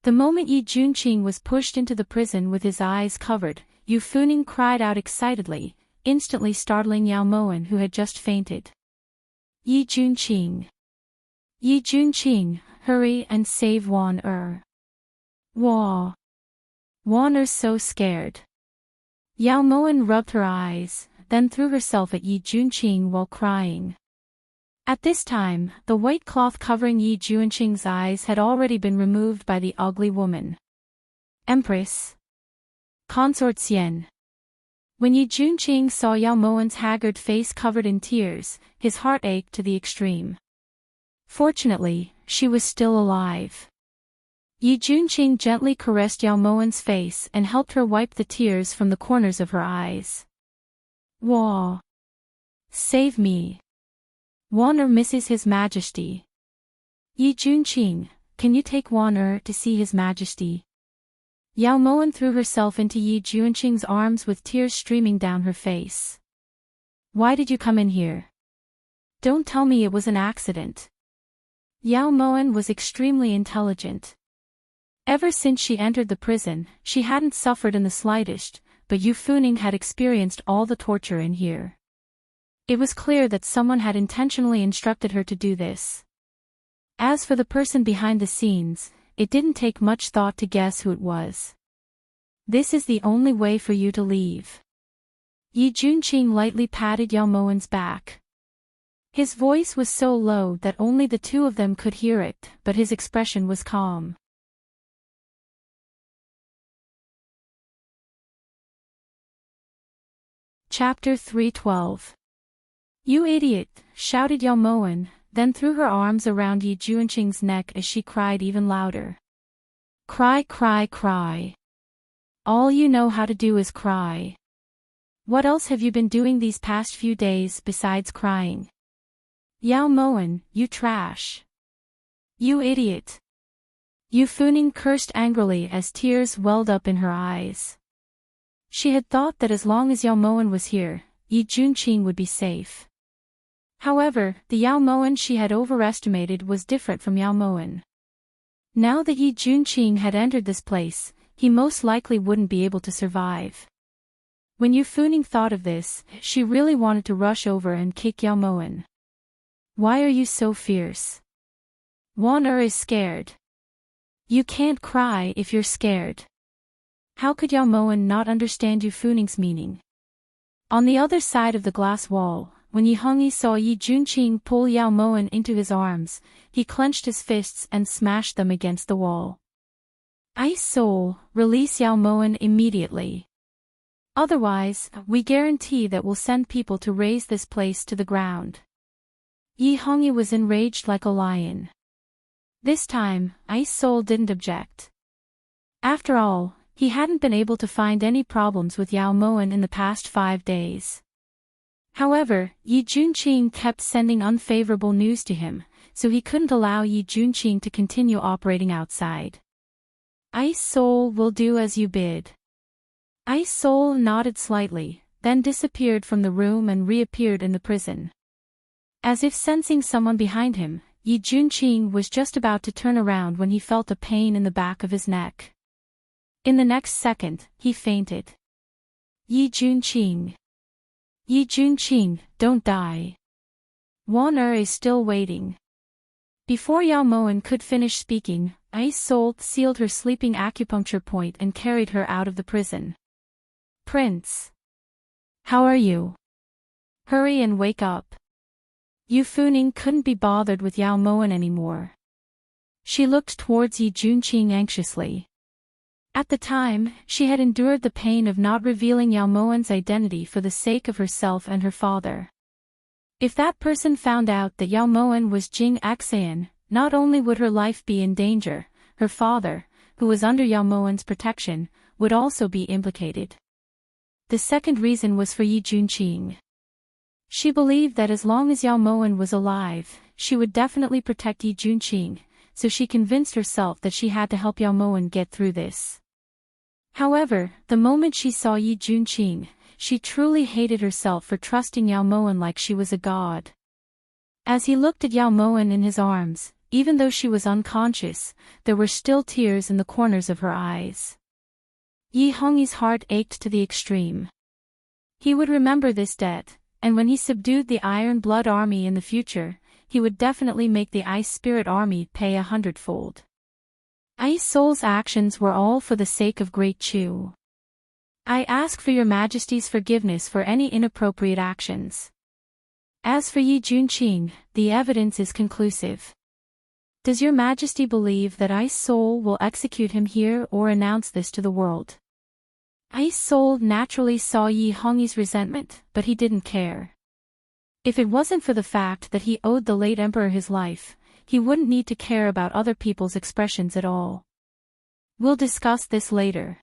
The moment Yi Junqing was pushed into the prison with his eyes covered, Yu Funing cried out excitedly, instantly startling Yao Moen who had just fainted. Yi Junqing! Yi Junqing, hurry and save Wan Er. Wah! Wan Er's so scared. Yao Moen rubbed her eyes, then threw herself at Yi Junqing while crying. At this time, the white cloth covering Yi Junqing's eyes had already been removed by the ugly woman. Empress. Consort Xian. When Yi Junqing saw Yao Moen's haggard face covered in tears, his heart ached to the extreme. Fortunately, she was still alive. Yi Junqing gently caressed Yao Moen's face and helped her wipe the tears from the corners of her eyes. Wah! Save me! Wan Er misses His Majesty. Yi Junqing, can you take Wan Er to see His Majesty? Yao Moen threw herself into Yi Junqing's arms with tears streaming down her face. Why did you come in here? Don't tell me it was an accident. Yao Moen was extremely intelligent. Ever since she entered the prison, she hadn't suffered in the slightest, but Yu Funing had experienced all the torture in here. It was clear that someone had intentionally instructed her to do this. As for the person behind the scenes, it didn't take much thought to guess who it was. This is the only way for you to leave. Yi Junqing lightly patted Yao Moen's back. His voice was so low that only the two of them could hear it, but his expression was calm. Chapter 312. You idiot, shouted Yao Moen, then threw her arms around Yi Junqing's neck as she cried even louder. Cry, cry, cry. All you know how to do is cry. What else have you been doing these past few days besides crying? Yao Moen, you trash. You idiot. Yu Funing cursed angrily as tears welled up in her eyes. She had thought that as long as Yao Moen was here, Yi Junqing would be safe. However, the Yao Moen she had overestimated was different from Yao Moen. Now that Yi Junqing had entered this place, he most likely wouldn't be able to survive. When Yu Funing thought of this, she really wanted to rush over and kick Yao Moen. Why are you so fierce? Wan Er is scared. You can't cry if you're scared. How could Yao Moen not understand Yu Funing's meaning? On the other side of the glass wall, when Yi Hongyi saw Yi Junqing pull Yao Moen into his arms, he clenched his fists and smashed them against the wall. Ice Soul, release Yao Moen immediately. Otherwise, we guarantee that we'll send people to raze this place to the ground. Yi Hongyi was enraged like a lion. This time, Ice Soul didn't object. After all, he hadn't been able to find any problems with Yao Moen in the past 5 days. However, Yi Junqing kept sending unfavorable news to him, so he couldn't allow Yi Junqing to continue operating outside. Ice Soul will do as you bid. Ice Soul nodded slightly, then disappeared from the room and reappeared in the prison. As if sensing someone behind him, Yi Junqing was just about to turn around when he felt a pain in the back of his neck. In the next second, he fainted. Yi Junqing. Yi Junqing, don't die. Wan Er is still waiting. Before Yao Moen could finish speaking, Ice Soul sealed her sleeping acupuncture point and carried her out of the prison. Prince. How are you? Hurry and wake up. Yu Funing couldn't be bothered with Yao Moen anymore. She looked towards Yi Junqing anxiously. At the time, she had endured the pain of not revealing Yao Moen's identity for the sake of herself and her father. If that person found out that Yao Moen was Jing Xan, not only would her life be in danger, her father, who was under Yao Moen's protection, would also be implicated. The second reason was for Yi Junqing. She believed that as long as Yao Moen was alive, she would definitely protect Yi Junqing, so she convinced herself that she had to help Yao Moen get through this. However, the moment she saw Yi Junqing, she truly hated herself for trusting Yao Moen like she was a god. As he looked at Yao Moen in his arms, even though she was unconscious, there were still tears in the corners of her eyes. Yi Hongyi's heart ached to the extreme. He would remember this debt, and when he subdued the Iron Blood Army in the future, he would definitely make the Ice Spirit Army pay 100-fold. Ice Soul's actions were all for the sake of Great Chu. I ask for your Majesty's forgiveness for any inappropriate actions. As for Yi Junqing, the evidence is conclusive. Does your Majesty believe that Ice Soul will execute him here or announce this to the world? Ice Soul naturally saw Yi Hongyi's resentment, but he didn't care. If it wasn't for the fact that he owed the late emperor his life, he wouldn't need to care about other people's expressions at all. We'll discuss this later.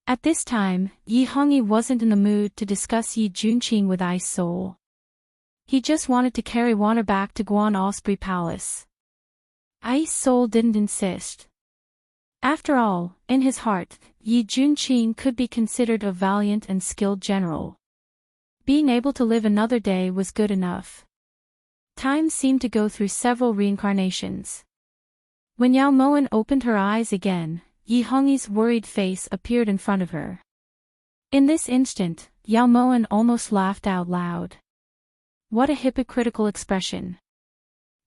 At this time, Yi Hongyi wasn't in the mood to discuss Yi Junqing with Ice Soul. He just wanted to carry Wanner back to Guan Osprey Palace. Ice Soul didn't insist. After all, in his heart, Yi Junqing could be considered a valiant and skilled general. Being able to live another day was good enough. Time seemed to go through several reincarnations. When Yao Moen opened her eyes again, Yi Hongyi's worried face appeared in front of her. In this instant, Yao Moen almost laughed out loud. What a hypocritical expression.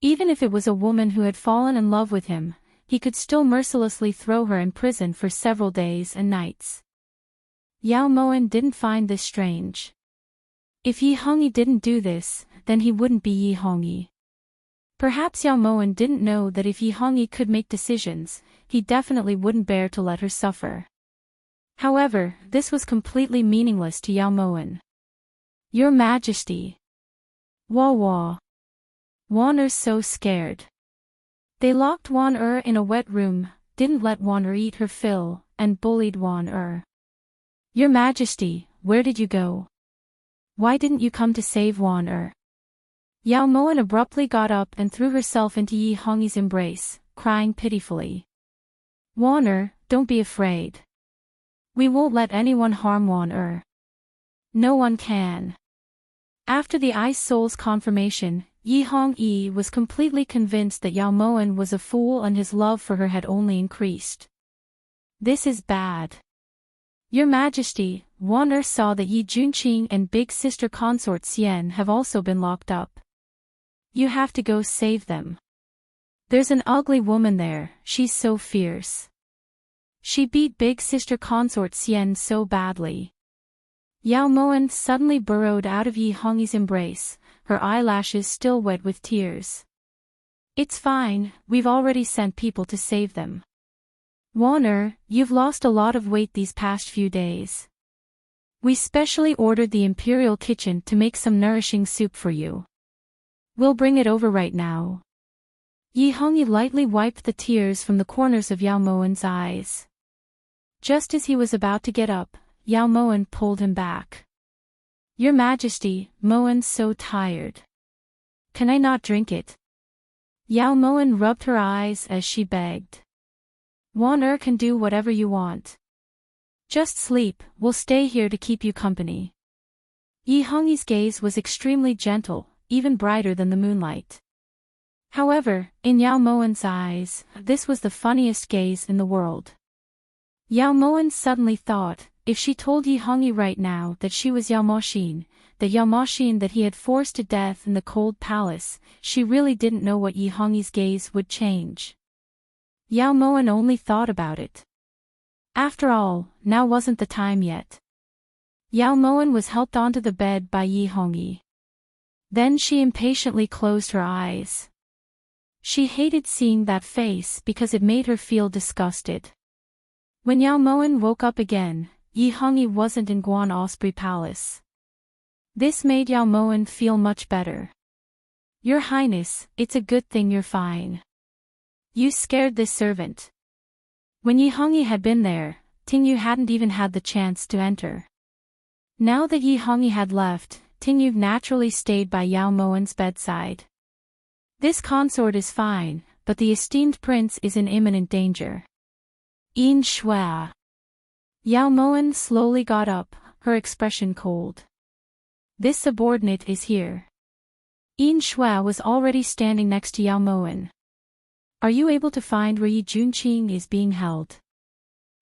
Even if it was a woman who had fallen in love with him, he could still mercilessly throw her in prison for several days and nights. Yao Moen didn't find this strange. If Yi Hongyi didn't do this, then he wouldn't be Yi Hongyi. Perhaps Yao Moen didn't know that if Yi Hongyi could make decisions, he definitely wouldn't bear to let her suffer. However, this was completely meaningless to Yao Moen. Your Majesty. Wah wah. Wanner's so scared. They locked Wanner in a wet room, didn't let Wanner eat her fill, and bullied Wanner. Your Majesty, where did you go? Why didn't you come to save Wanner? Yao Moen abruptly got up and threw herself into Yi Hongyi's embrace, crying pitifully. Wanner, don't be afraid. We won't let anyone harm Wanner. No one can. After the Ice Soul's confirmation, Yi Hongyi was completely convinced that Yao Moen was a fool and his love for her had only increased. This is bad. Your Majesty, Wanner saw that Yi Junqing and big sister consort Xian have also been locked up. You have to go save them. There's an ugly woman there, she's so fierce. She beat big sister consort Xian so badly. Yao Moen suddenly burrowed out of Yi Hongyi's embrace, her eyelashes still wet with tears. It's fine, we've already sent people to save them. Wanner, you've lost a lot of weight these past few days. We specially ordered the Imperial Kitchen to make some nourishing soup for you. We'll bring it over right now. Yi Hongyi lightly wiped the tears from the corners of Yao Moen's eyes. Just as he was about to get up, Yao Moen pulled him back. Your Majesty, Moen's so tired. Can I not drink it? Yao Moen rubbed her eyes as she begged. Wanner can do whatever you want. Just sleep, we'll stay here to keep you company. Yi Hongyi's gaze was extremely gentle, even brighter than the moonlight. However, in Yao Moen's eyes, this was the funniest gaze in the world. Yao Moen suddenly thought, if she told Yi Hongyi right now that she was Yao Moxin, the Yao Moxin that he had forced to death in the cold palace, she really didn't know what Yi Hongyi's gaze would change. Yao Moen only thought about it. After all, now wasn't the time yet. Yao Moen was helped onto the bed by Yi Hongyi. Then she impatiently closed her eyes. She hated seeing that face because it made her feel disgusted. When Yao Moen woke up again, Yi Hongyi wasn't in Guan Osprey Palace. This made Yao Moen feel much better. Your Highness, it's a good thing you're fine. You scared this servant. When Yi Hongyi had been there, Tingyu hadn't even had the chance to enter. Now that Yi Hongyi had left, Tingyu naturally stayed by Yao Moen's bedside. This consort is fine, but the esteemed prince is in imminent danger. Yin Shui. Yao Moen slowly got up, her expression cold. This subordinate is here. Yin Shui was already standing next to Yao Moen. Are you able to find where Yi Junqing is being held?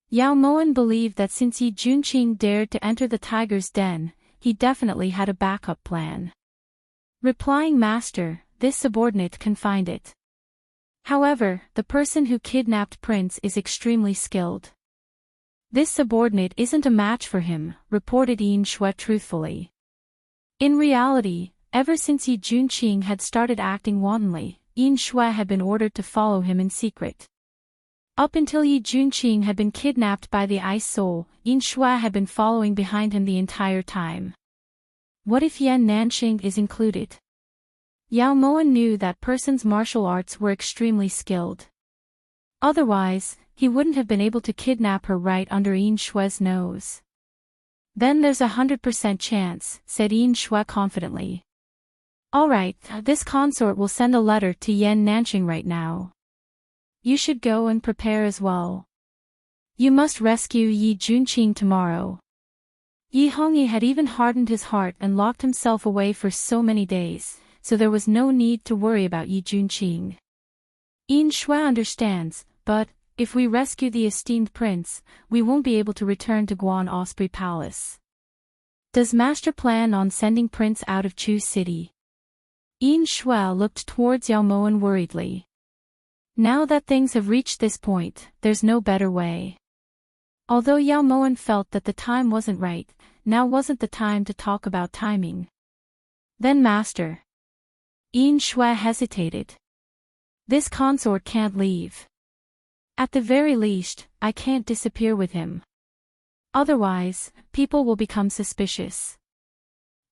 Yao Moan believed that since Yi Junqing dared to enter the tiger's den, he definitely had a backup plan. Replying, Master, this subordinate can find it. However, the person who kidnapped Prince is extremely skilled. This subordinate isn't a match for him, reported Yin Shui truthfully. In reality, ever since Yi Junqing had started acting wantonly, Yin Shui had been ordered to follow him in secret. Up until Yi Junqing had been kidnapped by the Ice Soul, Yin Shui had been following behind him the entire time. What if Yan Nanxing is included? Yao Moan knew that person's martial arts were extremely skilled. Otherwise, he wouldn't have been able to kidnap her right under Yin Shui's nose. Then there's 100% chance, said Yin Shui confidently. Alright, this consort will send a letter to Yan Nanxing right now. You should go and prepare as well. You must rescue Yi Junqing tomorrow. Yi Hongyi had even hardened his heart and locked himself away for so many days, so there was no need to worry about Yi Junqing. Yin Shui understands, but, if we rescue the esteemed prince, we won't be able to return to Guan Osprey Palace. Does Master plan on sending Prince out of Chu City? Yin Shui looked towards Yao Moan worriedly. Now that things have reached this point, there's no better way. Although Yao Moan felt that the time wasn't right, now wasn't the time to talk about timing. Then Master. Yin Shui hesitated. This consort can't leave. At the very least, I can't disappear with him. Otherwise, people will become suspicious.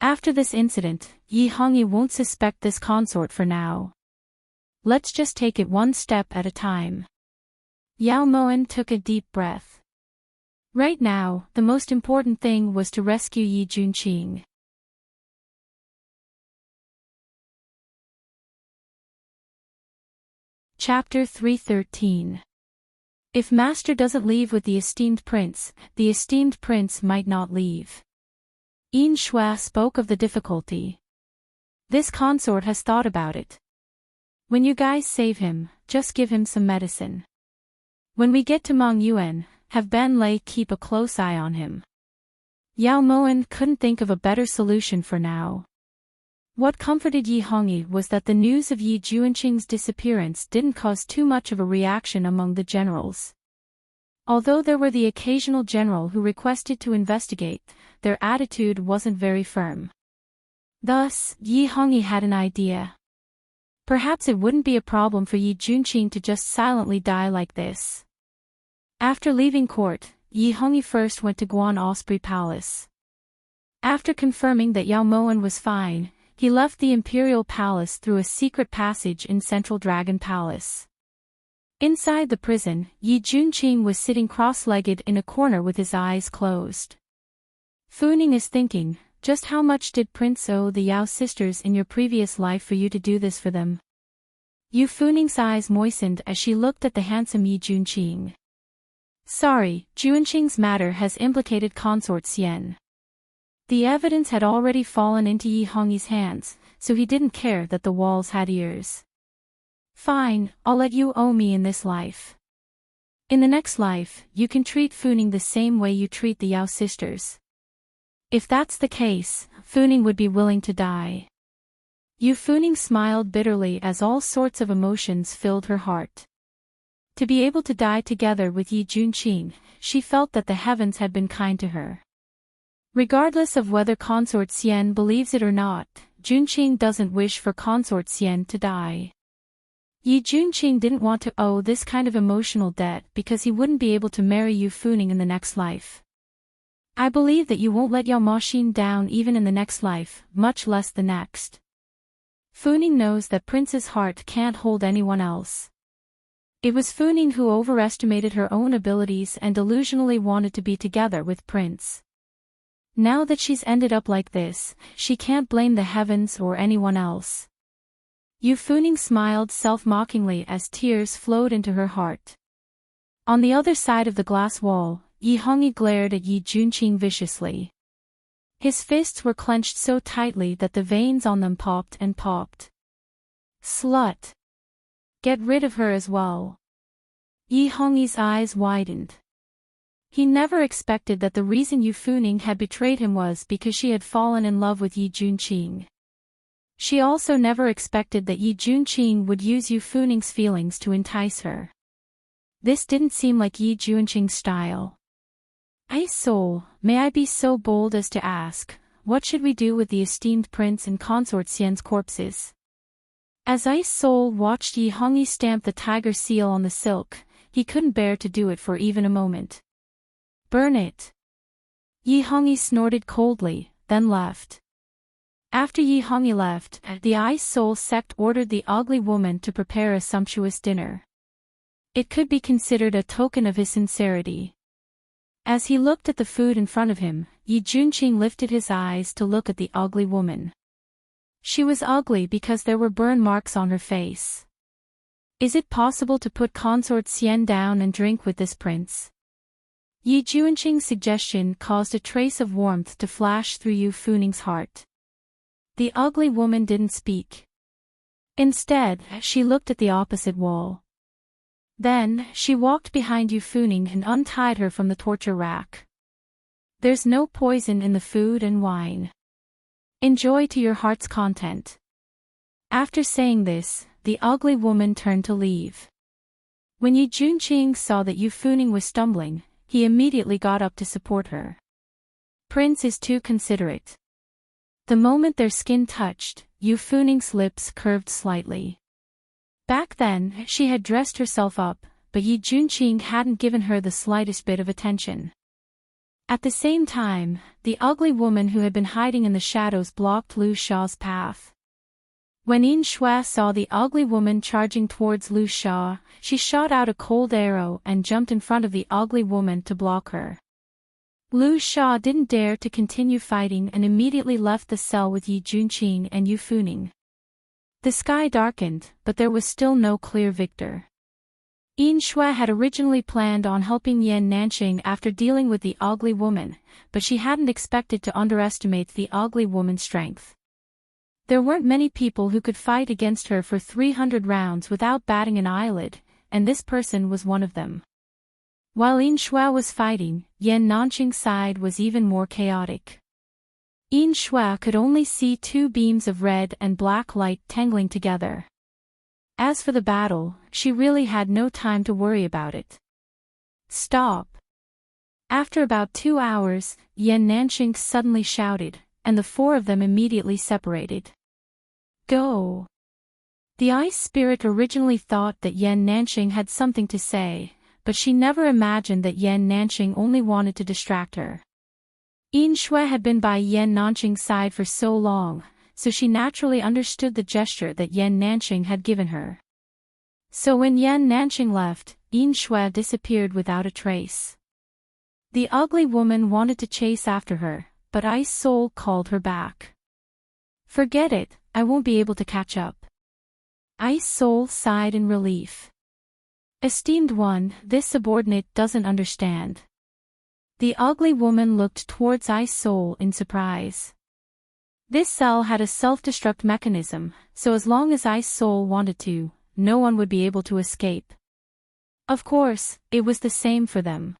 After this incident, Yi Hongyi won't suspect this consort for now. Let's just take it one step at a time. Yao Moan took a deep breath. Right now, the most important thing was to rescue Yi Junqing. Chapter 313. If Master doesn't leave with the esteemed prince might not leave. Yin Shui spoke of the difficulty. This consort has thought about it. When you guys save him, just give him some medicine. When we get to Meng Yuan, have Ben Lei keep a close eye on him. Yao Moan couldn't think of a better solution for now. What comforted Yi Hongyi was that the news of Yi Junqing's disappearance didn't cause too much of a reaction among the generals. Although there were the occasional general who requested to investigate, their attitude wasn't very firm. Thus, Yi Hongyi had an idea. Perhaps it wouldn't be a problem for Yi Junqing to just silently die like this. After leaving court, Yi Hongyi first went to Guan Osprey Palace. After confirming that Yao Moan was fine, he left the Imperial Palace through a secret passage in Central Dragon Palace. Inside the prison, Yi Junqing was sitting cross-legged in a corner with his eyes closed. Fu Ning is thinking, just how much did Prince owe the Yao sisters in your previous life for you to do this for them? Yu Fu Ning's eyes moistened as she looked at the handsome Yi Junqing. Sorry, Junqing's matter has implicated Consort Xian. The evidence had already fallen into Yi Hongyi's hands, so he didn't care that the walls had ears. Fine, I'll let you owe me in this life. In the next life, you can treat Fu Ning the same way you treat the Yao sisters. If that's the case, Fu Ning would be willing to die. Yu Fu Ning smiled bitterly as all sorts of emotions filled her heart. To be able to die together with Yi Junqing, she felt that the heavens had been kind to her. Regardless of whether Consort Xian believes it or not, Junqing doesn't wish for Consort Xian to die. Yi Junqing didn't want to owe this kind of emotional debt because he wouldn't be able to marry Yu Fu Ning in the next life. I believe that you won't let Yao Moxin down even in the next life, much less the next. Fu Ning knows that Prince's heart can't hold anyone else. It was Fu Ning who overestimated her own abilities and delusionally wanted to be together with Prince. Now that she's ended up like this, she can't blame the heavens or anyone else. Yu Fu Ning smiled self-mockingly as tears flowed into her heart. On the other side of the glass wall, Yi Hongyi glared at Yi Junqing viciously. His fists were clenched so tightly that the veins on them popped and popped. Slut! Get rid of her as well. Yi Hongyi's eyes widened. He never expected that the reason Yu Funing had betrayed him was because she had fallen in love with Yi Junqing. She also never expected that Yi Junqing would use Yu Funing's feelings to entice her. This didn't seem like Yi Junqing's style. Ice Soul, may I be so bold as to ask, what should we do with the esteemed prince and consort Xian's corpses? As Ice Soul watched Yi Hongyi stamp the tiger seal on the silk, he couldn't bear to do it for even a moment. Burn it. Yi Hongyi snorted coldly, then left. After Yi Hongyi left, the Ice Soul sect ordered the ugly woman to prepare a sumptuous dinner. It could be considered a token of his sincerity. As he looked at the food in front of him, Yi Junqing lifted his eyes to look at the ugly woman. She was ugly because there were burn marks on her face. Is it possible to put consort Xian down and drink with this prince? Yi Junqing's suggestion caused a trace of warmth to flash through Yu Funing's heart. The ugly woman didn't speak. Instead, she looked at the opposite wall. Then, she walked behind Yu Funing and untied her from the torture rack. There's no poison in the food and wine. Enjoy to your heart's content. After saying this, the ugly woman turned to leave. When Yi Junqing saw that Yu Funing was stumbling, he immediately got up to support her. Prince is too considerate. The moment their skin touched, Yu Funing's lips curved slightly. Back then, she had dressed herself up, but Yi Junqing hadn't given her the slightest bit of attention. At the same time, the ugly woman who had been hiding in the shadows blocked Lu Sha's path. When Yin Shui saw the ugly woman charging towards Lu Sha, she shot out a cold arrow and jumped in front of the ugly woman to block her. Lu Sha didn't dare to continue fighting and immediately left the cell with Yi Junqing and Yu Funing. The sky darkened, but there was still no clear victor. Yin Shui had originally planned on helping Yan Nanqing after dealing with the ugly woman, but she hadn't expected to underestimate the ugly woman's strength. There weren't many people who could fight against her for 300 rounds without batting an eyelid, and this person was one of them. While Yin Shui was fighting, Yan Nanqing's side was even more chaotic. Yin Shui could only see two beams of red and black light tangling together. As for the battle, she really had no time to worry about it. Stop! After about 2 hours, Yan Nanqing suddenly shouted, and the four of them immediately separated. Go! The ice spirit originally thought that Yan Nanqing had something to say, but she never imagined that Yan Nanqing only wanted to distract her. Yin Shui had been by Yan Nanqing's side for so long, so she naturally understood the gesture that Yan Nanqing had given her. So when Yan Nanqing left, Yin Shui disappeared without a trace. The ugly woman wanted to chase after her, but Ice Soul called her back. Forget it, I won't be able to catch up. Ice Soul sighed in relief. Esteemed one, this subordinate doesn't understand. The ugly woman looked towards Ice Soul in surprise. This cell had a self-destruct mechanism, so as long as Ice Soul wanted to, no one would be able to escape. Of course, it was the same for them.